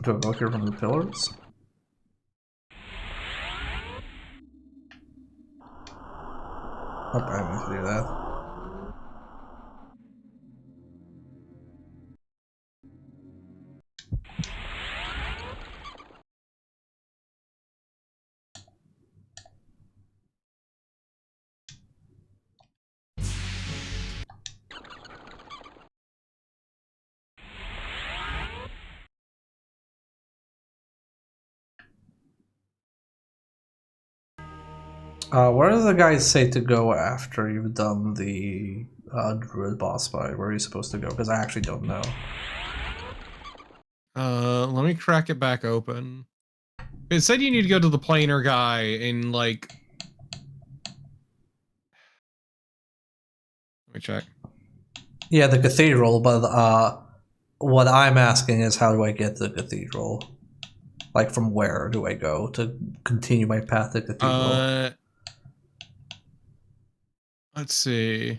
Do I go here from the pillars? Oh, I need to do that. Where does the guy say to go after you've done the druid boss fight? Where are you supposed to go? Because I actually don't know. Let me crack it back open. It said you need to go to the planar guy in like. Let me check. Yeah, the cathedral, but what I'm asking is how do I get to the cathedral? Like, from where do I go to continue my path to cathedral? Let's see.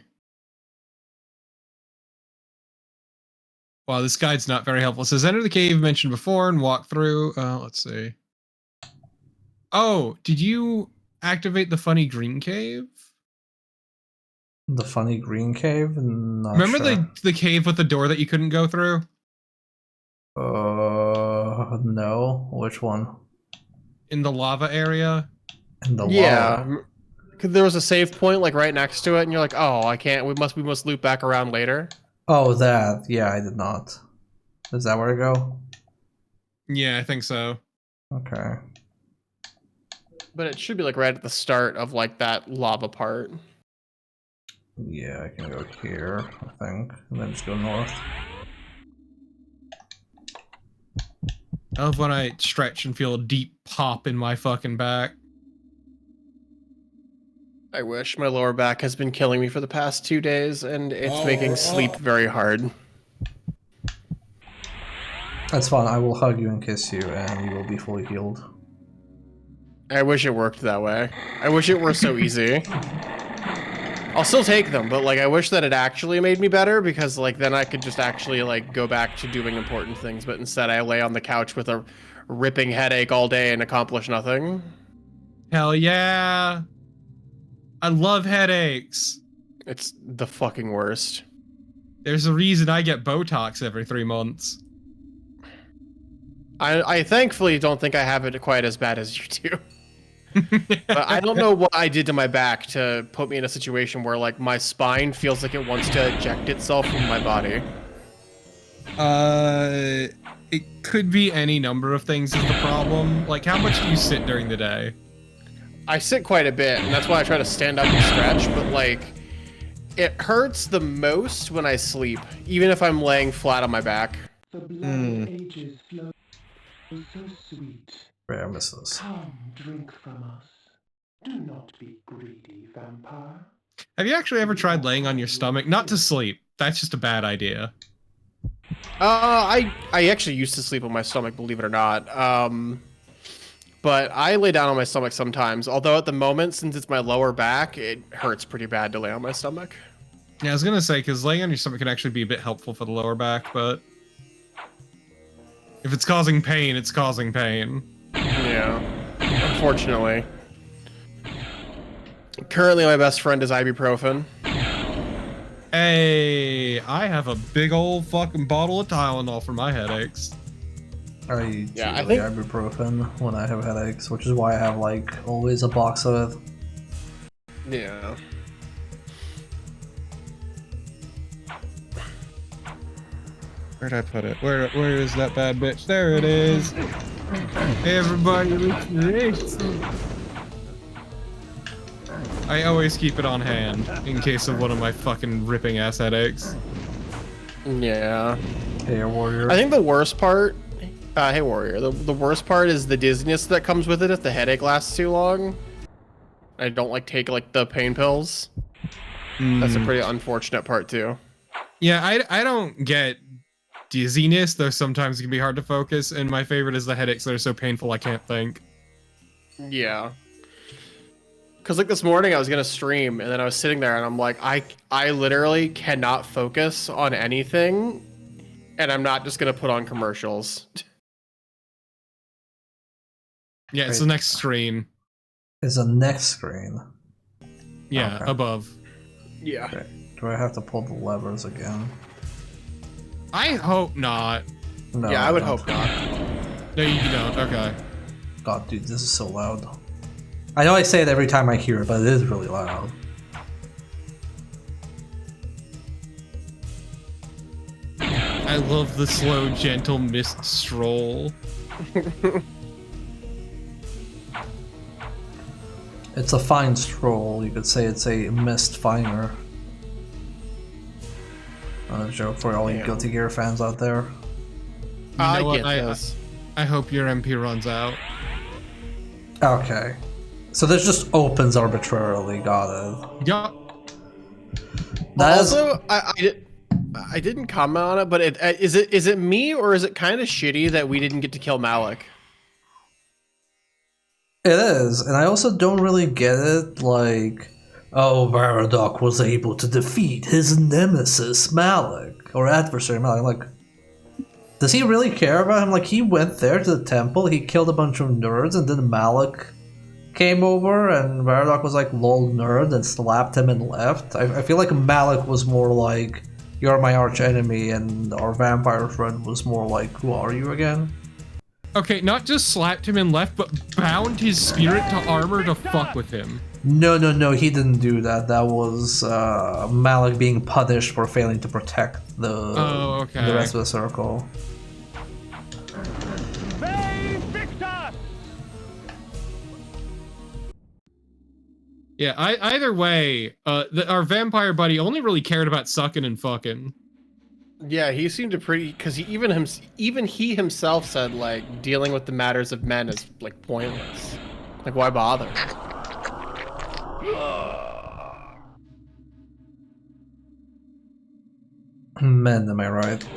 Wow, this guide's not very helpful. It says enter the cave mentioned before and walk through. Let's see. Oh, did you activate the funny green cave? The funny green cave? Not Remember sure. the cave with the door that you couldn't go through? No. Which one? In the lava area? In the Yeah. lava? Cause there was a save point like right next to it, and you're like, oh, I can't. We must loop back around later. Oh, that. Yeah, I did not. Is that where I go? Yeah, I think so. Okay. But it should be like right at the start of like that lava part. Yeah, I can go here, I think, and then just go north. I love when I stretch and feel a deep pop in my fucking back. I wish. My lower back has been killing me for the past 2 days, and it's making sleep very hard. That's fine, I will hug you and kiss you, and you will be fully healed. I wish it worked that way. I wish it were so easy. I'll still take them, but like I wish that it actually made me better, because like then I could just actually like go back to doing important things, but instead I lay on the couch with a ripping headache all day and accomplish nothing. Hell yeah. I love headaches. It's the fucking worst. There's a reason I get Botox every 3 months. I thankfully don't think I have it quite as bad as you do. But I don't know what I did to my back to put me in a situation where like my spine feels like it wants to eject itself from my body. It could be any number of things is the problem. Like, how much do you sit during the day? I sit quite a bit, and that's why I try to stand up and stretch, but like it hurts the most when I sleep, even if I'm laying flat on my back. The blood ages flow so sweet. Wait, I missed this. Come, drink from us. Do not be greedy, vampire. Have you actually ever tried laying on your stomach? Not to sleep. That's just a bad idea. I actually used to sleep on my stomach, believe it or not. But I lay down on my stomach sometimes, although at the moment, since it's my lower back, it hurts pretty bad to lay on my stomach. Yeah, I was gonna say, because laying on your stomach can actually be a bit helpful for the lower back, but... If it's causing pain, it's causing pain. Yeah, unfortunately. Currently, my best friend is ibuprofen. Hey, I have a big old fucking bottle of Tylenol for my headaches. I use I think ibuprofen when I have headaches, which is why I have like always a box of it. Yeah. Where'd I put it? Where is that bad bitch? There it is. Hey everybody, look at this. I always keep it on hand in case of one of my fucking ripping ass headaches. Yeah. Hey Warrior. I think the worst part, hey Warrior, the worst part is the dizziness that comes with it if the headache lasts too long. I don't like take like the pain pills. That's a pretty unfortunate part too. Yeah, I don't get dizziness, though sometimes it can be hard to focus, and my favorite is the headaches that are so painful I can't think. Yeah. Cause like this morning I was gonna stream and then I was sitting there and I'm like, I literally cannot focus on anything and I'm not just gonna put on commercials. Yeah, it's the next screen. It's the next screen. Yeah, okay. Above. Yeah. Okay. Do I have to pull the levers again? I hope not. No. Yeah, I would hope not. No, you don't. Okay. God, dude, this is so loud. I know I say it every time I hear it, but it is really loud. I love the slow, gentle mist stroll. It's a fine stroll. You could say it's a mist finer. A joke for all you Guilty Gear fans out there. I get this. I hope your MP runs out. Okay. So this just opens arbitrarily, got it. Yeah. Also, I didn't comment on it, but is it me or is it kind of shitty that we didn't get to kill Malik? It is, and I also don't really get it, like, oh, Bardock was able to defeat his nemesis, Malik, or adversary, Malik. Like, does he really care about him? Like, he went there to the temple, he killed a bunch of nerds, and then Malik came over, and Bardock was like, lol, nerd, and slapped him and left. I feel like Malik was more like, you're my arch enemy, and our vampire friend was more like, who are you again? Okay, not just slapped him and left, but bound his spirit to armor to fuck with him. No, he didn't do that. That was Malik being punished for failing to protect the rest of the circle. Yeah, either way, our vampire buddy only really cared about sucking and fucking. Yeah, he seemed to because even he himself said like dealing with the matters of men is like pointless. Like why bother? Men, am I right?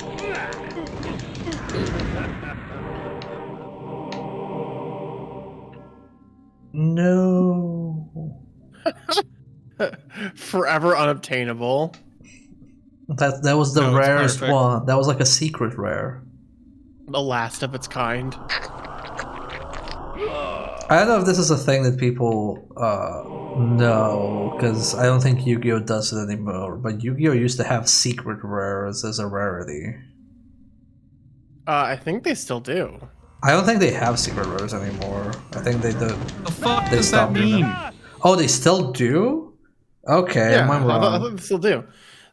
No. Forever unobtainable. That was the rarest one. That was like a secret rare. The last of its kind. I don't know if this is a thing that people know, because I don't think Yu-Gi-Oh does it anymore, but Yu-Gi-Oh used to have secret rares as a rarity. I think they still do. I don't think they have secret rares anymore. I think they do. The fuck does that mean? Oh, they still do? Okay, yeah, I'm wrong. I thought they still do.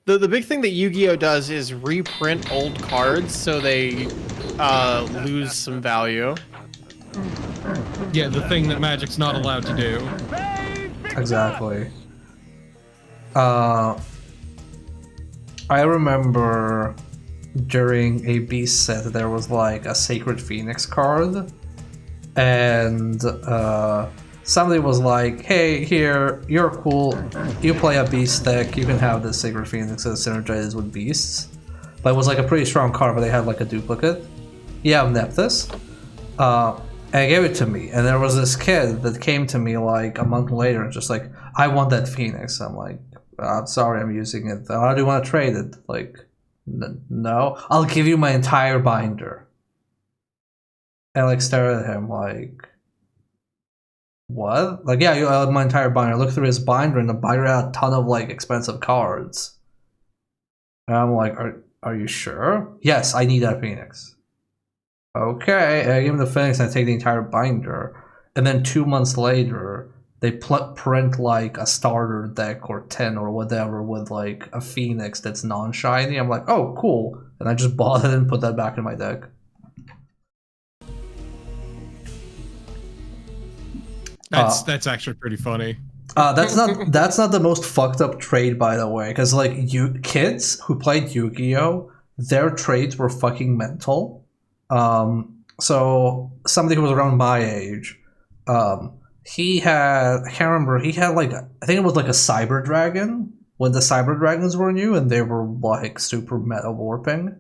The big thing that Yu-Gi-Oh does is reprint old cards so they lose some value. Yeah, the thing that Magic's not allowed to do. Exactly. I remember during a Beast set there was like a Sacred Phoenix card, and somebody was like, hey, here, you're cool, you play a Beast deck, you can have this Sacred Phoenix that synergizes with Beasts. But it was like a pretty strong card, but they had like a duplicate. Yeah, Nephthys. And gave it to me, and there was this kid that came to me like a month later and just like, I want that Phoenix. I'm like, I'm sorry, I'm using it. How do you want to trade it? Like, no, I'll give you my entire binder. And like stare at him like, what? Like, yeah, you my entire binder. I looked through his binder, and the binder had a ton of like expensive cards. And I'm like, are you sure? Yes, I need that Phoenix. Okay, and I give him the Phoenix and I take the entire binder. And then 2 months later, they print like a starter deck or 10 or whatever with like a Phoenix that's non-shiny. I'm like, oh, cool. And I just bought it and put that back in my deck. That's actually pretty funny. That's not the most fucked up trade, by the way, because like kids who played Yu-Gi-Oh, their trades were fucking mental. So somebody who was around my age, he had, I can't remember, he had like, I think it was like a Cyber Dragon when the Cyber Dragons were new and they were like super meta warping.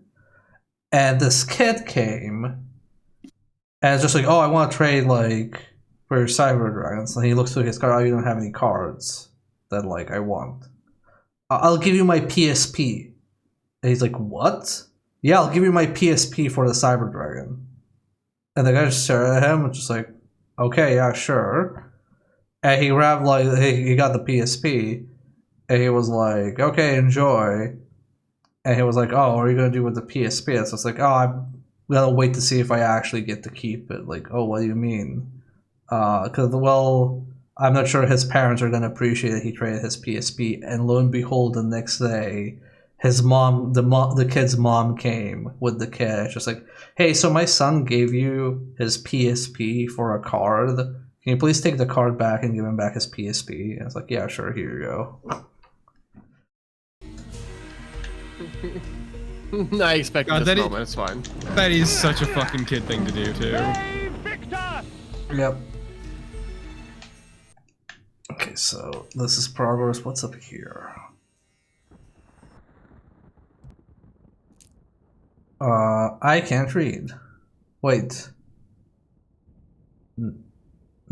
And this kid came and it's just like, oh, I want to trade like for your Cyber Dragons. And he looks through his card, oh, you don't have any cards that like I want. I'll give you my PSP. And he's like, what? Yeah, I'll give you my PSP for the Cyber Dragon. And the guy just stared at him and just like, okay, yeah, sure. And he grabbed like, he got the PSP. And he was like, okay, enjoy. And he was like, oh, what are you going to do with the PSP? So it's like, oh, I'm going to wait to see if I actually get to keep it. Like, oh, what do you mean? Because, well, I'm not sure his parents are going to appreciate that he traded his PSP. And lo and behold, the next day, his mom, the kid's mom came with the cash. Just like, hey, so my son gave you his PSP for a card. Can you please take the card back and give him back his PSP? And it's like, yeah, sure, here you go. I expected this moment, it's fine. That is such a fucking kid thing to do, too. Yep. Okay, so this is progress. What's up here? I can't read. Wait.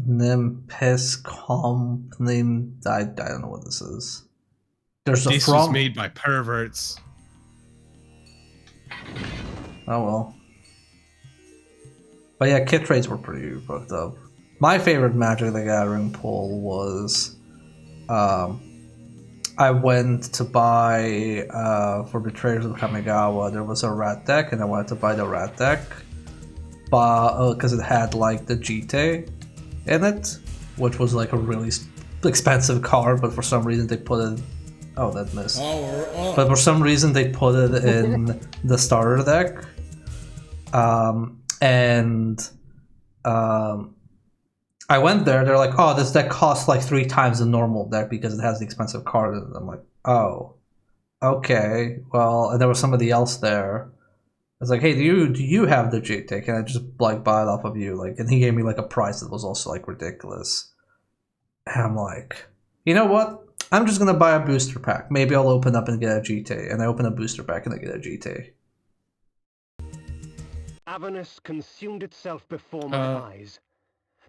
Nimpes Company. I don't know what this is. There's a this was made by perverts. Oh well. But yeah, kit trades were pretty fucked up. My favorite Magic the Gathering pull was I went to buy for Betrayers of Kamigawa, there was a rat deck and I wanted to buy the rat deck because it had like the Jite in it, which was like a really expensive card, but for some reason they put it. Oh, that missed. But for some reason they put it in the starter deck. I went there, they're like, oh, this deck costs like 3 times the normal deck because it has the expensive card. And I'm like, oh, okay, well, and there was somebody else there. I was like, hey, do you have the Jite? Can I just like buy it off of you? Like, and he gave me like a price that was also like ridiculous. And I'm like, you know what? I'm just gonna buy a booster pack. Maybe I'll open up and get a Jite. And I open a booster pack and I get a Jite. Avernus consumed itself before my eyes.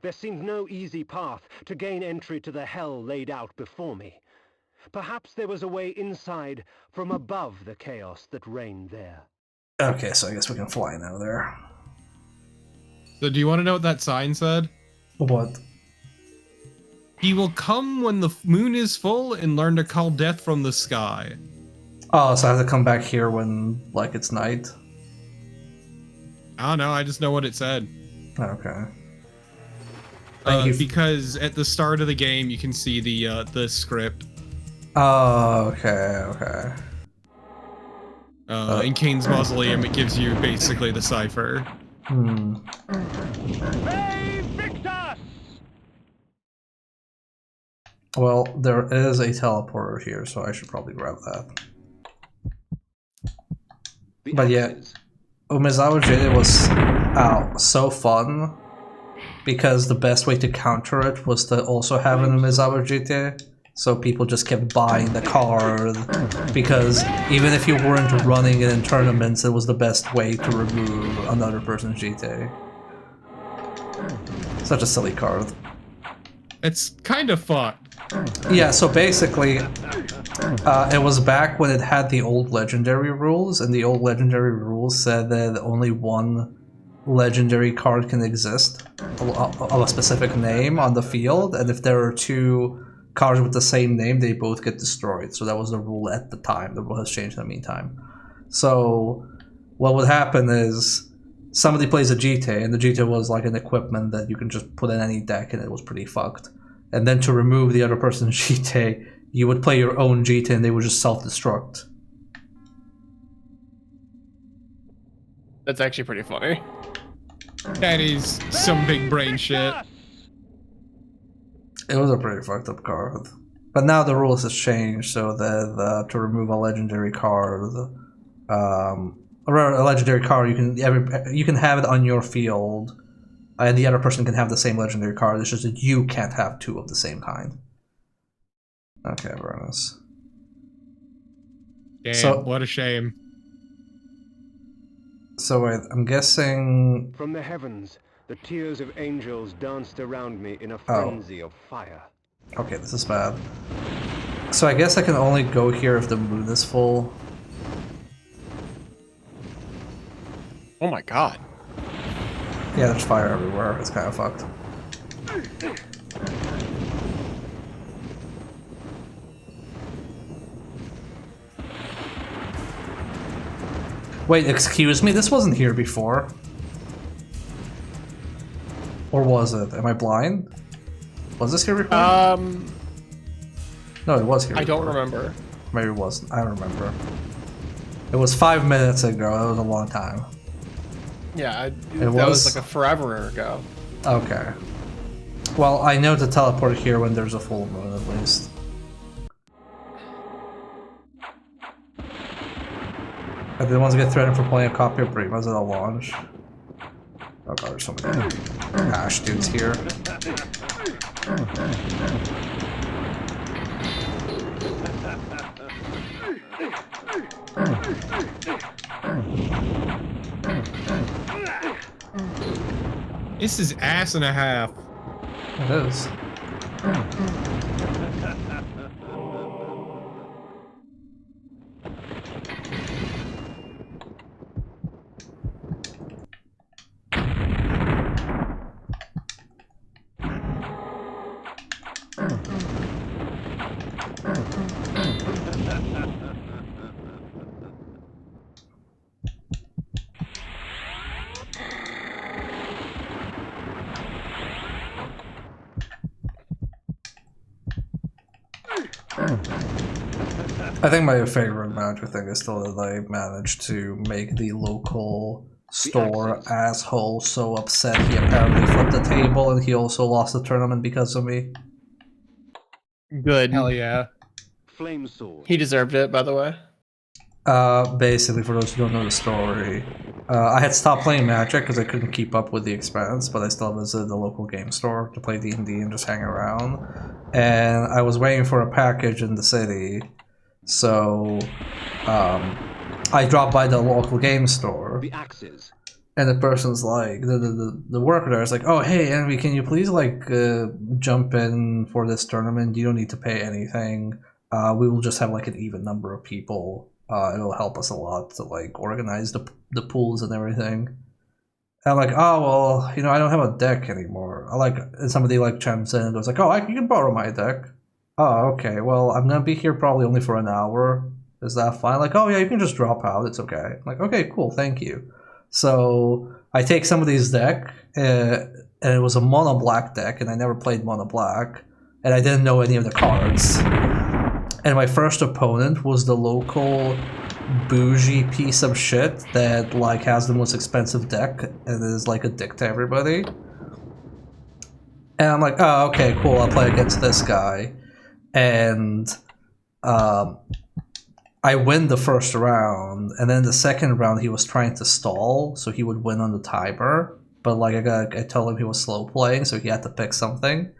There seemed no easy path to gain entry to the hell laid out before me. Perhaps there was a way inside from above the chaos that reigned there. Okay, so I guess we can fly now there. So do you want to know what that sign said? What? He will come when the moon is full and learn to call death from the sky. Oh, so I have to come back here when, like, it's night? I don't know, I just know what it said. Okay. Because at the start of the game, you can see the script. Oh, okay. In Kain's Mausoleum, it gives you basically the cipher. Well, there is a teleporter here, so I should probably grab that. But yeah, Umezawa Jade was so fun because the best way to counter it was to also have an Umezawa Jade. So people just kept buying the card because even if you weren't running it in tournaments, it was the best way to remove another person's Jite. Such a silly card. It's kind of fun. Yeah, so basically, it was back when it had the old legendary rules, and the old legendary rules said that only one legendary card can exist of a specific name on the field, and if there are 2 cards with the same name, they both get destroyed. So that was the rule at the time. The rule has changed in the meantime. So what would happen is somebody plays a GT, and the GT was like an equipment that you can just put in any deck, and it was pretty fucked. And then to remove the other person's GT, you would play your own GT, and they would just self-destruct. That's actually pretty funny. That is some big brain shit. It was a pretty fucked up card. But now the rules has changed, so that to remove a legendary card, or a legendary card, you can have it on your field, and the other person can have the same legendary card. It's just that you can't have 2 of the same kind. Okay, Vernus. Damn, what a shame. So wait, I'm guessing... From the heavens, the tears of angels danced around me in a frenzy of fire. Okay, this is bad. So I guess I can only go here if the moon is full. Oh my god. Yeah, there's fire everywhere. It's kind of fucked. Wait, excuse me? This wasn't here before. Or was it? Am I blind? Was this here before? No, it was here I before. don't remember. Maybe it wasn't. I don't remember. It was 5 minutes ago. That was a long time. Yeah, that was like a forever ago. Okay. Well, I know to teleport here when there's a full moon, at least. And the ones get threatened for playing a copy of Primas at a launch. Oh god, there's so many Ash dudes here. This is ass and a half. It is. I think my favorite Magic thing is still that they managed to make the local store asshole so upset he apparently flipped the table and he also lost the tournament because of me. Good. Hell yeah. Flame sword. He deserved it, by the way. Basically, for those who don't know the story, I had stopped playing Magic because I couldn't keep up with the expense, but I still visited the local game store to play D&D and just hang around. And I was waiting for a package in the city, so I dropped by the local game store. The axes. And the person's like, the worker there is like, oh, hey, Envy, can you please, like, jump in for this tournament? You don't need to pay anything. We will just have, like, an even number of people. It'll help us a lot to, like, organize the pools and everything. And I'm like, oh, well, you know, I don't have a deck anymore. And somebody, like, chimes in and goes like, oh, you can borrow my deck. Oh, okay, well, I'm gonna be here probably only for an hour. Is that fine? Like, oh, yeah, you can just drop out. It's okay. I'm like, okay, cool, thank you. So I take somebody's deck, and it was a mono black deck, and I never played mono black, and I didn't know any of the cards. And my first opponent was the local bougie piece of shit that like has the most expensive deck and is like a dick to everybody. And I'm like, oh, okay, cool, I'll play against this guy. And I win the first round, and then the second round he was trying to stall, so he would win on the timer. But like I told him he was slow playing, so he had to pick something.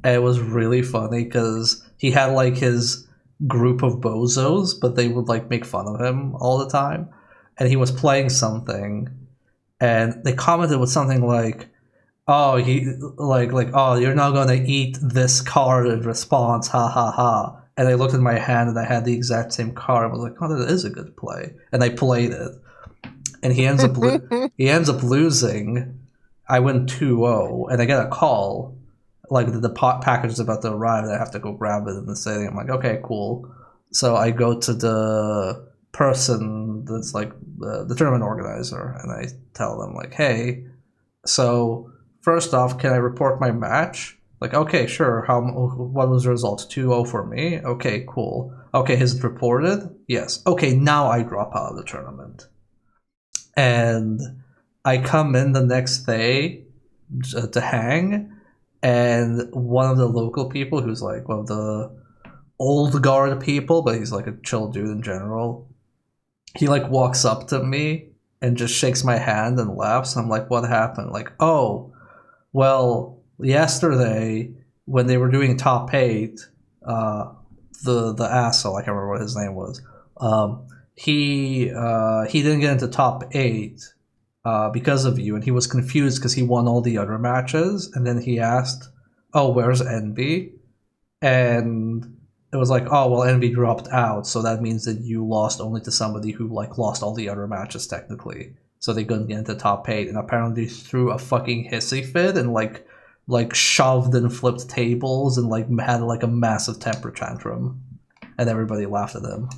And it was really funny because he had like his group of bozos, but they would like make fun of him all the time. And he was playing something, and they commented with something like, "Oh, oh, you're not gonna eat this card in response, ha ha ha." And I looked at my hand and I had the exact same card. I was like, oh, that is a good play. And I played it. and he ends up losing. I win 2-0, and I get a call, like the package is about to arrive, and I have to go grab it in the city. I'm like, okay, cool. So I go to the person that's like the tournament organizer, and I tell them like, hey, so first off, can I report my match? Like, okay, sure. What was the result? 2-0 for me? Okay, cool. Okay, is it reported? Yes. Okay, now I drop out of the tournament. And I come in the next day to hang, and one of the local people, who's like one of the old guard people, but he's like a chill dude in general, he like walks up to me and just shakes my hand and laughs. I'm like, what happened? Like, oh, well, yesterday when they were doing top 8, the asshole, I can't remember what his name was, he didn't get into top 8 because of you, and he was confused because he won all the other matches, and then he asked, oh, where's NB? And it was like, oh, well, NB dropped out, so that means that you lost only to somebody who like lost all the other matches technically, so they couldn't get into top 8, and apparently threw a fucking hissy fit and like shoved and flipped tables and like had like a massive temper tantrum, and everybody laughed at him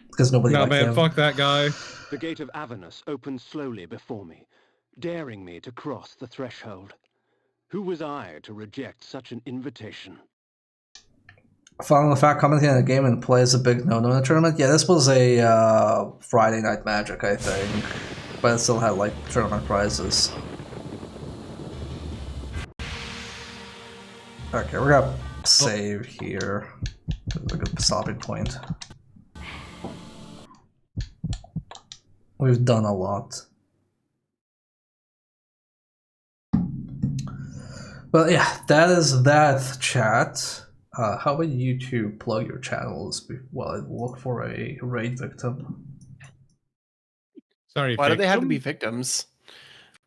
because nobody liked him. Fuck that guy. The gate of Avernus opened slowly before me, daring me to cross the threshold. Who was I to reject such an invitation? Following the fact, commenting on a game and play is a big no-no in the tournament. Yeah, this was a Friday Night Magic, I think, but it still had like tournament prizes. Okay, we're gonna save here. It's a good stopping point. We've done a lot. Well, yeah, that is that, chat. How about you two plug your channels while I look for a raid victim? Sorry, why do they have to be victims?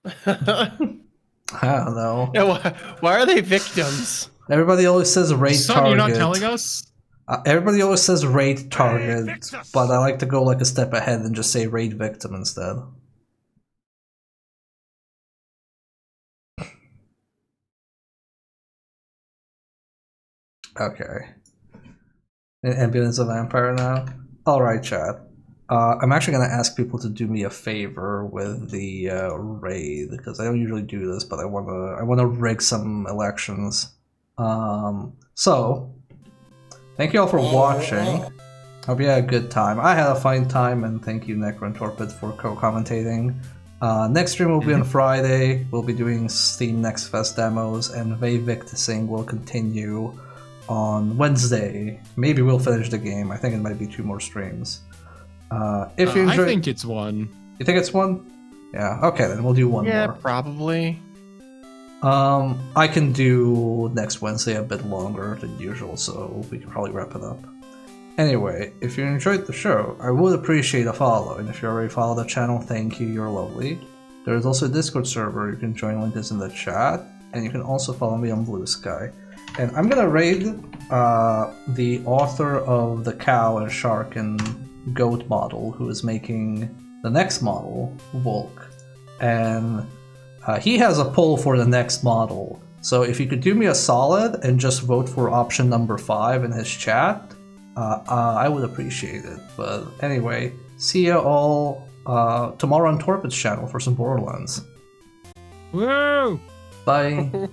I don't know. Yeah, why are they victims? Everybody always says raid target. You're not telling us? Everybody always says raid target, but I like to go like a step ahead and just say raid victim instead. Okay. Ambulance of Vampire now? Alright, chat. I'm actually going to ask people to do me a favor with the raid, because I don't usually do this, but I want to rig some elections. So, thank you all for watching. Hope you had a good time. I had a fine time, and thank you, Necro and Torpid, for co-commentating. Next stream will be on Friday. We'll be doing Steam Next Fest demos, and Victising will continue on Wednesday. Maybe we'll finish the game. I think it might be 2 more streams. If you enjoy, I think it's 1. You think it's 1? Yeah. Okay, then we'll do 1 more. Yeah, probably. I can do next Wednesday a bit longer than usual, so we can probably wrap it up. Anyway, if you enjoyed the show, I would appreciate a follow, and if you already follow the channel, thank you, you're lovely. There is also a Discord server, you can join, link is in the chat, and you can also follow me on Blue Sky. And I'm gonna raid the author of the cow and shark and goat model, who is making the next model, Volk. And he has a poll for the next model, so if you could do me a solid and just vote for option number 5 in his chat, I would appreciate it. But anyway, see you all tomorrow on Torpid's channel for some Borderlands. Woo! Bye.